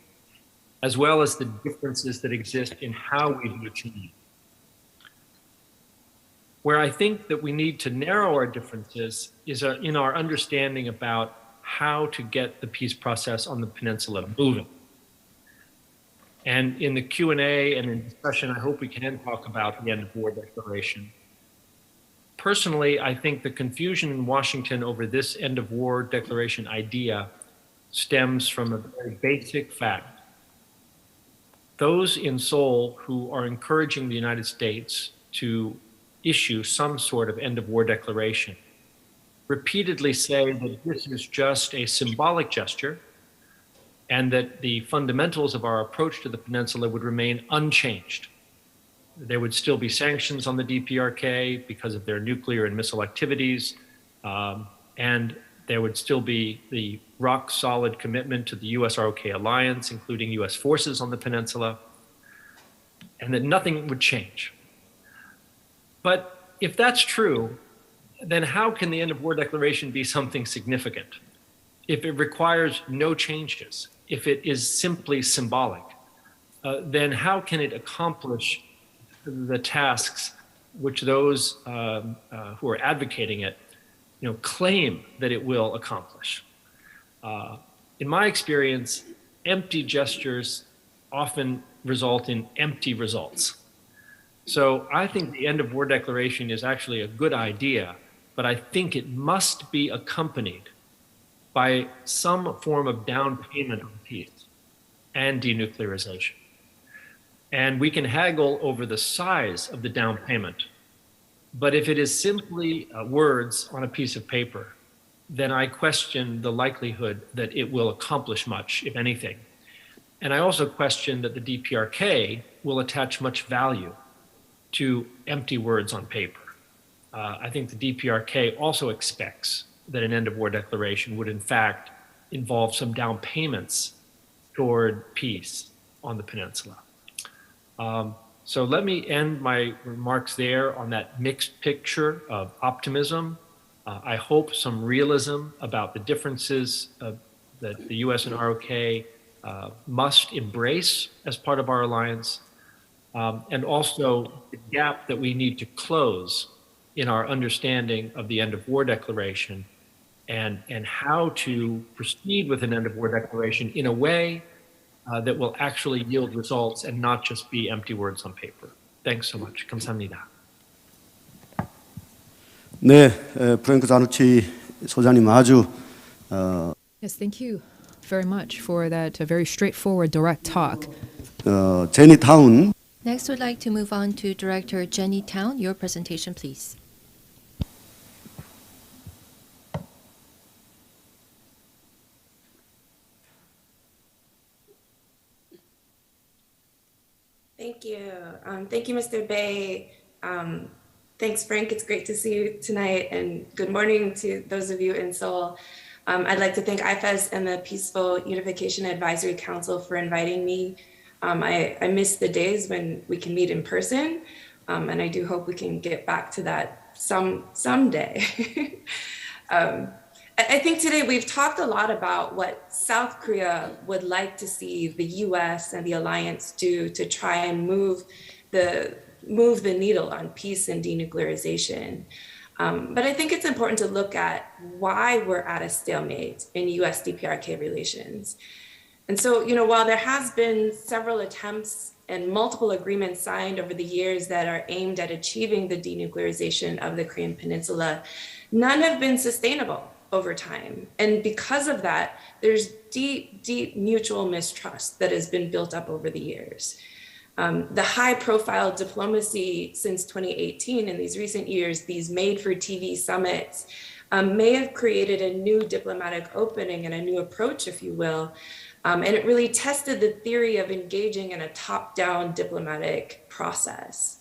as well as the differences that exist in how we do achieve. Where I think that we need to narrow our differences is in our understanding about how to get the peace process on the peninsula moving. And in the Q&A and in discussion, I hope we can talk about the end of war declaration. Personally, I think the confusion in Washington over this end of war declaration idea stems from a very basic fact. Those in Seoul who are encouraging the United States to issue some sort of end of war declaration repeatedly say that this is just a symbolic gesture and that the fundamentals of our approach to the peninsula would remain unchanged. There would still be sanctions on the DPRK because of their nuclear and missile activities, and there would still be the rock-solid commitment to the US-ROK alliance, including US forces on the peninsula, and that nothing would change. But if that's true, then how can the end of war declaration be something significant? If it requires no changes, if it is simply symbolic, then how can it accomplish the tasks which those who are advocating it claim that it will accomplish? In my experience, empty gestures often result in empty results. So I think the end of war declaration is actually a good idea, but I think it must be accompanied by some form of down payment on peace and denuclearization. And we can haggle over the size of the down payment. But if it is simply words on a piece of paper, then I question the likelihood that it will accomplish much, if anything. And I also question that the DPRK will attach much value to empty words on paper. I think the DPRK also expects that an end of war declaration would in fact involve some down payments toward peace on the peninsula. So let me end my remarks there on that mixed picture of optimism. I hope some realism about the differences that the US and ROK must embrace as part of our alliance, and also the gap that we need to close in our understanding of the end of war declaration and how to proceed with an end of war declaration in a way that will actually yield results and not just be empty words on paper. Thanks so much. 감사합니다. 네, 프랭크 자누치 소장님 아주 Yes, thank you very much for that very straightforward, direct talk. 제니타운 Next, we'd like to move on to Director Jenny Town. Your presentation, please. Thank you. Thank you, Mr. Bay. Thanks, Frank. It's great to see you tonight, and good morning to those of you in Seoul. I'd like to thank IFES and the Peaceful Unification Advisory Council for inviting me. I miss the days when we can meet in person, and I do hope we can get back to that someday. I think today we've talked a lot about what South Korea would like to see the US and the alliance do to try and move the needle on peace and denuclearization. But I think it's important to look at why we're at a stalemate in US DPRK relations. And so, while there has been several attempts and multiple agreements signed over the years that are aimed at achieving the denuclearization of the Korean Peninsula, none have been sustainable over time. And because of that, there's deep, deep mutual mistrust that has been built up over the years. The high-profile diplomacy since 2018 in these recent years, these made-for-TV summits, may have created a new diplomatic opening and a new approach, if you will, and it really tested the theory of engaging in a top-down diplomatic process.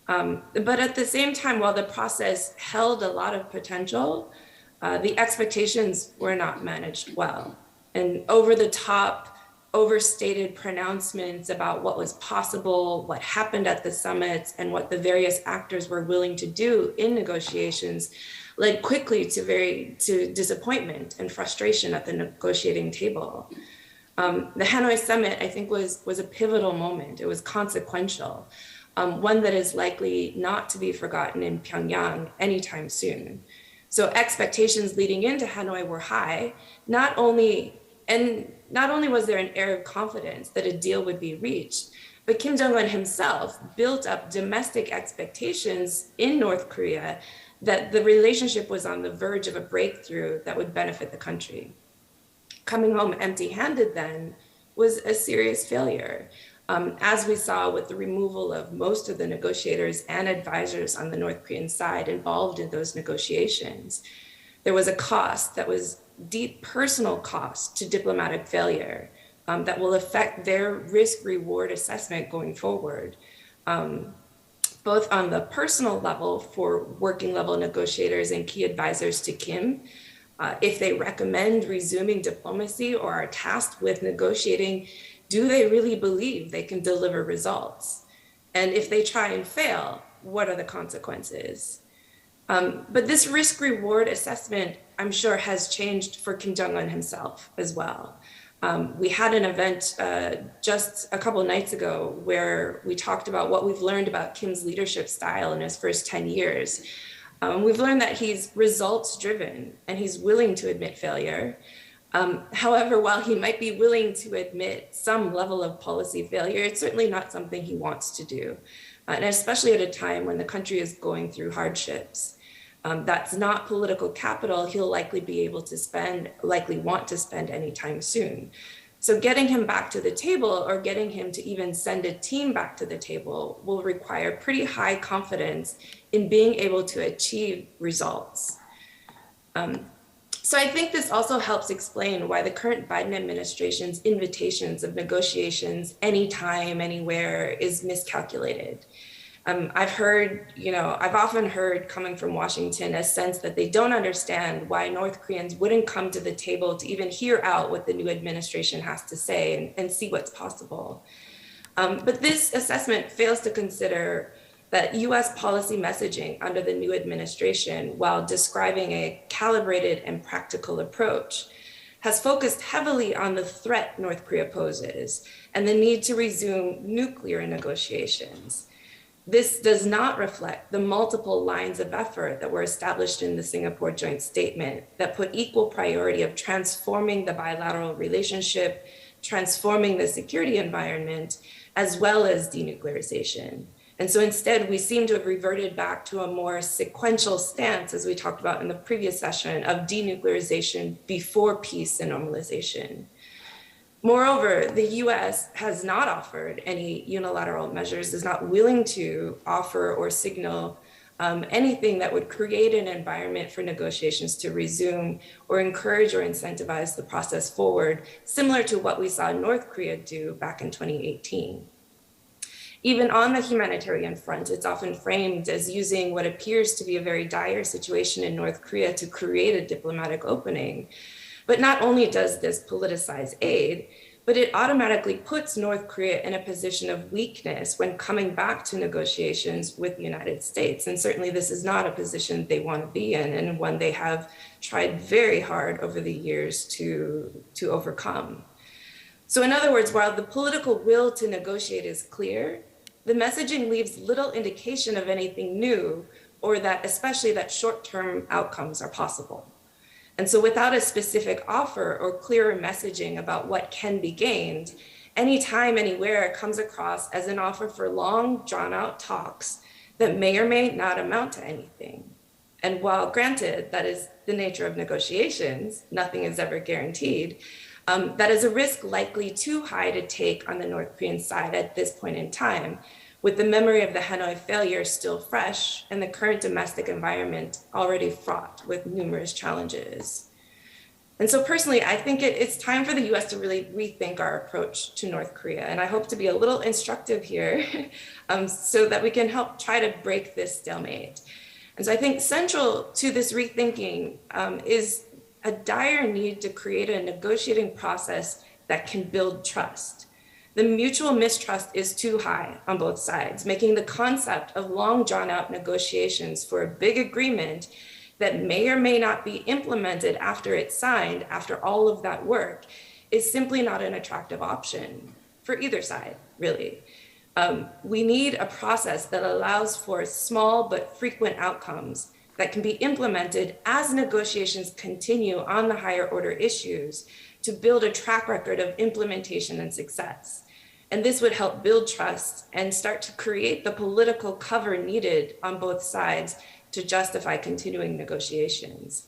But at the same time, while the process held a lot of potential, the expectations were not managed well. And over-the-top, overstated pronouncements about what was possible, what happened at the summits, and what the various actors were willing to do in negotiations led quickly to disappointment and frustration at the negotiating table. The Hanoi summit, I think, was a pivotal moment. It was consequential, one that is likely not to be forgotten in Pyongyang anytime soon. So expectations leading into Hanoi were high. Not only was there an air of confidence that a deal would be reached, but Kim Jong-un himself built up domestic expectations in North Korea that the relationship was on the verge of a breakthrough that would benefit the country. Coming home empty-handed then was a serious failure, as we saw with the removal of most of the negotiators and advisors on the North Korean side involved in those negotiations. There was a cost that was deep personal cost to diplomatic failure that will affect their risk-reward assessment going forward, both on the personal level for working-level negotiators and key advisors to Kim, if they recommend resuming diplomacy or are tasked with negotiating, do they really believe they can deliver results? And if they try and fail, what are the consequences? But this risk-reward assessment, I'm sure, has changed for Kim Jong-un himself as well. We had an event just a couple of nights ago where we talked about what we've learned about Kim's leadership style in his first 10 years. We've learned that he's results-driven and he's willing to admit failure. However, while he might be willing to admit some level of policy failure, it's certainly not something he wants to do, and especially at a time when the country is going through hardships. That's not political capital he'll likely want to spend anytime soon. So getting him back to the table or getting him to even send a team back to the table will require pretty high confidence in being able to achieve results. So I think this also helps explain why the current Biden administration's invitations of negotiations anytime, anywhere is miscalculated. I've often heard coming from Washington a sense that they don't understand why North Koreans wouldn't come to the table to even hear out what the new administration has to say and see what's possible. But this assessment fails to consider that US policy messaging under the new administration, while describing a calibrated and practical approach, has focused heavily on the threat North Korea poses and the need to resume nuclear negotiations. This does not reflect the multiple lines of effort that were established in the Singapore Joint Statement that put equal priority of transforming the bilateral relationship, transforming the security environment, as well as denuclearization. And so instead, we seem to have reverted back to a more sequential stance, as we talked about in the previous session, of denuclearization before peace and normalization. Moreover, the US has not offered any unilateral measures, is not willing to offer or signal anything that would create an environment for negotiations to resume or encourage or incentivize the process forward, similar to what we saw North Korea do back in 2018. Even on the humanitarian front, it's often framed as using what appears to be a very dire situation in North Korea to create a diplomatic opening. But not only does this politicize aid, but it automatically puts North Korea in a position of weakness when coming back to negotiations with the United States. And certainly this is not a position they want to be in, and one they have tried very hard over the years to overcome. So in other words, while the political will to negotiate is clear, the messaging leaves little indication of anything new, or that especially that short-term outcomes are possible. And so without a specific offer or clearer messaging about what can be gained, anytime, anywhere it comes across as an offer for long, drawn-out talks that may or may not amount to anything. And while granted, that is the nature of negotiations, nothing is ever guaranteed, that is a risk likely too high to take on the North Korean side at this point in time, with the memory of the Hanoi failure still fresh and the current domestic environment already fraught with numerous challenges. And so personally, I think it's time for the US to really rethink our approach to North Korea. And I hope to be a little instructive here so that we can help try to break this stalemate. And so I think central to this rethinking is a dire need to create a negotiating process that can build trust. The mutual mistrust is too high on both sides, making the concept of long drawn out negotiations for a big agreement that may or may not be implemented after it's signed, after all of that work, is simply not an attractive option for either side, really. We need a process that allows for small but frequent outcomes that can be implemented as negotiations continue on the higher order issues to build a track record of implementation and success. And this would help build trust and start to create the political cover needed on both sides to justify continuing negotiations.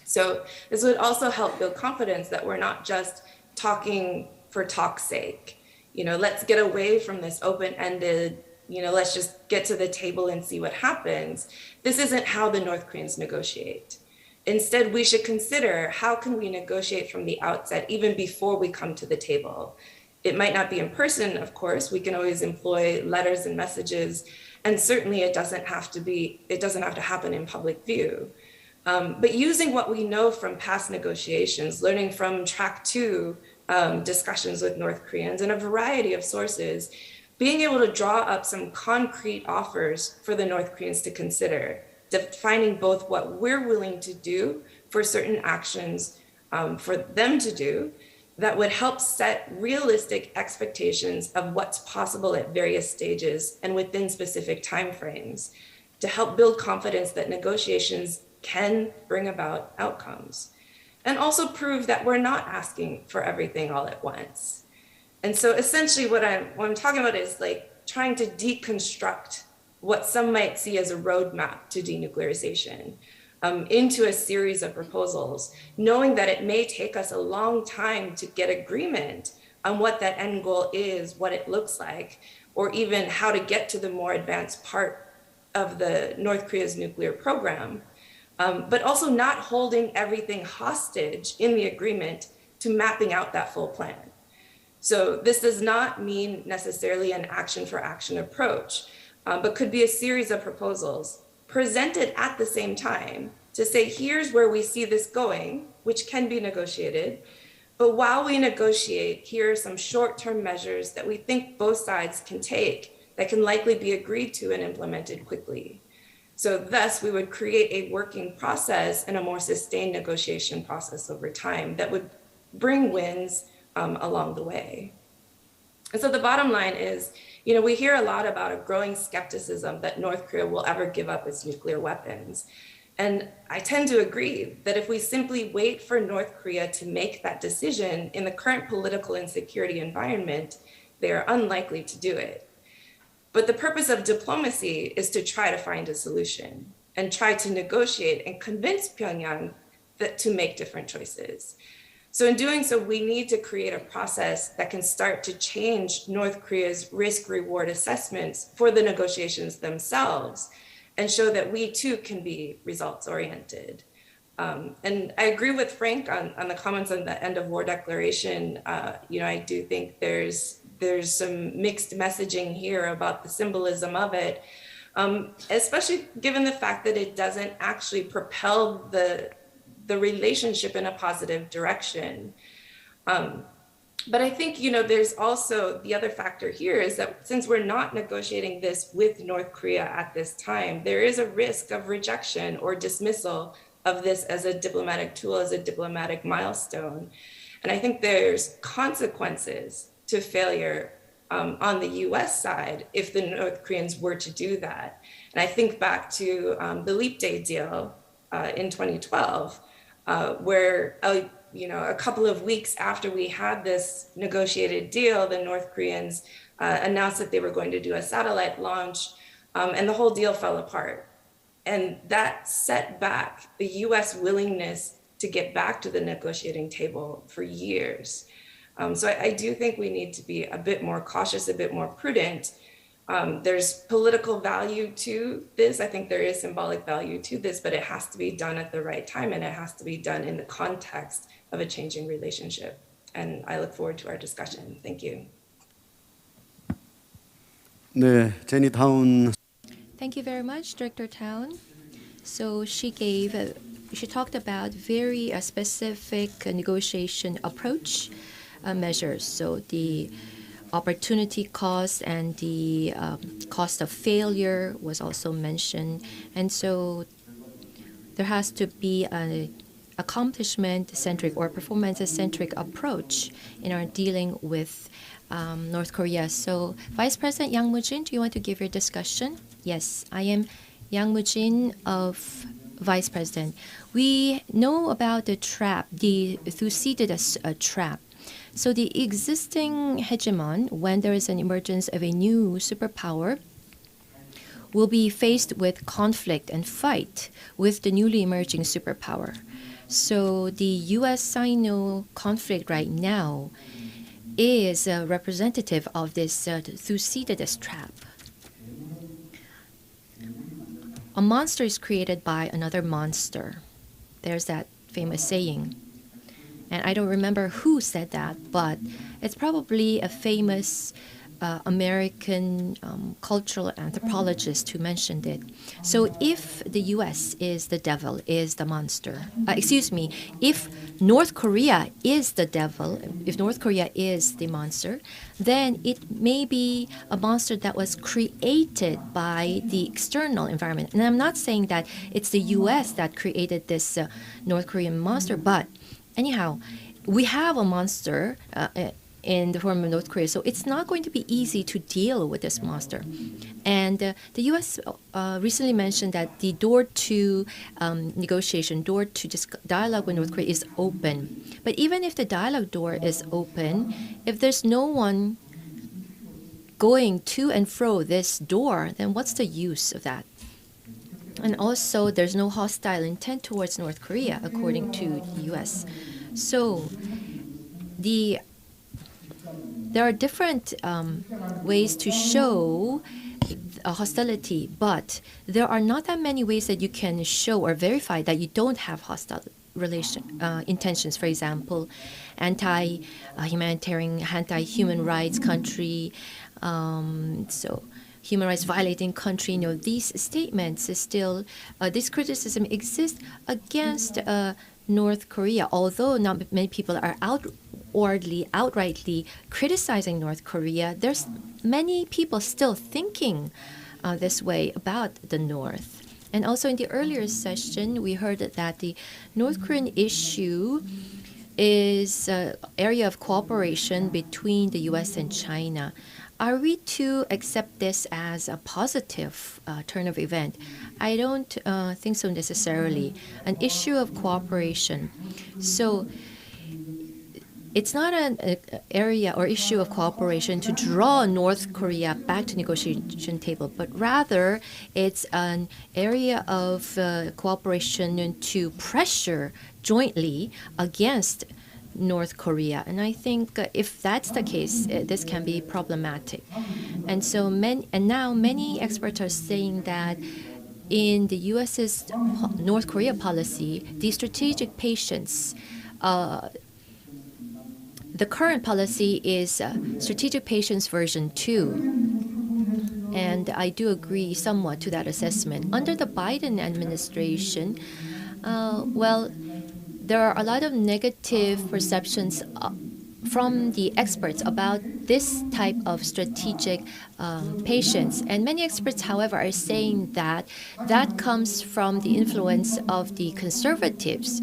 So this would also help build confidence that we're not just talking for talk's sake. Let's get away from this open-ended, let's just get to the table and see what happens. This isn't how the North Koreans negotiate. Instead, we should consider how can we negotiate from the outset, even before we come to the table. It might not be in person, of course. We can always employ letters and messages, and certainly it doesn't have to happen in public view. But using what we know from past negotiations, learning from track 2 discussions with North Koreans and a variety of sources, being able to draw up some concrete offers for the North Koreans to consider, defining both what we're willing to do for certain actions for them to do, that would help set realistic expectations of what's possible at various stages and within specific timeframes to help build confidence that negotiations can bring about outcomes, and also prove that we're not asking for everything all at once. And so essentially what I'm talking about is like trying to deconstruct what some might see as a roadmap to denuclearization into a series of proposals, knowing that it may take us a long time to get agreement on what that end goal is, what it looks like, or even how to get to the more advanced part of the North Korea's nuclear program, but also not holding everything hostage in the agreement to mapping out that full plan. So this does not mean necessarily an action for action approach, but could be a series of proposals presented at the same time to say, here's where we see this going, which can be negotiated. But while we negotiate, here are some short-term measures that we think both sides can take that can likely be agreed to and implemented quickly. So thus, we would create a working process and a more sustained negotiation process over time that would bring wins along the way. And so the bottom line is, we hear a lot about a growing skepticism that North Korea will ever give up its nuclear weapons. And I tend to agree that if we simply wait for North Korea to make that decision in the current political insecurity environment, they are unlikely to do it. But the purpose of diplomacy is to try to find a solution and try to negotiate and convince Pyongyang that to make different choices. So in doing so, we need to create a process that can start to change North Korea's risk-reward assessments for the negotiations themselves and show that we too can be results-oriented. And I agree with Frank on the comments on the end of war declaration. I do think there's some mixed messaging here about the symbolism of it, especially given the fact that it doesn't actually propel the relationship in a positive direction. But I think, there's also the other factor here is that since we're not negotiating this with North Korea at this time, there is a risk of rejection or dismissal of this as a diplomatic tool, as a diplomatic milestone. And I think there's consequences to failure on the US side if the North Koreans were to do that. And I think back to the Leap Day deal in 2012, where a couple of weeks after we had this negotiated deal, the North Koreans announced that they were going to do a satellite launch, and the whole deal fell apart. And that set back the US willingness to get back to the negotiating table for years. So I do think we need to be a bit more cautious, a bit more prudent. There's political value to this. I think there is symbolic value to this, but it has to be done at the right time, and it has to be done in the context of a changing relationship. And I look forward to our discussion. Thank you. 네, 제니 타운. Thank you very much, Director Town. So she talked about very specific negotiation approach measures. So the opportunity cost and the cost of failure was also mentioned. And so there has to be an accomplishment-centric or performance-centric approach in our dealing with North Korea. So Vice President Yang Moo-Jin, do you want to give your discussion? Yes, I am Yang Moo-Jin of Vice President. We know about the trap, the Thucydides trap. So the existing hegemon, when there is an emergence of a new superpower, will be faced with conflict and fight with the newly emerging superpower. So the US-Sino conflict right now is representative of this Thucydides trap. A monster is created by another monster. There's that famous saying. And I don't remember who said that, but it's probably a famous American cultural anthropologist who mentioned it. So if the US is the devil, is the monster, if North Korea is the devil, if North Korea is the monster, then it may be a monster that was created by the external environment. And I'm not saying that it's the US that created this North Korean monster, but anyhow, we have a monster in the form of North Korea, so it's not going to be easy to deal with this monster. And the U.S. Recently mentioned that the door to negotiation, door to dialogue with North Korea is open. But even if the dialogue door is open, if there's no one going to and fro this door, then what's the use of that? And also, there's no hostile intent towards North Korea, according to the U.S. So there are different ways to show hostility, but there are not that many ways that you can show or verify that you don't have hostile intentions. For example, anti-humanitarian, anti-human rights country, so human rights violating country. These statements is still, this criticism exists against North Korea, although not many people are outrightly criticizing North Korea. There's many people still thinking this way about the North. And also in the earlier session, we heard that the North Korean issue is an area of cooperation between the U.S. and China. Are we to accept this as a positive turn of event? I don't think so necessarily. An issue of cooperation. So it's not an area or issue of cooperation to draw North Korea back to negotiation table, but rather it's an area of cooperation to pressure jointly against North Korea. And I think if that's the case, this can be problematic. And so now many experts are saying that in the U.S.'s North Korea policy, the strategic patience, the current policy is strategic patience version 2. And I do agree somewhat to that assessment. Under the Biden administration, there are a lot of negative perceptions from the experts about this type of strategic patience. And many experts, however, are saying that that comes from the influence of the conservatives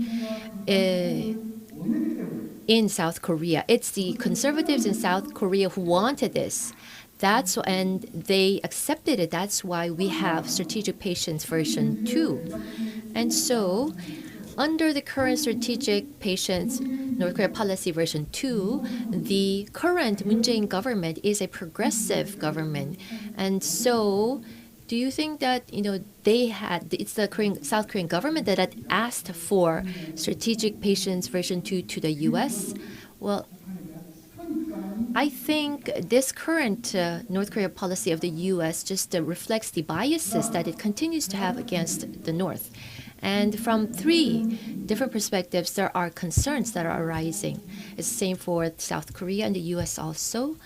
in South Korea. It's the conservatives in South Korea who wanted this. And they accepted it. That's why we have strategic patience version 2. And so, under the current strategic patience North Korea policy version 2, the current Moon-Jae-in government is a progressive government. And so, do you think that it's the South Korean government that had asked for strategic patience version 2 to the U.S.? Well, I think this current North Korea policy of the U.S. just reflects the biases that it continues to have against the North. And from 3 different perspectives, there are concerns that are arising. It's the same for South Korea and the U.S. also.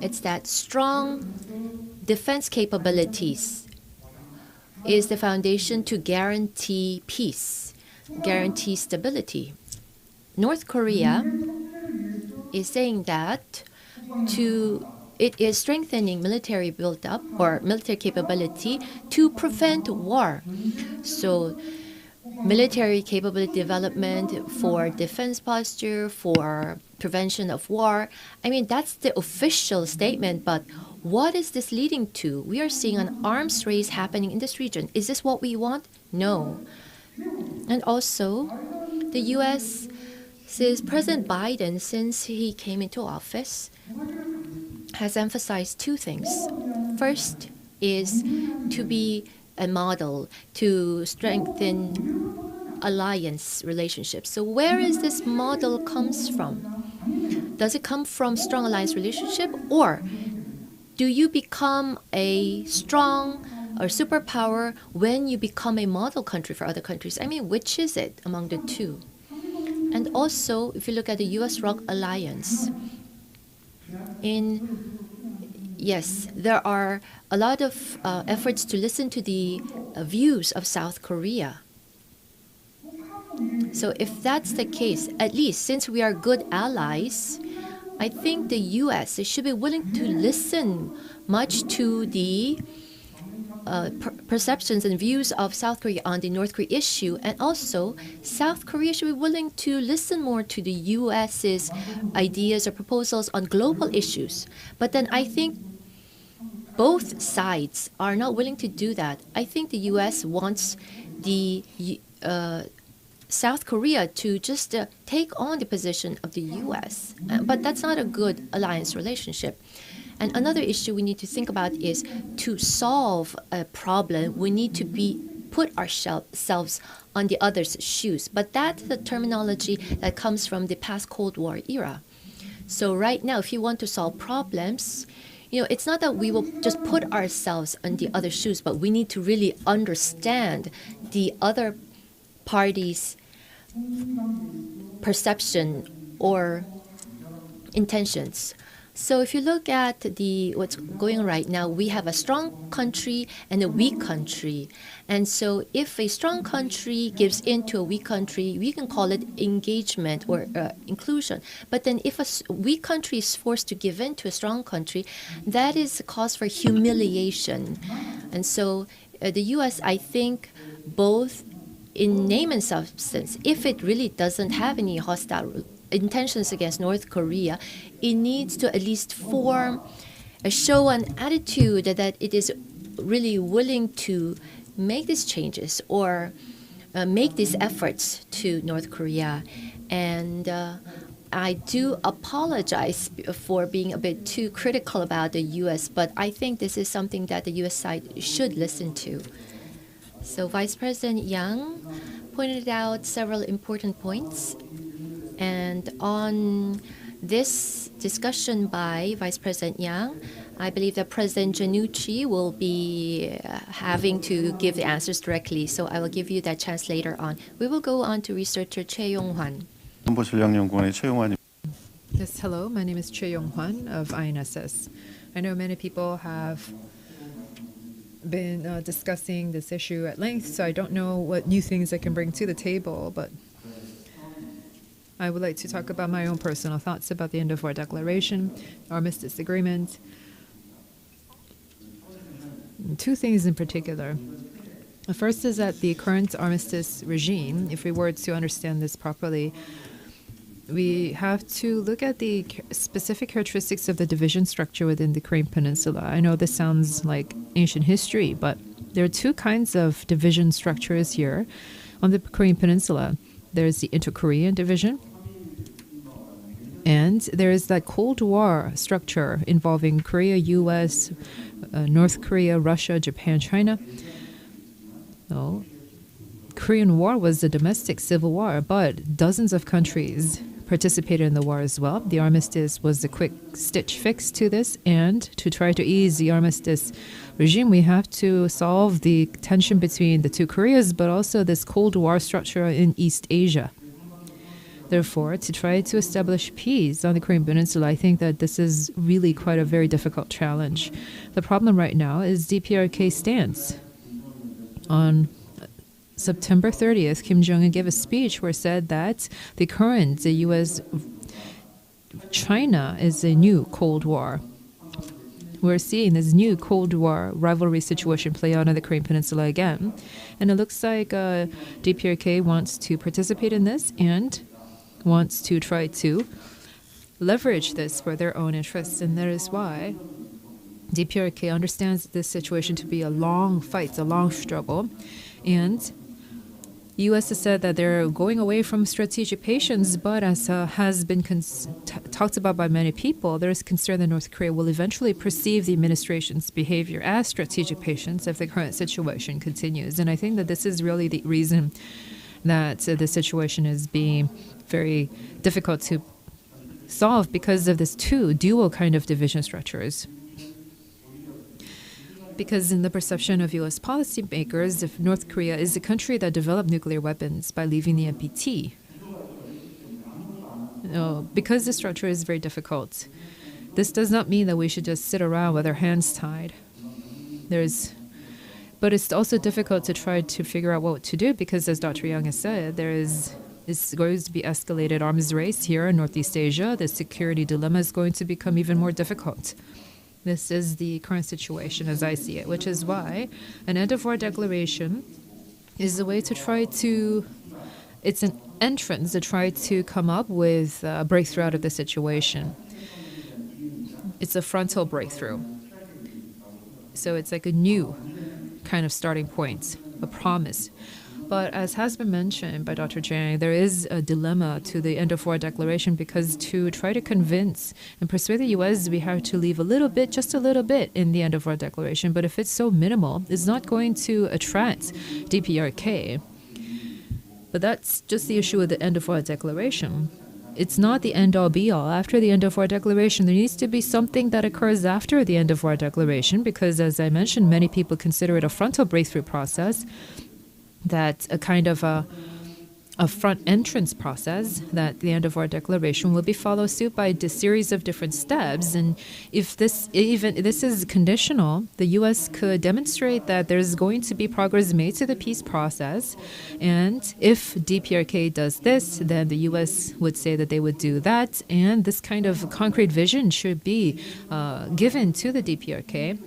It's that strong defense capabilities is the foundation to guarantee peace, guarantee stability. North Korea is saying that it is strengthening military build-up or military capability to prevent war. So military capability development for defense posture, for prevention of war. I mean, that's the official statement, but what is this leading to? We are seeing an arms race happening in this region. Is this what we want? No. And also, the U.S. says President Biden, since he came into office, has emphasized 2 things. First is to be a model, to strengthen alliance relationships. So where is this model comes from? Does it come from strong alliance relationship, or do you become a strong or superpower when you become a model country for other countries? I mean, which is it among the 2? And also, if you look at the U.S.-ROK alliance, yes, there are a lot of efforts to listen to the views of South Korea. So if that's the case, at least since we are good allies, I think the U.S. should be willing to listen much to the perceptions and views of South Korea on the North Korea issue, and also South Korea should be willing to listen more to the U.S.'s ideas or proposals on global issues. But then I think both sides are not willing to do that. I think the U.S. wants the South Korea to just take on the position of the U.S., but that's not a good alliance relationship. And another issue we need to think about is to solve a problem, we need to put ourselves on the other's shoes. But that's the terminology that comes from the past Cold War era. So right now, if you want to solve problems, it's not that we will just put ourselves on the other's shoes, but we need to really understand the other party's perception or intentions. So if you look at what's going on right now, we have a strong country and a weak country. And so if a strong country gives in to a weak country, we can call it engagement or inclusion. But then if a weak country is forced to give in to a strong country, that is a cause for humiliation. And so the U.S., I think, both in name and substance, if it really doesn't have any hostile intentions against North Korea, it needs to at least show an attitude that it is really willing to make these changes or make these efforts to North Korea. And I do apologize for being a bit too critical about the U.S., but I think this is something that the U.S. side should listen to. So Vice President Yang pointed out several important points. And on this discussion by Vice President Yang, I believe that President Jannuzi will be having to give the answers directly. So I will give you that chance later on. We will go on to researcher Choi Yong-Hwan. Yes, hello. My name is Choi Yong-Hwan of INSS. I know many people have been discussing this issue at length, so I don't know what new things I can bring to the table, but I would like to talk about my own personal thoughts about the end-of-war declaration, armistice agreement. Two things in particular. The first is that the current armistice regime, if we were to understand this properly, we have to look at the specific characteristics of the division structure within the Korean Peninsula. I know this sounds like ancient history, but there are two kinds of division structures here on the Korean Peninsula. There's the Inter-Korean division, and there is that Cold War structure involving Korea, U.S., North Korea, Russia, Japan, China. No. Korean War was a domestic civil war, but dozens of countries participated in the war as well. The armistice was the quick stitch fix to this, and to try to ease the armistice regime, we have to solve the tension between the two Koreas, but also this Cold War structure in East Asia. Therefore, to try to establish peace on the Korean Peninsula, I think that this is really quite a very difficult challenge. The problem right now is DPRK's stance. On September 30th, Kim Jong-un gave a speech where it said that the current U.S.-China is a new Cold War. We're seeing this new Cold War rivalry situation play out on the Korean Peninsula again. And it looks like DPRK wants to participate in this and wants to try to leverage this for their own interests. And that is why DPRK understands this situation to be a long fight, a long struggle. And U.S. has said that they're going away from strategic patience, but as has been talked about by many people, there is concern that North Korea will eventually perceive the administration's behavior as strategic patience if the current situation continues. And I think that this is really the reason that the situation is being very difficult to solve, because of this two dual kind of division structures. Because in the perception of U.S. policymakers, if North Korea is a country that developed nuclear weapons by leaving the NPT, because the structure is very difficult, this does not mean that we should just sit around with our hands tied. But it's also difficult to try to figure out what to do, because as Dr. Young has said, it's going to be escalated arms race here in Northeast Asia. The security dilemma is going to become even more difficult. This is the current situation as I see it, which is why an end-of-war declaration is a way to try to, it's an entrance to try to come up with a breakthrough out of the situation. It's a frontal breakthrough. So it's like a new kind of starting point, a promise. But as has been mentioned by Dr. Jang, there is a dilemma to the end-of-war declaration, because to try to convince and persuade the U.S., we have to leave a little bit, just a little bit, in the end-of-war declaration. But if it's so minimal, it's not going to attract DPRK. But that's just the issue with the end-of-war declaration. It's not the end-all be-all. After the end-of-war declaration, there needs to be something that occurs after the end-of-war declaration, because, as I mentioned, many people consider it a frontal breakthrough process, that a kind of a front entrance process, that the end-of-war declaration will be followed suit by a series of different steps. And if this is conditional, the U.S. could demonstrate that there's going to be progress made to the peace process. And if DPRK does this, then the U.S. would say that they would do that. And this kind of concrete vision should be given to the DPRK.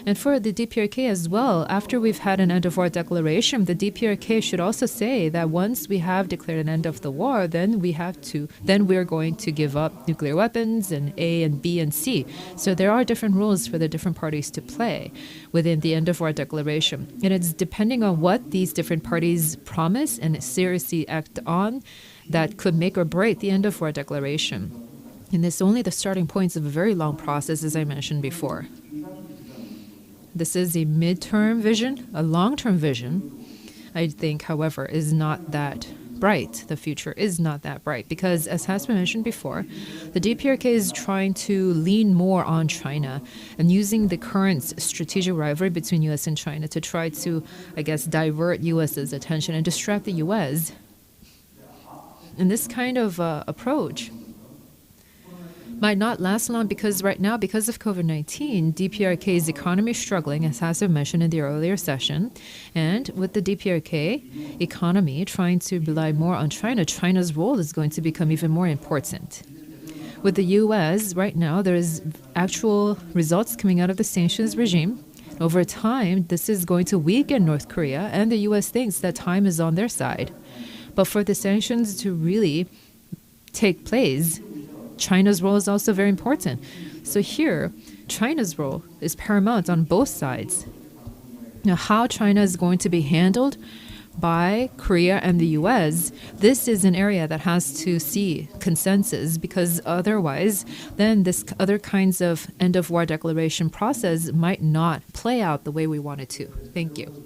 And for the DPRK as well, after we've had an end of war declaration, the DPRK should also say that once we have declared an end of the war, then we're going to give up nuclear weapons and A and B and C. So there are different rules for the different parties to play within the end of war declaration. And it's depending on what these different parties promise and seriously act on that could make or break the end of war declaration. And it's only the starting points of a very long process, as I mentioned before. This is a midterm vision. A long-term vision, I think, however, is not that bright. The future is not that bright because, as has been mentioned before, the DPRK is trying to lean more on China and using the current strategic rivalry between U.S. and China to try to, I guess, divert U.S.'s attention and distract the U.S. And this kind of approach might not last long because right now, because of COVID-19, DPRK's economy is struggling, as has been mentioned in the earlier session. And with the DPRK economy trying to rely more on China, China's role is going to become even more important. With the U.S., right now, there is actual results coming out of the sanctions regime. Over time, this is going to weaken North Korea, and the U.S. thinks that time is on their side. But for the sanctions to really take place, China's role is also very important. So here, China's role is paramount on both sides. Now, how China is going to be handled by Korea and the U.S., this is an area that has to see consensus because otherwise, then this other kinds of end-of-war declaration process might not play out the way we want it to. Thank you.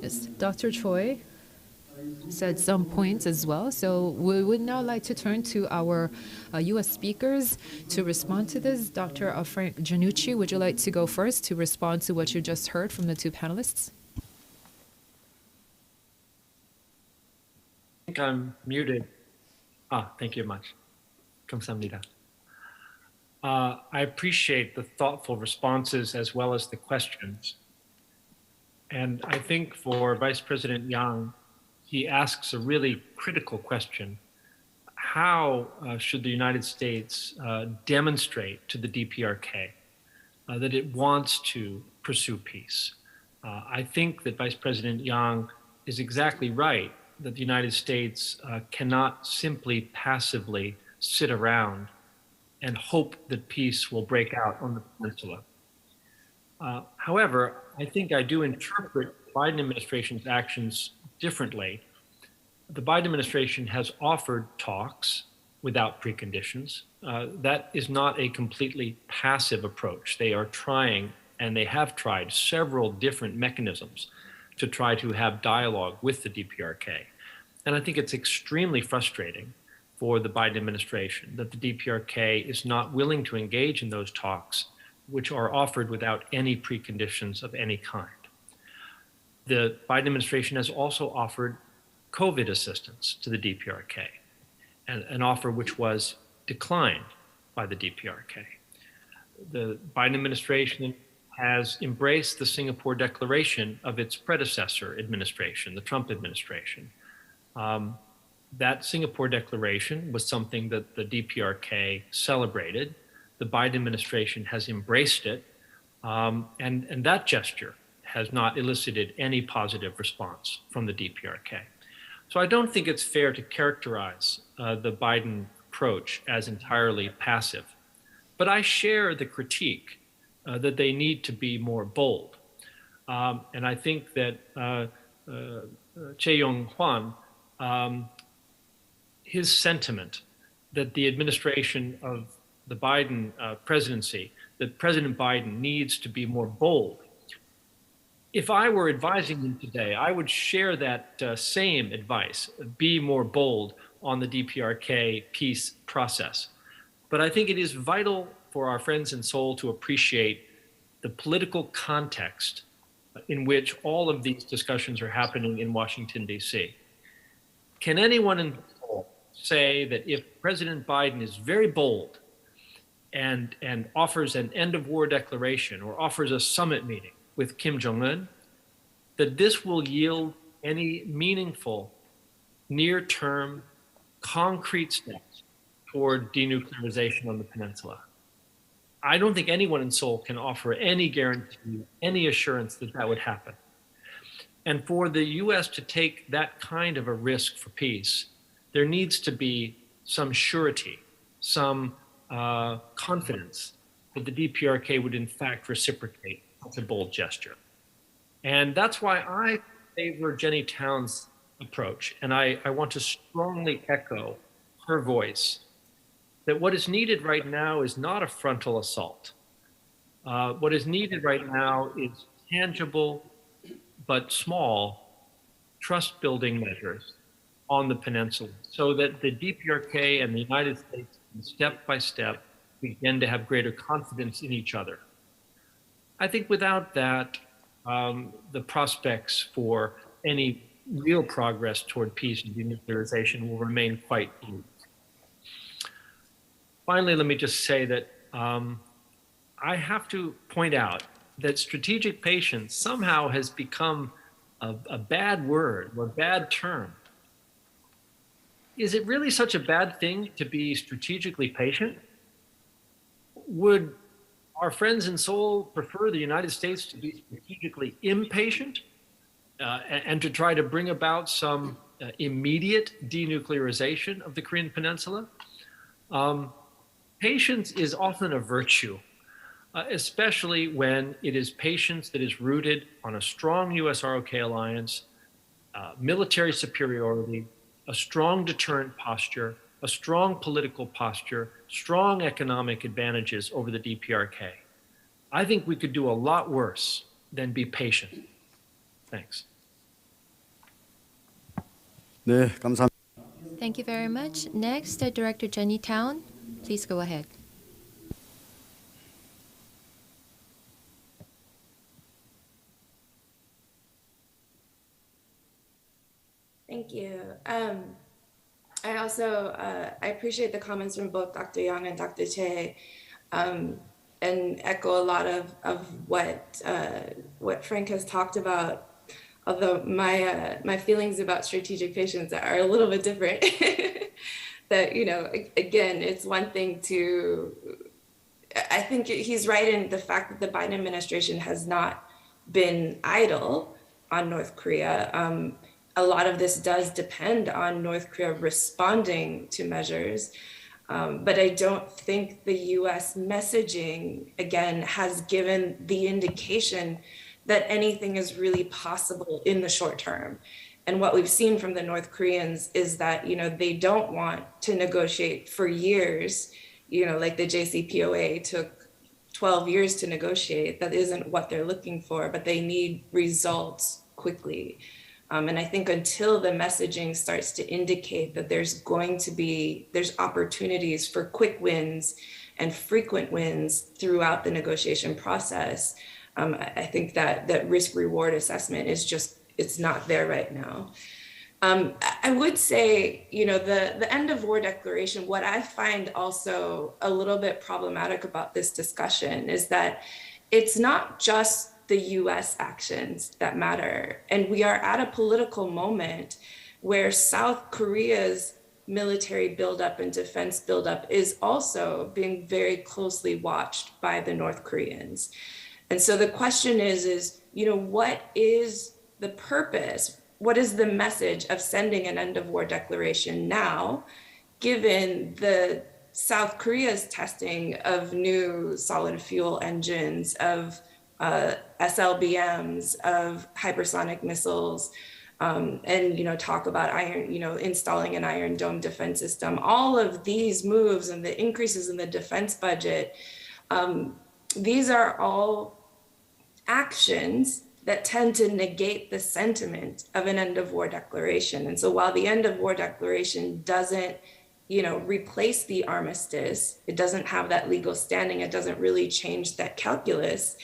Yes, Dr. Choi said some points as well. So we would now like to turn to our U.S. speakers to respond to this. Dr. Frank Jannuzi, would you like to go first to respond to what you just heard from the two panelists? I think I'm muted. Thank you much. 감사합니다. I appreciate the thoughtful responses as well as the questions. And I think for Vice President Yang, he asks a really critical question. How should the United States demonstrate to the DPRK that it wants to pursue peace? I think that Vice President Yang is exactly right, that the United States cannot simply passively sit around and hope that peace will break out on the peninsula. However, I think I do interpret the Biden administration's actions differently. The Biden administration has offered talks without preconditions. That is not a completely passive approach. They are trying, and they have tried several different mechanisms to try to have dialogue with the DPRK. And I think it's extremely frustrating for the Biden administration that the DPRK is not willing to engage in those talks, which are offered without any preconditions of any kind. The Biden administration has also offered COVID assistance to the DPRK, an offer which was declined by the DPRK. The Biden administration has embraced the Singapore Declaration of its predecessor administration, the Trump administration. That Singapore Declaration was something that the DPRK celebrated. The Biden administration has embraced it, and that gesture has not elicited any positive response from the DPRK. So I don't think it's fair to characterize the Biden approach as entirely passive, but I share the critique that they need to be more bold. And I think that Yong-Hwan, his sentiment that the administration of the Biden presidency, that President Biden needs to be more bold. If I were advising him today, I would share that same advice, be more bold on the DPRK peace process. But I think it is vital for our friends in Seoul to appreciate the political context in which all of these discussions are happening in Washington, D.C. Can anyone in Seoul say that if President Biden is very bold and offers an end-of-war declaration or offers a summit meeting with Kim Jong-un, that this will yield any meaningful, near-term, concrete steps toward denuclearization on the peninsula? I don't think anyone in Seoul can offer any guarantee, any assurance that that would happen. And for the US to take that kind of a risk for peace, there needs to be some surety, some confidence that the DPRK would in fact reciprocate such a bold gesture. And that's why I favor Jenny Town's approach. And I want to strongly echo her voice that what is needed right now is not a frontal assault. What is needed right now is tangible but small trust-building measures on the peninsula so that the DPRK and the United States can step by step begin to have greater confidence in each other. I think without that, the prospects for any real progress toward peace and denuclearization will remain quite bleak. Finally, let me just say that I have to point out that strategic patience somehow has become a bad word or a bad term. Is it really such a bad thing to be strategically patient? Would our friends in Seoul prefer the United States to be strategically impatient and to try to bring about some immediate denuclearization of the Korean Peninsula? Patience is often a virtue, especially when it is patience that is rooted on a strong US-ROK alliance, military superiority, a strong deterrent posture, a strong political posture, strong economic advantages over the DPRK. I think we could do a lot worse than be patient. Thanks. 네, 감사합니다. Thank you very much. Next, Director Jenny Town, please go ahead. Thank you. I also I appreciate the comments from both Dr. Young and Dr. Choi, and echo a lot of what Frank has talked about. Although my feelings about strategic patience are a little bit different. That, you know, again, it's one thing to. I think he's right in the fact that the Biden administration has not been idle on North Korea. A lot of this does depend on North Korea responding to measures, but I don't think the US messaging, again, has given the indication that anything is really possible in the short term. And what we've seen from the North Koreans is that, you know, they don't want to negotiate for years, you know, like the JCPOA took 12 years to negotiate. That isn't what they're looking for, but they need results quickly. And I think until the messaging starts to indicate that there's opportunities for quick wins and frequent wins throughout the negotiation process, I think that risk reward assessment is just, it's not there right now. I would say, you know, the end of war declaration, what I find also a little bit problematic about this discussion is that it's not just the US actions that matter. And we are at a political moment where South Korea's military buildup and defense buildup is also being very closely watched by the North Koreans. And so the question is, you know, what is the purpose? What is the message of sending an end of war declaration now, given the South Korea's testing of new solid fuel engines, of SLBMs, of hypersonic missiles, and, you know, talk about installing an Iron Dome defense system. All of these moves and the increases in the defense budget, these are all actions that tend to negate the sentiment of an end of war declaration. And so while the end of war declaration doesn't, you know, replace the armistice, it doesn't have that legal standing, it doesn't really change that calculus,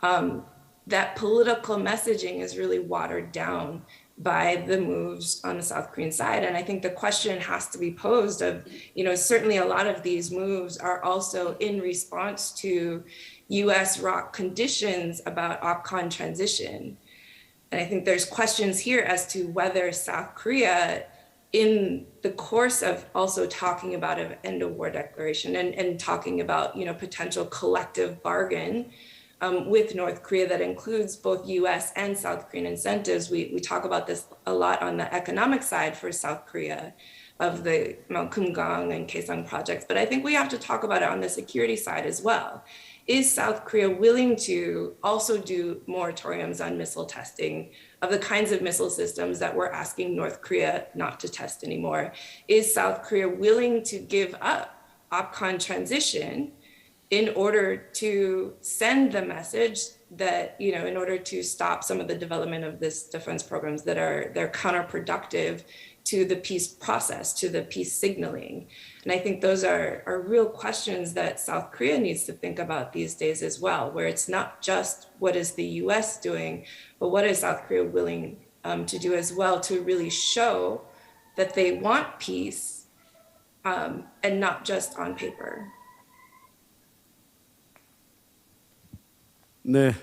that political messaging is really watered down by the moves on the South Korean side. And I think the question has to be posed of, you know, certainly a lot of these moves are also in response to US ROC conditions about OPCON transition. And I think there's questions here as to whether South Korea in the course of also talking about an end of war declaration and talking about, potential collective bargain with North Korea that includes both US and South Korean incentives, we talk about this a lot on the economic side for South Korea of the Kumgang and Kaesong projects, but I think we have to talk about it on the security side as well. Is South Korea willing to also do moratoriums on missile testing of the kinds of missile systems that we're asking North Korea not to test anymore? Is South Korea willing to give up OPCON transition in order to send the message that, in order to stop some of the development of this defense programs they're counterproductive to the peace process, to the peace signaling? And I think those are real questions that South Korea needs to think about these days as well, where it's not just what is the US doing, but what is South Korea willing to do as well to really show that they want peace and not just on paper. 네,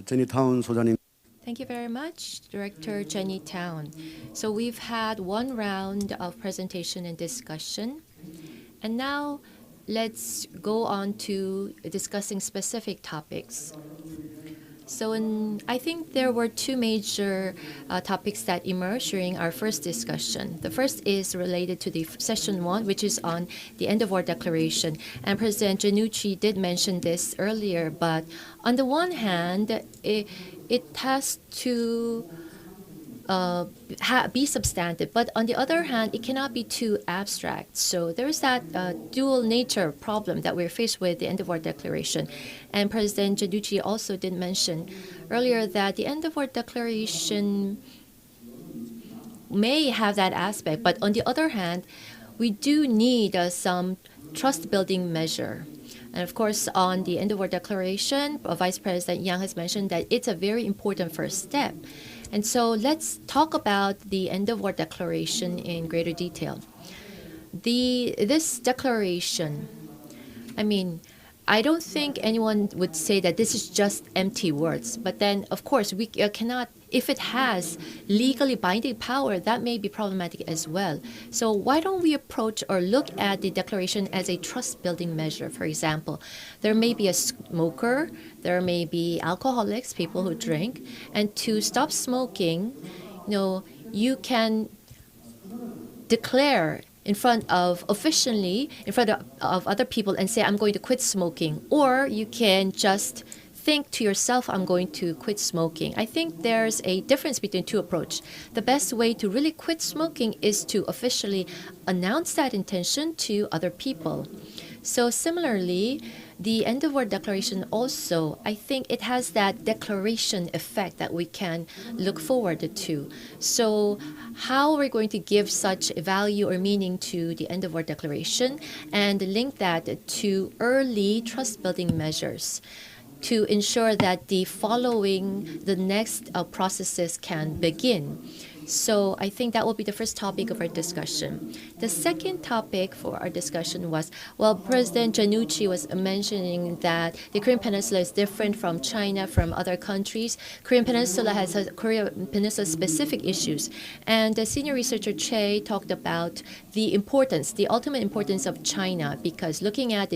제니타운 소장님. Thank you very much, Director Jenny Town. So we've had one round of presentation and discussion, and now let's go on to discussing specific topics. So I think there were two major topics that emerged during our first discussion. The first is related to the session one, which is on the end of war declaration. And President Jannuzi did mention this earlier, but on the one hand, it has to be substantive, but on the other hand, it cannot be too abstract. So there is that dual nature problem that we're faced with the end of war declaration. And President Jannuzi also did mention earlier that the end of war declaration may have that aspect, but on the other hand, we do need some trust building measure. And of course, on the end of war declaration, Vice President Yang has mentioned that it's a very important first step. And so let's talk about the end of war declaration in greater detail. This declaration, I don't think anyone would say that this is just empty words. But then, of course, we cannot, if it has legally binding power, that may be problematic as well. So why don't we approach or look at the declaration as a trust-building measure? For example, there may be a smoker, there may be alcoholics, people who drink, and to stop smoking, you can declare officially in front of other people and say, I'm going to quit smoking. Or you can just think to yourself, I'm going to quit smoking. I think there's a difference between two approaches. The best way to really quit smoking is to officially announce that intention to other people. So similarly, the end of war declaration also, I think it has that declaration effect that we can look forward to. So how are we going to give such value or meaning to the end of war declaration and link that to early trust building measures to ensure that the next processes can begin? So I think that will be the first topic of our discussion. The second topic for our discussion was, President Jannuzi was mentioning that the Korean Peninsula is different from China, from other countries. Korean Peninsula has Korean Peninsula specific issues. And the senior researcher Choi talked about the ultimate importance of China, because looking at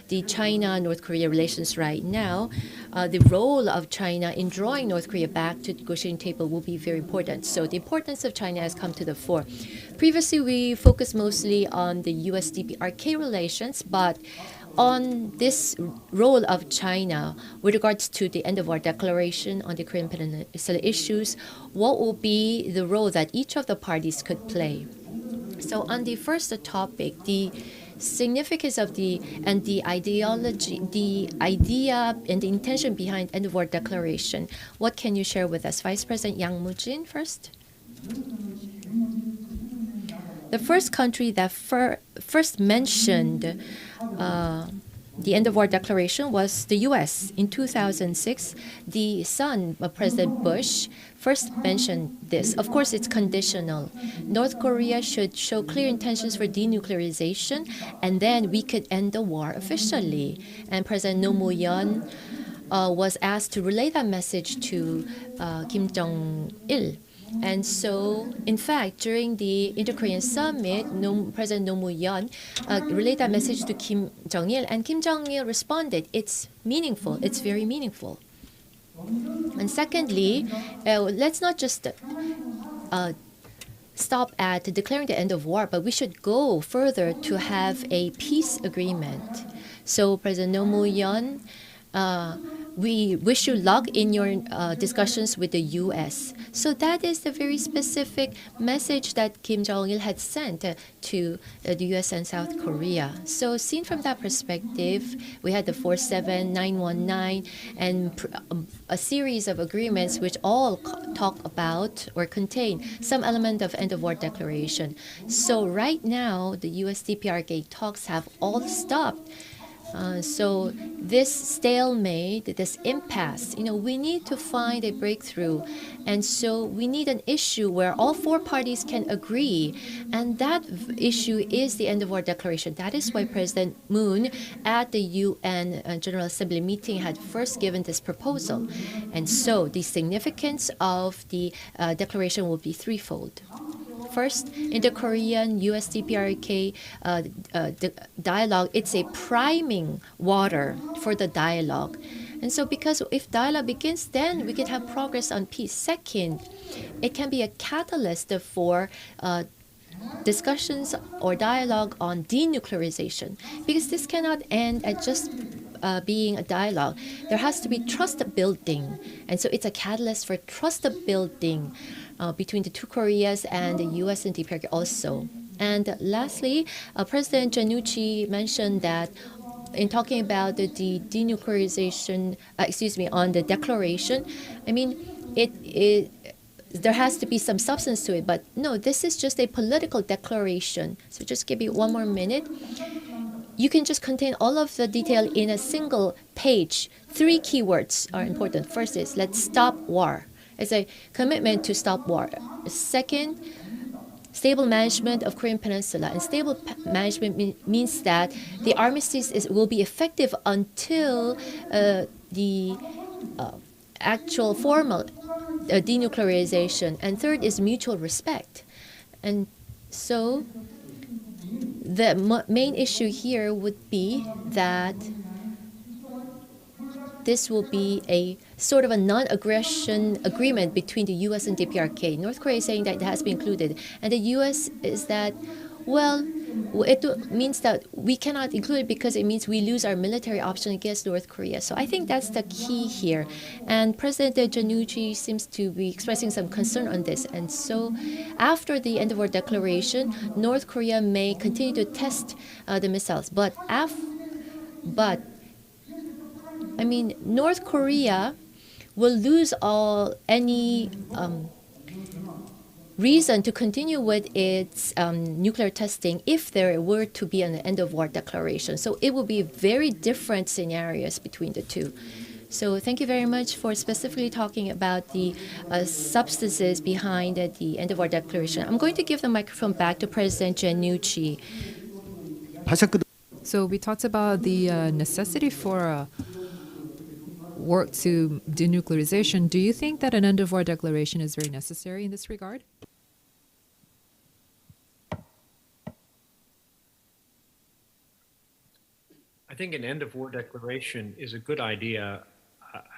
the China-North Korea relations right now, the role of China in drawing North Korea back to the negotiating table will be very important. So the importance of China has come to the fore. Previously, we focused mostly on the US-DPRK relations, but on this role of China with regards to the end of war declaration on the Korean Peninsula issues, what will be the role that each of the parties could play? So on the first topic, the significance of the ideology, the idea and the intention behind end of war declaration, what can you share with us? Vice President Moo-Jin first. The first country that first mentioned the end of war declaration was the US. In 2006, the son of President Bush first mentioned this. Of course, it's conditional. North Korea should show clear intentions for denuclearization, and then we could end the war officially. And President Moo-Jin was asked to relay that message to Kim Jong-il. And so, in fact, during the Inter-Korean Summit, President Moo-Jin relayed that message to Kim Jong-il, and Kim Jong-il responded, it's meaningful, it's very meaningful. And secondly, let's not just stop at declaring the end of war, but we should go further to have a peace agreement. So President Moo-Jin, we wish you luck in your discussions with the U.S. So that is the very specific message that Kim Jong-il had sent to the U.S. and South Korea. So seen from that perspective, we had the 4-7, 9-1-9, and a series of agreements which all talk about or contain some element of end-of-war declaration. So right now, the U.S. DPRK talks have all stopped. So this stalemate, this impasse, we need to find a breakthrough. And so we need an issue where all four parties can agree. And that issue is the end of war declaration. That is why President Moon at the UN General Assembly meeting had first given this proposal. And so the significance of the declaration will be threefold. First, in the Korean-US DPRK dialogue, it's a priming water for the dialogue. And so because if dialogue begins, then we can have progress on peace. Second, it can be a catalyst for discussions or dialogue on denuclearization, because this cannot end at just being a dialogue. There has to be trust building. And so it's a catalyst for trust building between the two Koreas and the U.S. and DPRK also. And lastly, President Jannuzi mentioned that in talking about the denuclearization, on the declaration, I mean, there has to be some substance to it, but no, this is just a political declaration. So just give me one more minute. You can just contain all of the detail in a single page. 3 keywords are important. First is, let's stop war. It's a commitment to stop war. Second, stable management of Korean Peninsula. And stable management means that the armistice will be effective until the actual formal denuclearization. And third is mutual respect. And so the main issue here would be that this will be a sort of a non-aggression agreement between the U.S. and DPRK. North Korea is saying that it has been included. And the U.S. is that, well, it means that we cannot include it because it means we lose our military option against North Korea. So I think that's the key here. And President Jannuzi seems to be expressing some concern on this. And so after the end of war declaration, North Korea may continue to test the missiles. But North Korea will lose any reason to continue with its nuclear testing if there were to be an end-of-war declaration. So it will be very different scenarios between the two. So thank you very much for specifically talking about the substances behind the end-of-war declaration. I'm going to give the microphone back to President Jannuzi. So we talked about the necessity for work to denuclearization. Do you think that an end-of-war declaration is very necessary in this regard? I think an end-of-war declaration is a good idea.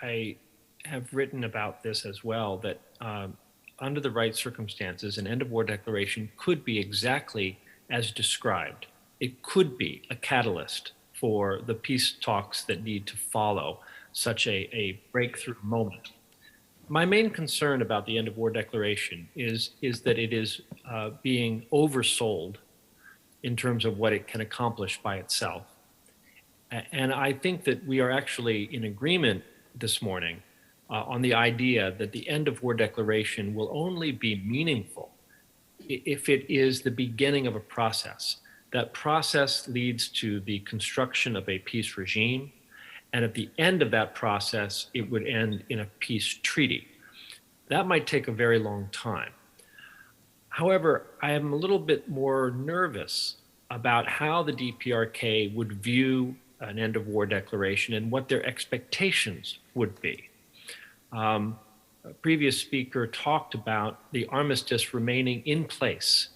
I have written about this as well, that under the right circumstances, an end-of-war declaration could be exactly as described. It could be a catalyst for the peace talks that need to follow such a breakthrough moment. My main concern about the end-of-war declaration is that it is being oversold in terms of what it can accomplish by itself. And I think that we are actually in agreement this morning on the idea that the end-of-war declaration will only be meaningful if it is the beginning of a process. That process leads to the construction of a peace regime, and at the end of that process, it would end in a peace treaty. That might take a very long time. However, I am a little bit more nervous about how the DPRK would view an end-of-war declaration and what their expectations would be. previous speaker talked about the armistice remaining in place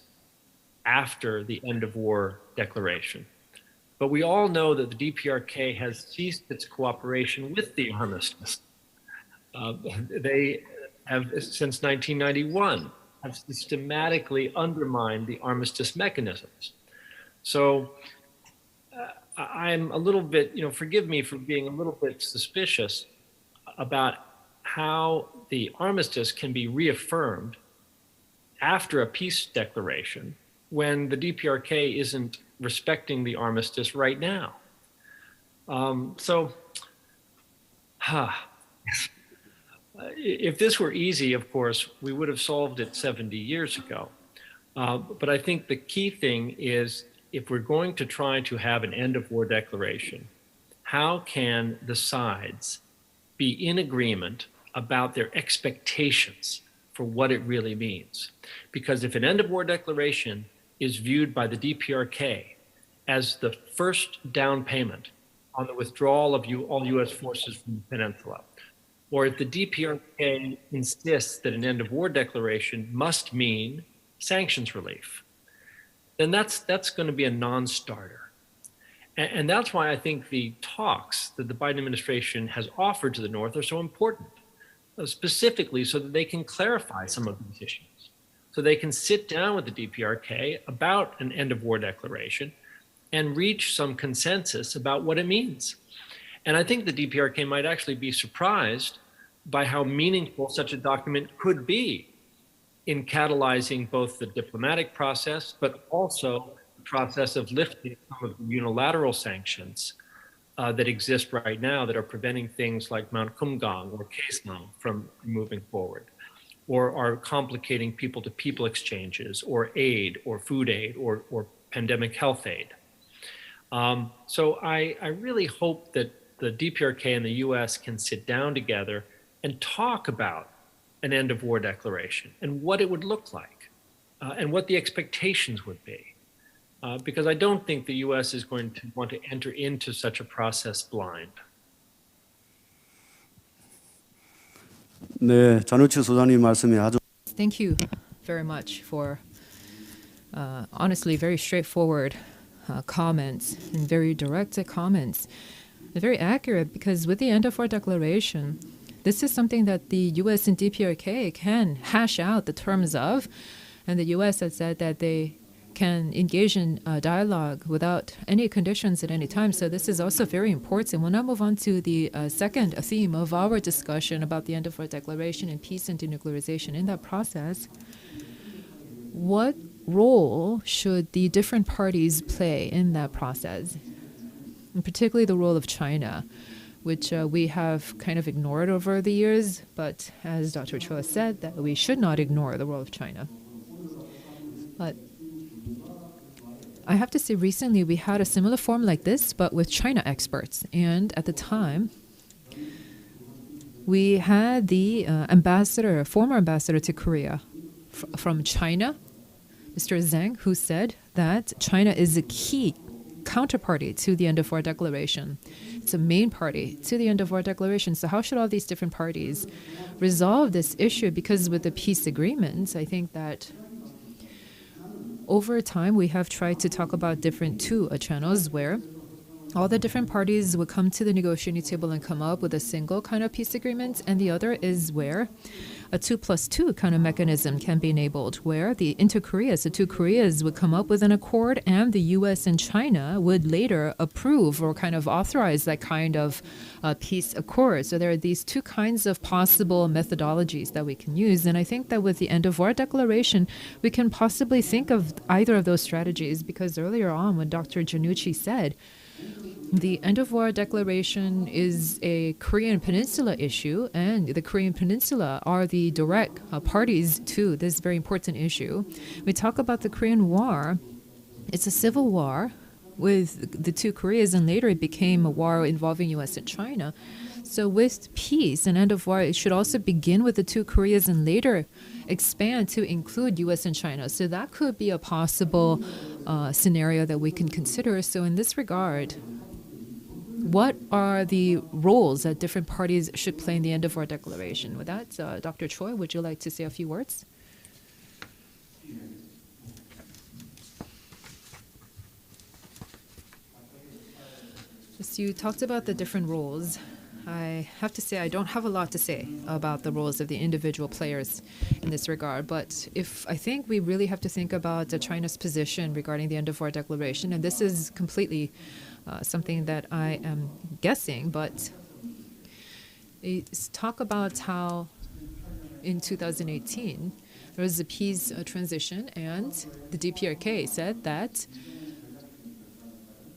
after the end of war declaration. But we all know that the DPRK has ceased its cooperation with the armistice. They have, since 1991, have systematically undermined the armistice mechanisms. So I'm a little bit, forgive me for being a little bit suspicious about how the armistice can be reaffirmed after a peace declaration when the DPRK isn't respecting the armistice right now. If this were easy, of course, we would have solved it 70 years ago. But I think the key thing is, if we're going to try to have an end of war declaration, how can the sides be in agreement about their expectations for what it really means? Because if an end of war declaration is viewed by the DPRK as the first down payment on the withdrawal of all US forces from the peninsula, or if the DPRK insists that an end of war declaration must mean sanctions relief, then that's going to be a non-starter. And that's why I think the talks that the Biden administration has offered to the North are so important, specifically so that they can clarify some of these issues. So they can sit down with the DPRK about an end of war declaration and reach some consensus about what it means. And I think the DPRK might actually be surprised by how meaningful such a document could be in catalyzing both the diplomatic process, but also the process of lifting some of the unilateral sanctions that exist right now that are preventing things like Mount Kumgang or Kaesong from moving forward, or are complicating people-to-people exchanges, or aid, or food aid, or pandemic health aid. So I really hope that the DPRK and the US can sit down together and talk about an end of war declaration and what it would look like and what the expectations would be. Because I don't think the US is going to want to enter into such a process blind. 네, 잔우치 소장님 말씀이 아주 Thank you very much for honestly very straightforward comments and very direct comments. They're very accurate because with the end of war declaration, this is something that the U.S. and DPRK can hash out the terms of, and the U.S. has said that they can engage in dialogue without any conditions at any time. So this is also very important. We'll now move on to the second theme of our discussion about the end of war declaration and peace and denuclearization. In that process, what role should the different parties play in that process? And particularly the role of China, which we have kind of ignored over the years, but as Dr. Choi said, that we should not ignore the role of China. But I have to say recently we had a similar forum like this, but with China experts. And at the time, we had the former ambassador to Korea from China, Mr. Zhang, who said that China is a key counterparty to the end of war declaration. It's a main party to the end of war declaration. So how should all these different parties resolve this issue? Because with the peace agreements, I think that over time we have tried to talk about different two channels where all the different parties would come to the negotiating table and come up with a single kind of peace agreement, and the other is where a 2+2 kind of mechanism can be enabled, where the two Koreas would come up with an accord, and the U.S. and China would later approve or kind of authorize that kind of peace accord. So there are these two kinds of possible methodologies that we can use, and I think that with the end of war declaration, we can possibly think of either of those strategies, because earlier on when Dr. Jannuzi said, the end of war declaration is a Korean Peninsula issue, and the Korean Peninsula are the direct parties to this very important issue. We talk about the Korean War. It's a civil war with the two Koreas, and later it became a war involving U.S. and China. So with peace and end of war, it should also begin with the two Koreas and later expand to include U.S. and China. So that could be a possible scenario that we can consider. So in this regard, what are the roles that different parties should play in the end of war declaration? With that, Dr. Choi, would you like to say a few words? Yes, you talked about the different roles. I have to say I don't have a lot to say about the roles of the individual players in this regard, but I think we really have to think about China's position regarding the end of war declaration, and this is completely something that I am guessing, but talk about how in 2018 there was a peace transition, and the DPRK said that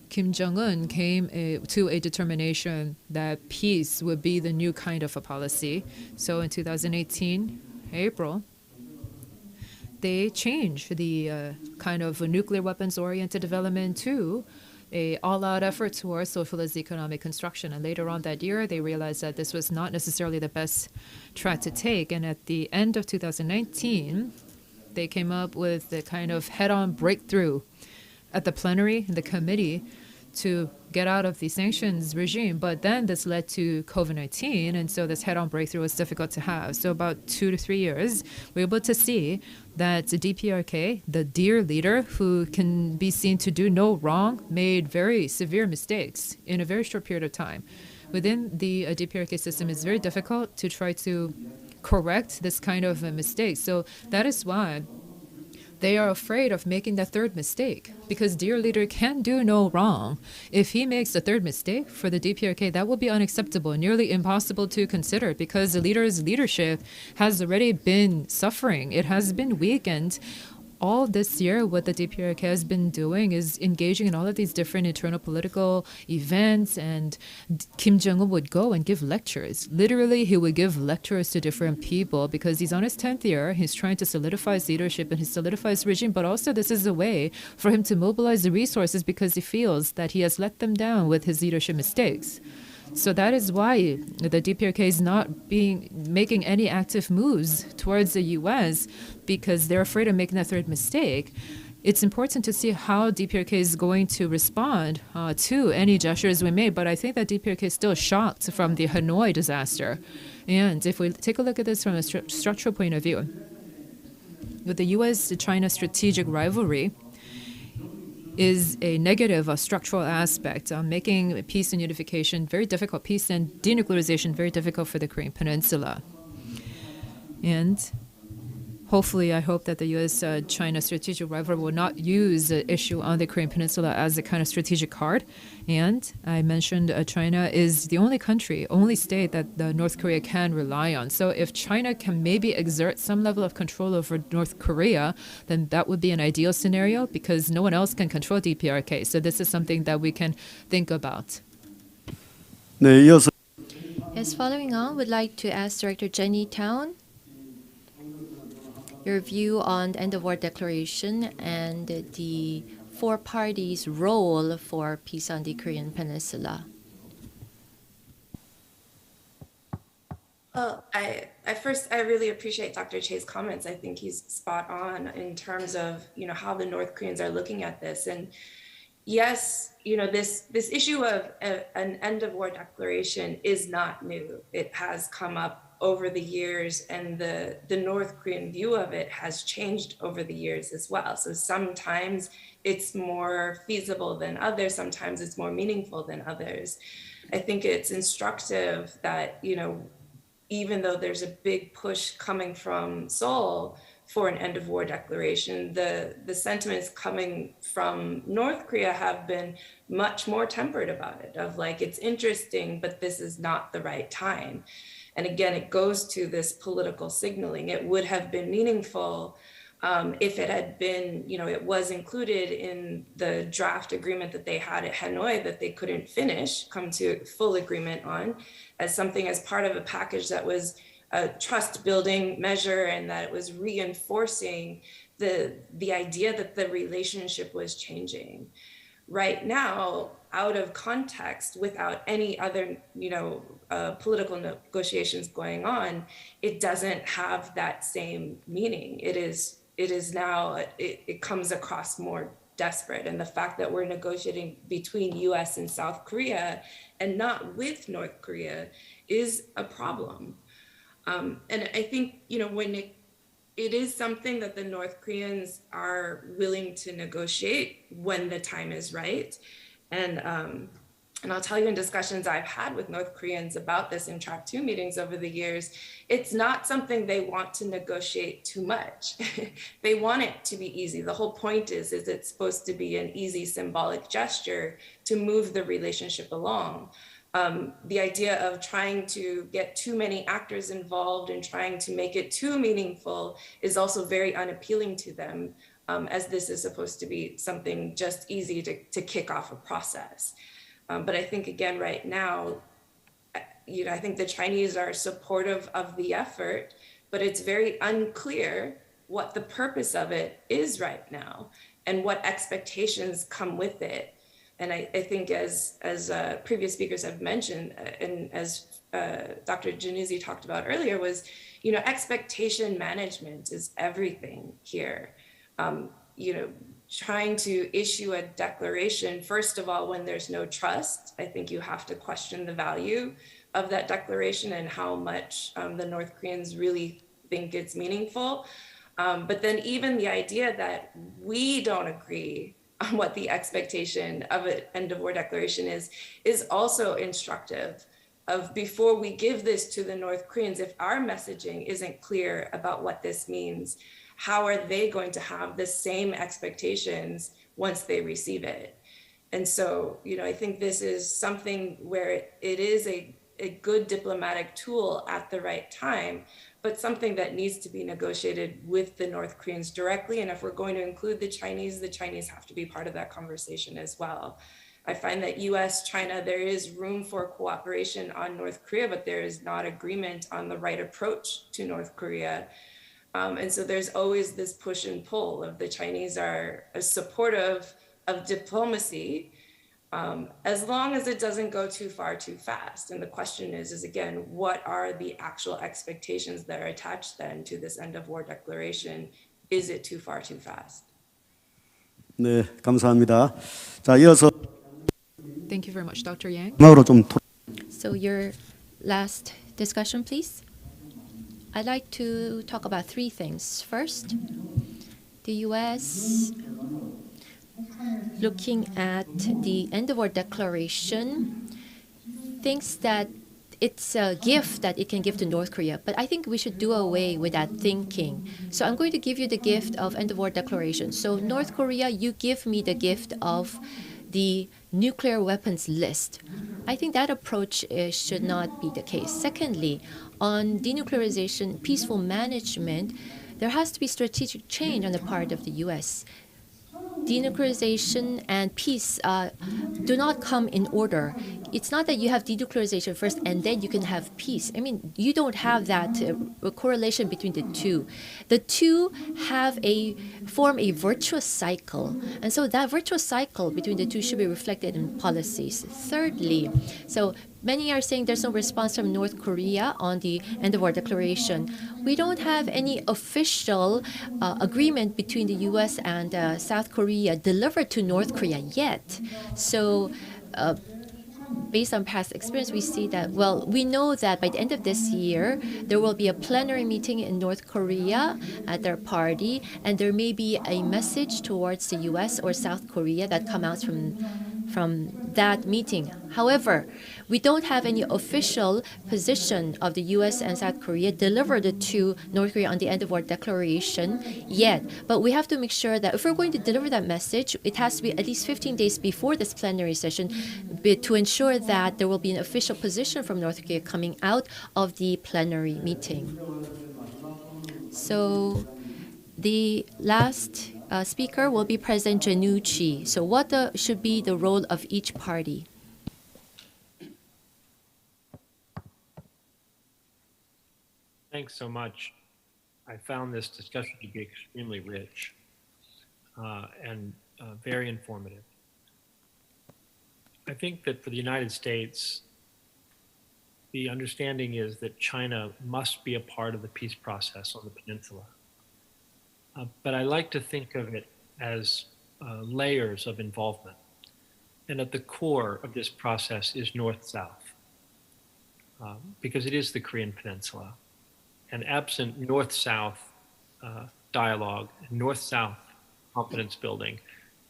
Kim Jong-un came to a determination that peace would be the new kind of a policy. So in 2018, April, they changed the kind of a nuclear weapons-oriented development to an all-out effort towards socialist economic construction. And later on that year, they realized that this was not necessarily the best track to take. And at the end of 2019, they came up with the kind of head-on breakthrough at the plenary, the committee, to get out of the sanctions regime. But then this led to COVID-19, and so this head-on breakthrough was difficult to have. So about 2 to 3 years, we were able to see that the DPRK, the dear leader who can be seen to do no wrong, made very severe mistakes in a very short period of time. Within the DPRK system, it's very difficult to try to correct this kind of a mistake. So that is why they are afraid of making the third mistake, because dear leader can do no wrong. If he makes the third mistake for the DPRK, that will be unacceptable, nearly impossible to consider, because the leader's leadership has already been suffering. It has been weakened. All this year, what the DPRK has been doing is engaging in all of these different internal political events, and Kim Jong-un would go and give lectures. Literally, he would give lectures to different people because he's on his 10th year. He's trying to solidify his leadership and he solidifies regime, but also this is a way for him to mobilize the resources because he feels that he has let them down with his leadership mistakes. So that is why the DPRK is not making any active moves towards the U.S. because they're afraid of making that third mistake. It's important to see how DPRK is going to respond to any gestures we make, but I think that DPRK is still shocked from the Hanoi disaster. And if we take a look at this from a structural point of view, with the U.S.-China strategic rivalry, is a negative structural aspect, making peace and unification very difficult, peace and denuclearization very difficult for the Korean Peninsula. And hopefully, I hope that the U.S.-China strategic rivalry will not use the issue on the Korean Peninsula as a kind of strategic card. And I mentioned China is the only country, only state that North Korea can rely on. So if China can maybe exert some level of control over North Korea, then that would be an ideal scenario because no one else can control DPRK. So this is something that we can think about. 네, 이어서 As following on, we'd like to ask Director Jenny Town your view on the end of war declaration and the four parties' role for peace on the Korean Peninsula. Well, I really appreciate Dr. Choi's comments. I think he's spot on in terms of how the North Koreans are looking at this. And yes, this issue of an end of war declaration is not new. It has come up over the years, and the North Korean view of it has changed over the years as well. So sometimes it's more feasible than others, sometimes it's more meaningful than others. I think it's instructive that, even though there's a big push coming from Seoul for an end of war declaration, the sentiments coming from North Korea have been much more tempered about it, of like, it's interesting, but this is not the right time. And again, it goes to this political signaling. It would have been meaningful if it had been, it was included in the draft agreement that they had at Hanoi that they couldn't come to full agreement on, as something as part of a package that was a trust building measure, and that it was reinforcing the idea that the relationship was changing. Right now, out of context, without any other, political negotiations going on, it doesn't have that same meaning. It is now, it comes across more desperate. And the fact that we're negotiating between US and South Korea and not with North Korea is a problem. And I think, when it is something that the North Koreans are willing to negotiate when the time is right. And I'll tell you, in discussions I've had with North Koreans about this in Track 2 meetings over the years, it's not something they want to negotiate too much. They want it to be easy. The whole point is it's supposed to be an easy symbolic gesture to move the relationship along. The idea of trying to get too many actors involved and trying to make it too meaningful is also very unappealing to them, as this is supposed to be something just easy to kick off a process. But I think, again, right now, I think the Chinese are supportive of the effort, but it's very unclear what the purpose of it is right now and what expectations come with it. And I think as previous speakers have mentioned, and as Dr. Jannuzi talked about earlier, was, expectation management is everything here. Trying to issue a declaration, first of all, when there's no trust, I think you have to question the value of that declaration and how much the North Koreans really think it's meaningful. But then even the idea that we don't agree on what the expectation of an end of war declaration is also instructive of, before we give this to the North Koreans, if our messaging isn't clear about what this means, how are they going to have the same expectations once they receive it? And so, I think this is something where it is a good diplomatic tool at the right time, but something that needs to be negotiated with the North Koreans directly. And if we're going to include the Chinese have to be part of that conversation as well. I find that US, China, there is room for cooperation on North Korea, but there is not agreement on the right approach to North Korea. And so there's always this push and pull of the Chinese are supportive of diplomacy, as long as it doesn't go too far too fast. And the question is again, what are the actual expectations that are attached then to this end of war declaration? Is it too far too fast? 네, 감사합니다. 자, 이어서 Thank you very much, Dr. Yang. 마지막으로 좀 So your last discussion, please. I'd like to talk about three things. First, the U.S. looking at the end of war declaration thinks that it's a gift that it can give to North Korea, but I think we should do away with that thinking. So I'm going to give you the gift of end of war declaration. So North Korea, you give me the gift of the nuclear weapons list. I think that approach should not be the case. Secondly, on denuclearization, peaceful management, there has to be strategic change on the part of the U.S. Denuclearization and peace do not come in order. It's not that you have denuclearization first and then you can have peace. I mean, you don't have that correlation between the two. The two form a virtuous cycle. And so that virtuous cycle between the two should be reflected in policies. Thirdly, so many are saying there's no response from North Korea on the end of war declaration. We don't have any official agreement between the U.S. and South Korea delivered to North Korea yet. So based on past experience, we see that, well, we know that by the end of this year, there will be a plenary meeting in North Korea at their party, and there may be a message towards the U.S. or South Korea that come out from that meeting. However, we don't have any official position of the U.S. and South Korea delivered to North Korea on the end of war declaration yet. But we have to make sure that if we're going to deliver that message, it has to be at least 15 days before this plenary session to ensure that there will be an official position from North Korea coming out of the plenary meeting. So the last speaker will be President Jannuzi. So what should be the role of each party? Thanks so much. I found this discussion to be extremely rich and very informative. I think that for the United States, the understanding is that China must be a part of the peace process on the peninsula. But I like to think of it as layers of involvement. And at the core of this process is North-South, because it is the Korean Peninsula. And absent North-South dialogue, North-South confidence building,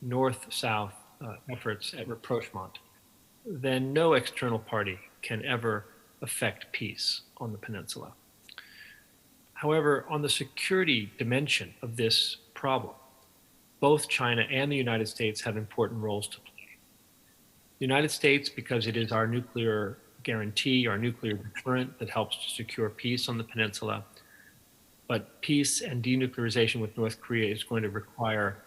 North-South efforts at rapprochement, then no external party can ever affect peace on the peninsula. However, on the security dimension of this problem, both China and the United States have important roles to play. The United States, because it is our nuclear guarantee, our nuclear deterrent that helps to secure peace on the peninsula, but peace and denuclearization with North Korea is going to require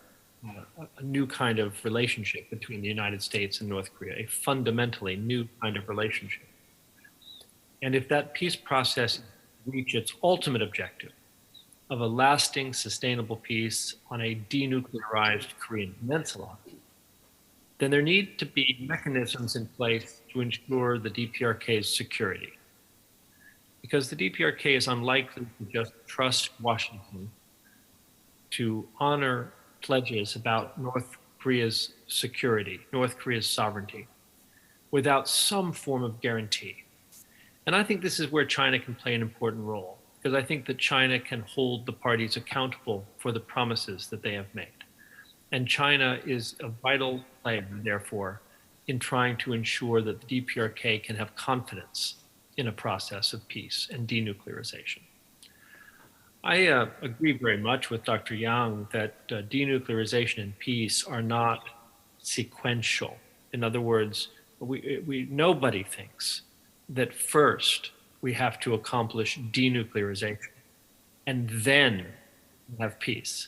a new kind of relationship between the United States and North Korea, a fundamentally new kind of relationship. And if that peace process reach its ultimate objective of a lasting, sustainable peace on a denuclearized Korean peninsula, then there need to be mechanisms in place to ensure the DPRK's security. Because the DPRK is unlikely to just trust Washington to honor pledges about North Korea's security, North Korea's sovereignty, without some form of guarantee. And I think this is where China can play an important role, because I think that China can hold the parties accountable for the promises that they have made. And China is a vital player, therefore, in trying to ensure that the DPRK can have confidence in a process of peace and denuclearization. I agree very much with Dr. Yang that denuclearization and peace are not sequential. In other words, nobody thinks that first we have to accomplish denuclearization and then have peace.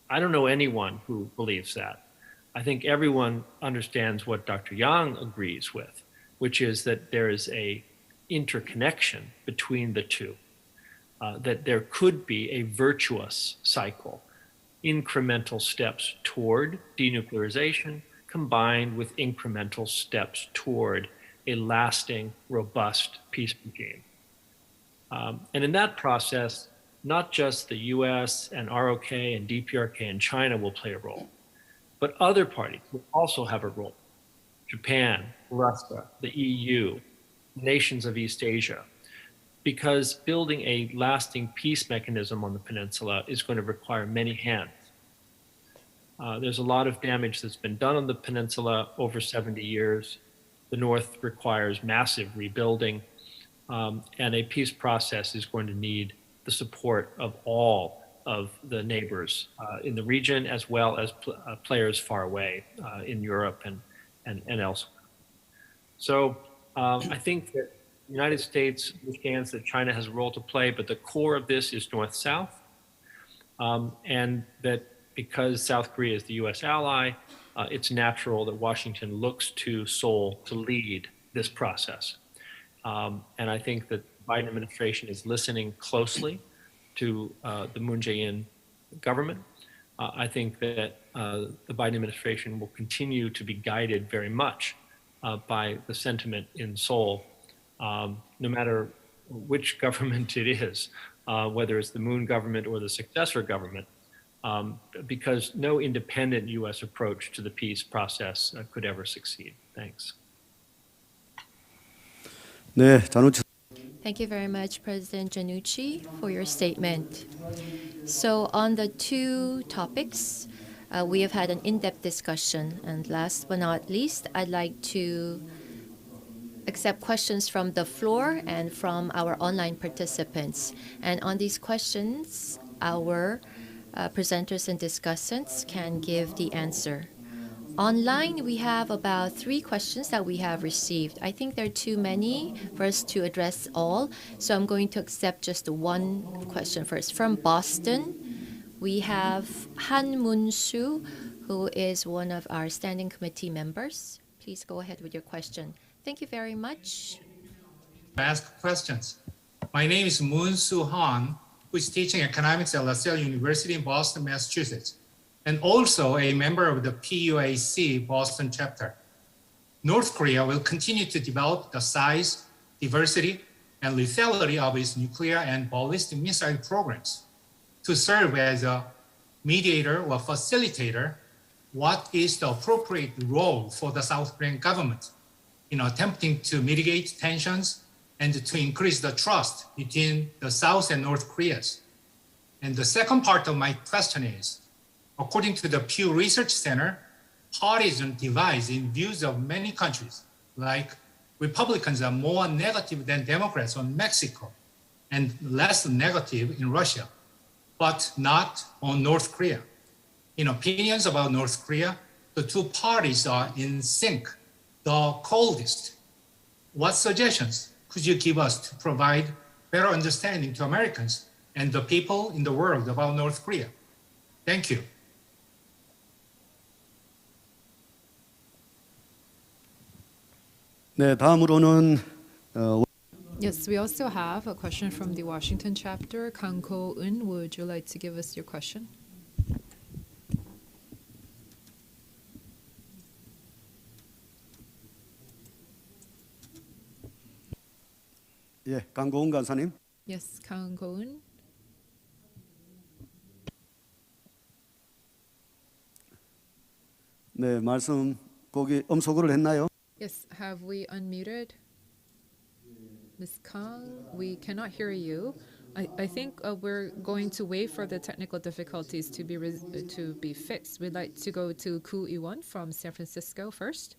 I don't know anyone who believes that. I think everyone understands what Dr. Yang agrees with, which is that there is a interconnection between the two, that there could be a virtuous cycle, incremental steps toward denuclearization combined with incremental steps toward a lasting, robust peace regime. And in that process, not just the US and ROK and DPRK and China will play a role, but other parties will also have a role. Japan, Russia, the EU, nations of East Asia, because building a lasting peace mechanism on the peninsula is going to require many hands. There's a lot of damage that's been done on the peninsula over 70 years. The North requires massive rebuilding, and a peace process is going to need the support of all of the neighbors in the region, as well as players far away in Europe and elsewhere. So I think that the United States understands that China has a role to play, but the core of this is North-South, and that because South Korea is the US ally, it's natural that Washington looks to Seoul to lead this process. And I think that the Biden administration is listening closely to the Moon-Jae-in government. I think that the Biden administration will continue to be guided very much by the sentiment in Seoul, no matter which government it is, whether it's the Moon government or the successor government, because no independent US approach to the peace process could ever succeed. Thanks. 네, jannuzi. Thank you very much, President Jannuzi, for your statement. So on the two topics, we have had an in-depth discussion. And last but not least, I'd like to accept questions from the floor and from our online participants. And on these questions, our presenters and discussants can give the answer. Online, we have about 3 questions that we have received. I think there are too many for us to address all, so I'm going to accept just one question first. From Boston, we have Han Moon-soo, who is one of our standing committee members. Please go ahead with your question. Thank you very much. Ask questions. My name is Moon-soo Han, who is teaching economics at LaSalle University in Boston, Massachusetts, and also a member of the PUAC Boston chapter. North Korea will continue to develop the size, diversity, and lethality of its nuclear and ballistic missile programs to serve as a mediator or facilitator what is the appropriate role for the South Korean government in attempting to mitigate tensions and to increase the trust between the South and North Koreas. And the second part of my question is, according to the Pew Research Center, parties are divided in views of many countries, like Republicans are more negative than Democrats on Mexico and less negative in Russia, but not on North Korea. In opinions about North Korea, the two parties are in sync, the coldest. What suggestions could you give us to provide better understanding to Americans and the people in the world about North Korea? Thank you. 네, 다음으로는 Yes, we also have a question from the Washington chapter. Kang Ko-eun, would you like to give us your question? 예, 강고은 간사님. Yes, Kang Ko-eun. 네, 말씀 거기 음소거를 했나요? Yes, have we unmuted? Ms. Kang, we cannot hear you. I think we're going to wait for the technical difficulties to be fixed. We'd like to go to Koo Ewon from San Francisco first.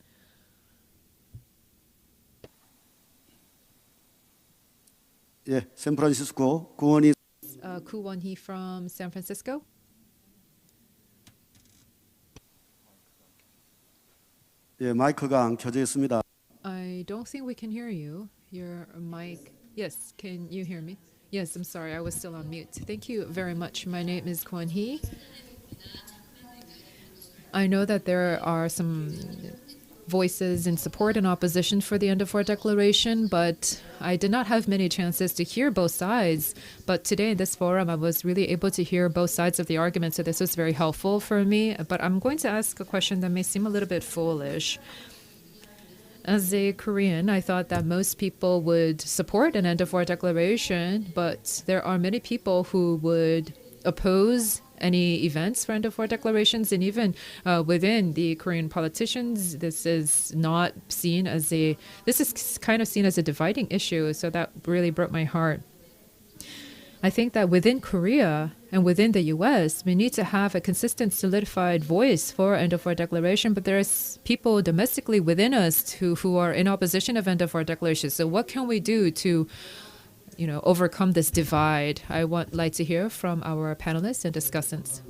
예, 샌프란시스코 구원이 Koo Won-hee from San Francisco. 예, 마이크가 안 켜져 있습니다. I don't think we can hear you. Your mic. Yes, can you hear me? Yes, I'm sorry, I was still on mute. Thank you very much. My name is Kwon-hee. I know that there are some voices in support and opposition for the end-of-war declaration, but I did not have many chances to hear both sides. But today in this forum, I was really able to hear both sides of the argument, so this was very helpful for me. But I'm going to ask a question that may seem a little bit foolish. As a Korean, I thought that most people would support an end-of-war declaration, but there are many people who would oppose any events for end-of-war declarations, and even within the Korean politicians, this is kind of seen as a dividing issue. So that really broke my heart. I think that within Korea and within the U.S., we need to have a consistent, solidified voice for end-of-war declaration. But there's people domestically within us who are in opposition of end-of-war declaration. So what can we do to overcome this divide? I would like to hear from our panelists and discussants.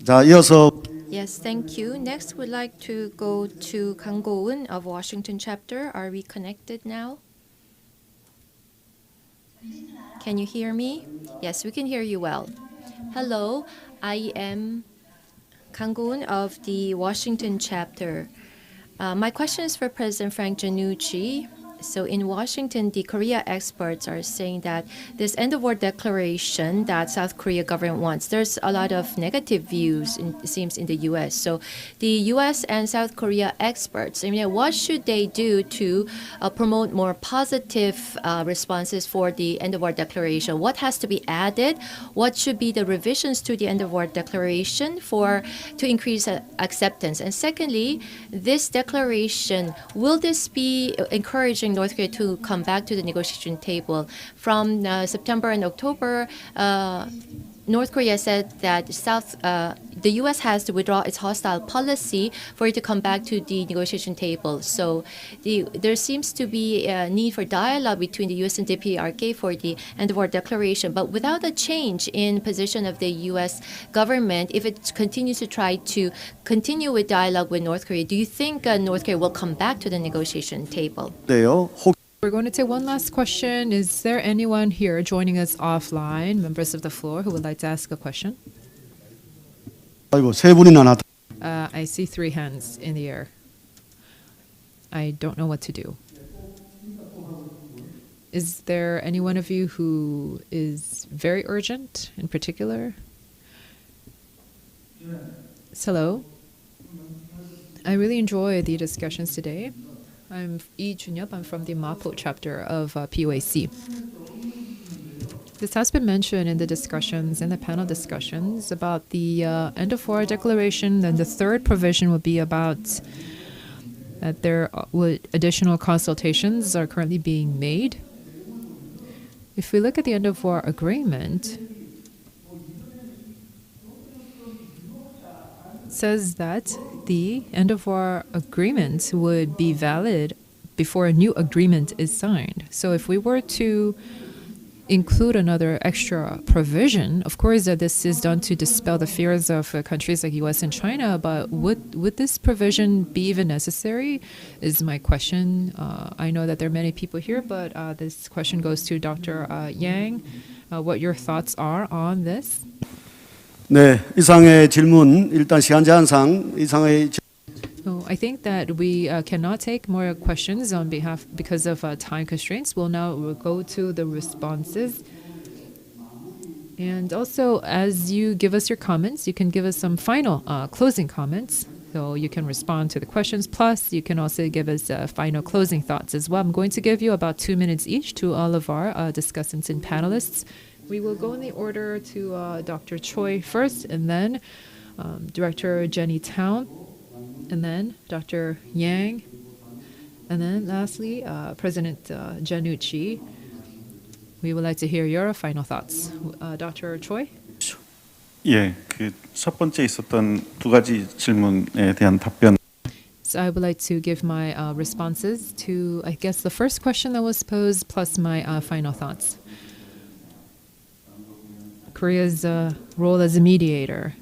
자, 이어서 Yes, thank you. Next, we'd like to go to Kang Go-eun of Washington chapter. Are we connected now? Can you hear me? Yes, we can hear you well. Hello, I am Kang Go-eun of the Washington chapter. My question is for President Frank Jannuzi. So in Washington, the Korea experts are saying that this end-of-war declaration that South Korea government wants, there's a lot of negative views, it seems, in the U.S. So the U.S. and South Korea experts, what should they do to promote more positive responses for the end-of-war declaration? What has to be added? What should be the revisions to the end-of-war declaration to increase acceptance? And secondly, this declaration, will this be encouraging North Korea to come back to the negotiation table? From September and October, North Korea said that the U.S. has to withdraw its hostile policy for it to come back to the negotiation table. So there seems to be a need for dialogue between the U.S. and DPRK for the end-of-war declaration. But without a change in position of the U.S. government, if it continues to try to continue with dialogue with North Korea, do you think North Korea will come back to the negotiation table? We're going to take one last question. Is there anyone here joining us offline, members of the floor, who would like to ask a question? 세 분이나 나타. I see 3 hands in the air. I don't know what to do. Is there any one of you who is very urgent in particular? Hello. I really enjoy the discussions today. I'm Lee Jun-yup. I'm from the Mapo chapter of PUAC. This has been mentioned in the discussions, in the panel discussions about the end of war declaration. Then the third provision would be about that there would additional consultations are currently being made. If we look at the end of war agreement, it says that the end of war agreement would be valid before a new agreement is signed. So if we were to include another extra provision, of course this is done to dispel the fears of countries like US and China, but would this provision be even necessary is my question. I know that there are many people here, but this question goes to Dr. Yang. What your thoughts are on this? 네, 이상의 질문 일단 시간 제한상 이상의 So I think that we cannot take more questions on behalf because of time constraints. We'll go to the responses. And also, as you give us your comments, you can give us some final closing comments. So you can respond to the questions. Plus, you can also give us final closing thoughts as well. I'm going to give you about 2 minutes each to all of our discussants and panelists. We will go in the order to Dr. Choi first, and then Director Jenny Town, and then Dr. Yang, and then lastly, President Jannuzi. We would like to hear your final thoughts. Dr. Choi? 예, 그 첫 번째 있었던 두 가지 질문에 대한 답변. So I would like to give my responses to, I guess, the first question that was posed, plus my final thoughts. Korea's role as a mediator.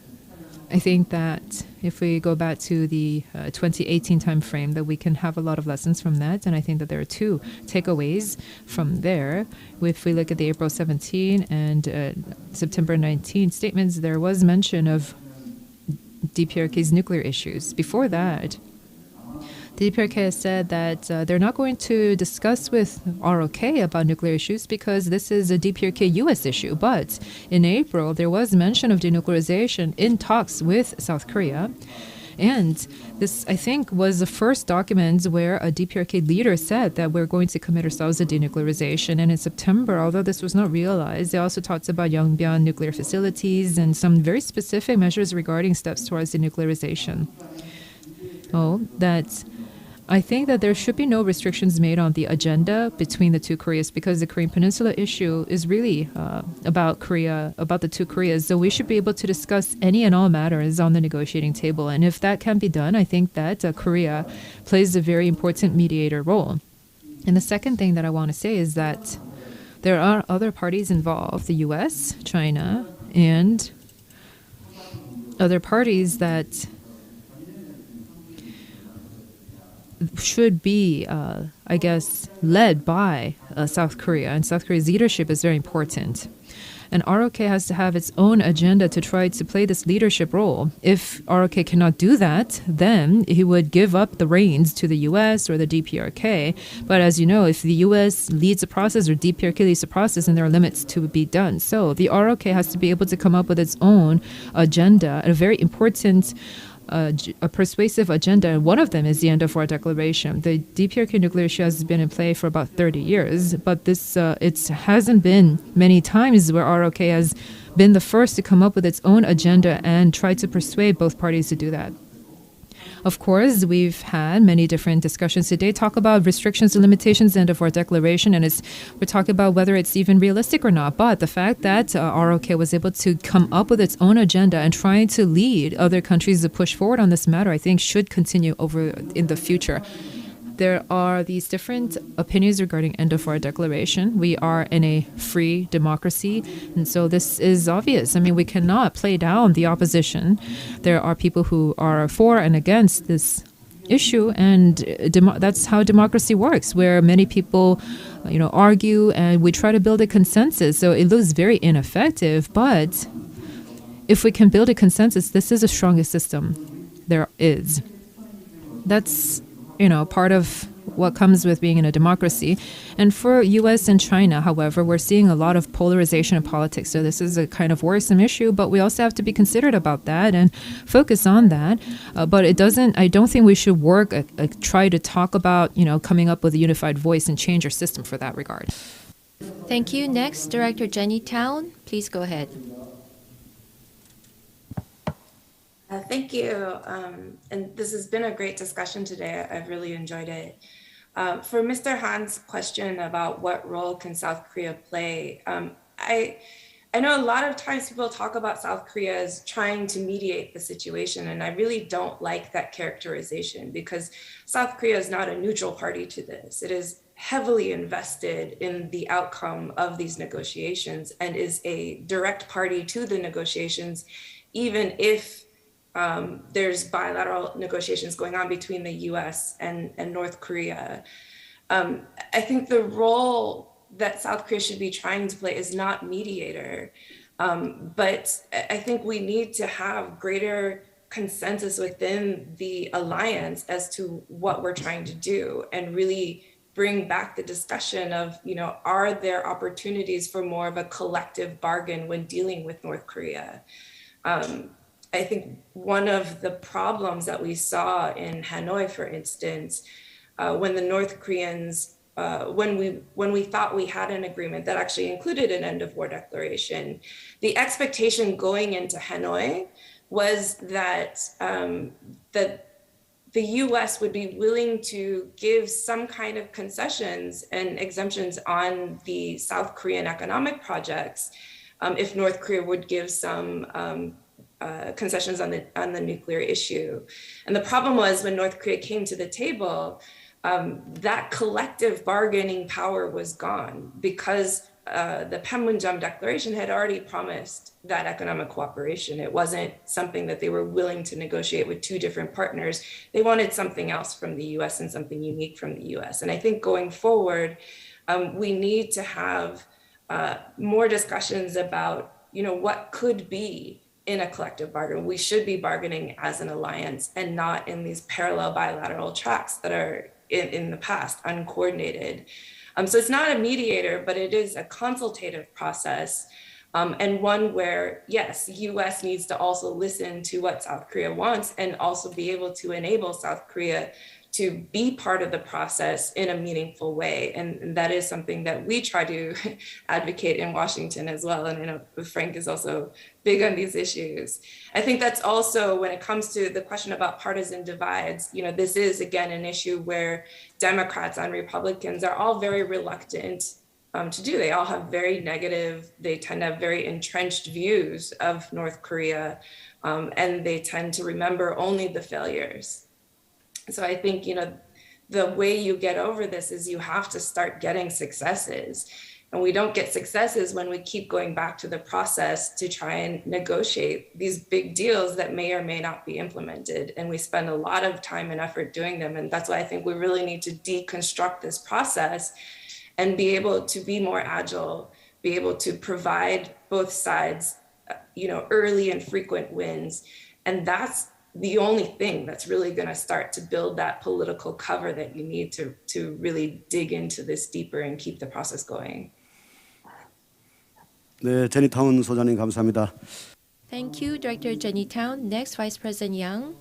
I think that if we go back to the 2018 timeframe, that we can have a lot of lessons from that. And I think that there are two takeaways from there. If we look at the April 17 and September 19 statements, there was mention of DPRK's nuclear issues. Before that, the DPRK has said that they're not going to discuss with ROK about nuclear issues because this is a DPRK US issue. But in April, there was mention of denuclearization in talks with South Korea. And this, I think, was the first document where a DPRK leader said that we're going to commit ourselves to denuclearization. And in September, although this was not realized, they also talked about Yongbyon nuclear facilities and some very specific measures regarding steps towards denuclearization. I think that there should be no restrictions made on the agenda between the two Koreas because the Korean Peninsula issue is really about Korea, about the two Koreas. So we should be able to discuss any and all matters on the negotiating table. And if that can be done, I think that Korea plays a very important mediator role. And the second thing that I want to say is that there are other parties involved, the US, China, and other parties that should be, I guess, led by South Korea. And South Korea's leadership is very important. And ROK has to have its own agenda to try to play this leadership role. If ROK cannot do that, then he would give up the reins to the US or the DPRK. But as you know, if the US leads the process or DPRK leads the process, then there are limits to be done. So the ROK has to be able to come up with its own agenda, a very important a persuasive agenda, and one of them is the end of war declaration. The DPRK nuclear issue has been in play for about 30 years, but this it hasn't been many times where ROK has been the first to come up with its own agenda and try to persuade both parties to do that. Of course, we've had many different discussions today, talk about restrictions and limitations end of war declaration, and we're talking about whether it's even realistic or not. But the fact that ROK was able to come up with its own agenda and trying to lead other countries to push forward on this matter, I think should continue over in the future. There are these different opinions regarding end of war declaration. We are in a free democracy, and so this is obvious. I mean, we cannot play down the opposition. There are people who are for and against this issue, and that's how democracy works, where many people argue and we try to build a consensus. So it looks very ineffective, but if we can build a consensus, this is the strongest system there is. That's part of what comes with being in a democracy. And for US and China, however, we're seeing a lot of polarization in politics. So this is a kind of worrisome issue, but we also have to be considerate about that and focus on that. But I don't think we should try to talk about, coming up with a unified voice and change our system for that regard. Thank you. Next, Director Jenny Town, please go ahead. Thank you. And this has been a great discussion today. I've really enjoyed it. For Mr. Han's question about what role can South Korea play, I know a lot of times people talk about South Korea as trying to mediate the situation, and I really don't like that characterization because South Korea is not a neutral party to this. It is heavily invested in the outcome of these negotiations and is a direct party to the negotiations, even if there's bilateral negotiations going on between the US and North Korea. I think the role that South Korea should be trying to play is not mediator, but I think we need to have greater consensus within the alliance as to what we're trying to do and really bring back the discussion of, are there opportunities for more of a collective bargain when dealing with North Korea? I think one of the problems that we saw in Hanoi, for instance, when the North Koreans, when we thought we had an agreement that actually included an end of war declaration, the expectation going into Hanoi was that the US would be willing to give some kind of concessions and exemptions on the South Korean economic projects if North Korea would give some concessions on the nuclear issue. And the problem was when North Korea came to the table, that collective bargaining power was gone because the Panmunjom Declaration had already promised that economic cooperation. It wasn't something that they were willing to negotiate with two different partners. They wanted something else from the US and something unique from the US. And I think going forward, we need to have more discussions about, what could be in a collective bargain. We should be bargaining as an alliance and not in these parallel bilateral tracks that are in the past, uncoordinated. So it's not a mediator, but it is a consultative process and one where, yes, the US needs to also listen to what South Korea wants and also be able to enable South Korea to be part of the process in a meaningful way. And that is something that we try to advocate in Washington as well. And I know Frank is also big on these issues. I think that's also when it comes to the question about partisan divides, this is again an issue where Democrats and Republicans are all very reluctant to do. They all have very negative, they tend to have very entrenched views of North Korea, and they tend to remember only the failures. So I think, the way you get over this is you have to start getting successes. And we don't get successes when we keep going back to the process to try and negotiate these big deals that may or may not be implemented. And we spend a lot of time and effort doing them. And that's why I think we really need to deconstruct this process and be able to be more agile, be able to provide both sides, early and frequent wins. And that's the only thing that's really going to start to build that political cover that you need to really dig into this deeper and keep the process going. 네, 제니타운 소장님 감사합니다. Thank you, Director Jenny Town. Next, Vice President Yang.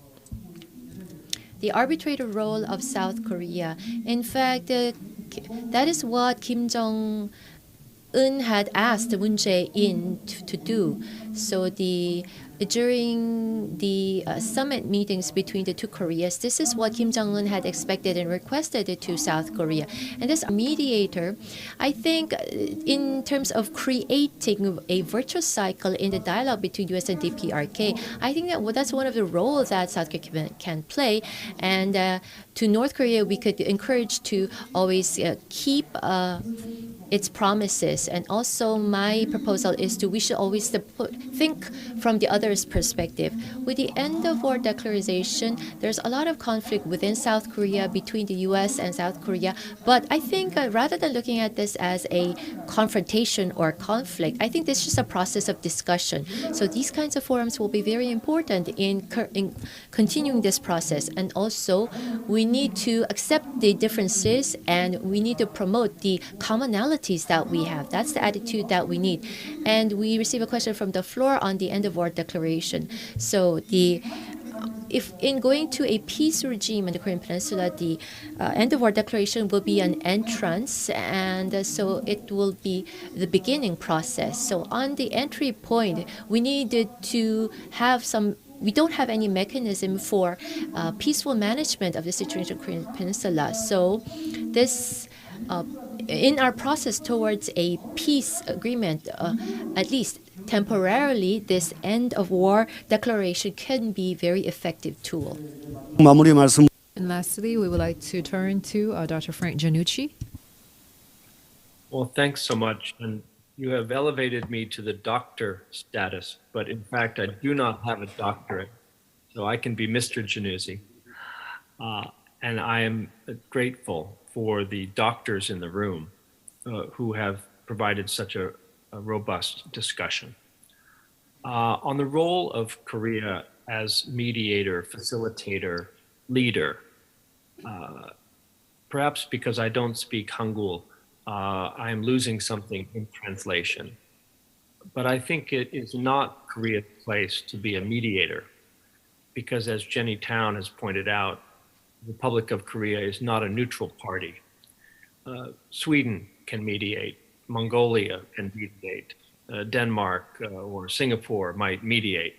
The arbitrator role of South Korea. In fact, that is what Kim Jong-un had asked Moon Jae-in to do. So during the summit meetings between the two Koreas, this is what Kim Jong-un had expected and requested it to South Korea. And this mediator, I think in terms of creating a virtuous cycle in the dialogue between US and DPRK, I think that's one of the roles that South Korea can play. And to North Korea, we could encourage to always keep its promises. And also my proposal is we should always think from the other's perspective. With the end of war declaration, there's a lot of conflict within South Korea between the US and South Korea. But I think rather than looking at this as a confrontation or conflict, I think this is just a process of discussion. So these kinds of forums will be very important in continuing this process. And also, we need to accept the differences and we need to promote the commonalities that we have. That's the attitude that we need. And we receive a question from the floor on the end of war declaration. So the if in going to a peace regime in the Korean Peninsula, the end of war declaration will be an entrance, and so it will be the beginning process. So on the entry point, we needed to have some. We don't have any mechanism for peaceful management of the situation in the Korean Peninsula. So this. In our process towards a peace agreement, at least temporarily, this end of war declaration can be a very effective tool. 마무리 말씀. And lastly, we would like to turn to Dr. Frank Jannuzi. Well, thanks so much. And you have elevated me to the doctor status, but in fact, I do not have a doctorate, so I can be Mr. Jannuzi. And I am grateful for the doctors in the room who have provided such a robust discussion. On the role of Korea as mediator, facilitator, leader, perhaps because I don't speak Hangul, I am losing something in translation. But I think it is not Korea's place to be a mediator, because as Jenny Town has pointed out, the Republic of Korea is not a neutral party. Sweden can mediate, Mongolia can mediate, Denmark or Singapore might mediate.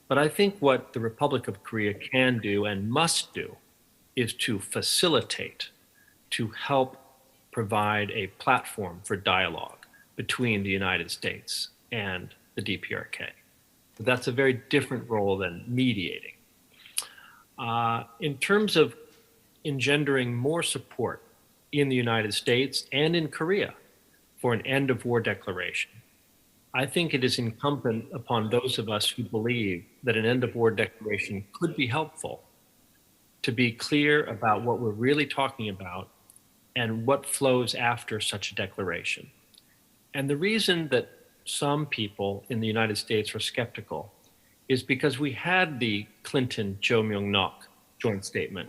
But I think what the Republic of Korea can do and must do is to facilitate, to help provide a platform for dialogue between the United States and the DPRK. But that's a very different role than mediating. In terms of engendering more support in the United States and in Korea for an end of war declaration, I think it is incumbent upon those of us who believe that an end of war declaration could be helpful to be clear about what we're really talking about and what flows after such a declaration. And the reason that some people in the United States are skeptical is because we had the Clinton-Jo Myung-nok joint statement.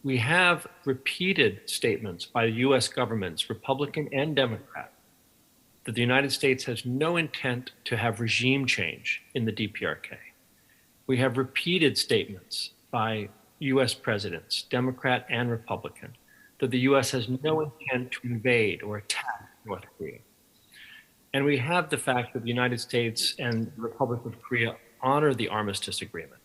We have repeated statements by the US governments, Republican and Democrat, that the United States has no intent to have regime change in the DPRK. We have repeated statements by US presidents, Democrat and Republican, that the US has no intent to invade or attack North Korea. And we have the fact that the United States and the Republic of Korea honor the armistice agreement.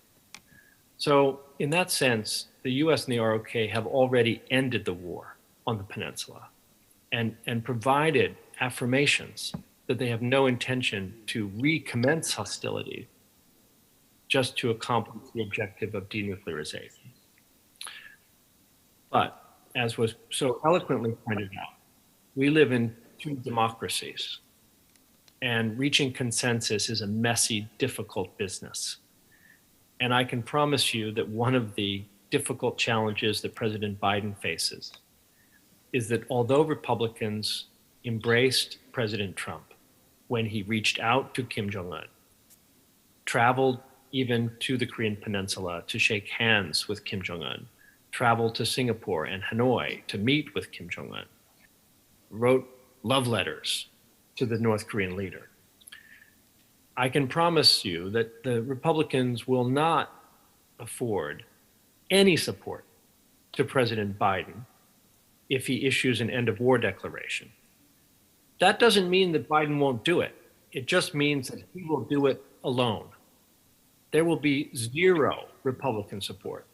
So in that sense, the US and the ROK have already ended the war on the peninsula and provided affirmations that they have no intention to recommence hostility just to accomplish the objective of denuclearization. But as was so eloquently pointed out, we live in two democracies, and reaching consensus is a messy, difficult business. And I can promise you that one of the difficult challenges that President Biden faces is that although Republicans embraced President Trump when he reached out to Kim Jong-un, traveled even to the Korean Peninsula to shake hands with Kim Jong-un, traveled to Singapore and Hanoi to meet with Kim Jong-un, wrote love letters to the North Korean leader. I can promise you that the Republicans will not afford any support to President Biden if he issues an end of war declaration. That doesn't mean that Biden won't do it. It just means that he will do it alone. There will be zero Republican support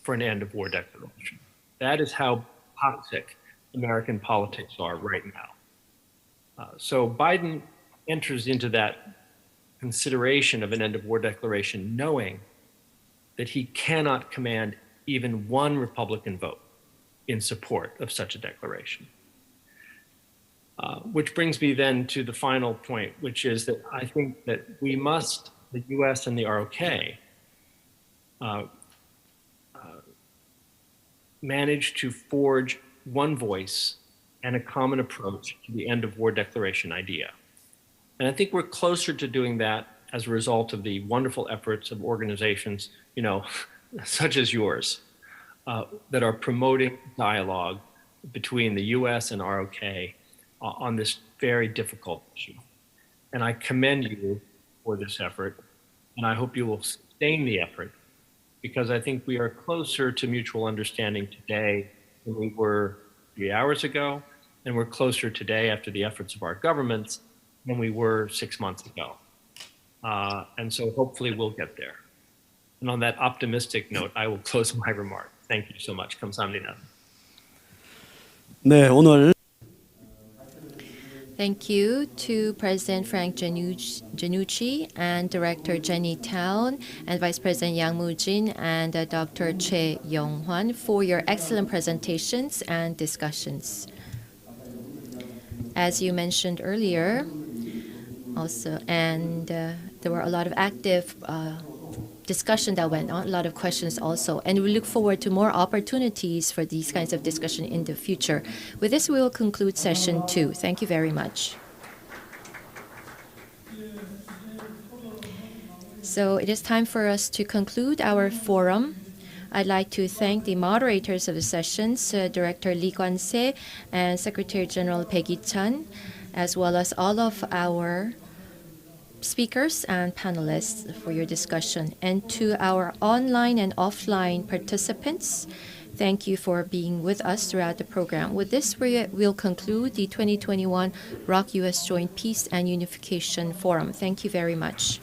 for an end of war declaration. That is how toxic American politics are right now. So Biden enters into that consideration of an end of war declaration knowing that he cannot command even one Republican vote in support of such a declaration. Which brings me then to the final point, which is that I think that we must, the US and the ROK, manage to forge one voice and a common approach to the end of war declaration idea. And I think we're closer to doing that as a result of the wonderful efforts of organizations, such as yours, that are promoting dialogue between the US and ROK on this very difficult issue. And I commend you for this effort, and I hope you will sustain the effort, because I think we are closer to mutual understanding today than we were 3 hours ago, and we're closer today after the efforts of our governments than we were 6 months ago. And so hopefully we'll get there. And on that optimistic note, I will close my remarks. Thank you so much. 감사합니다. 네, 오늘 Thank you to President Frank Jannuzi and Director Jenny Town and Vice President Yang Moo-Jin and Dr. Choi Yong-Hwan for your excellent presentations and discussions. As you mentioned earlier, also, and there were a lot of active discussion that went on, a lot of questions also, and we look forward to more opportunities for these kinds of discussion in the future. With this, we will conclude session 2. Thank you very much. So it is time for us to conclude our forum. I'd like to thank the moderators of the sessions, Director Lee Kwan-Sei and Secretary General Peggy Chan, as well as all of our speakers and panelists for your discussion. And to our online and offline participants, thank you for being with us throughout the program. With this, we'll conclude the 2021 ROK U.S. Joint Peace and Unification Forum. Thank you very much.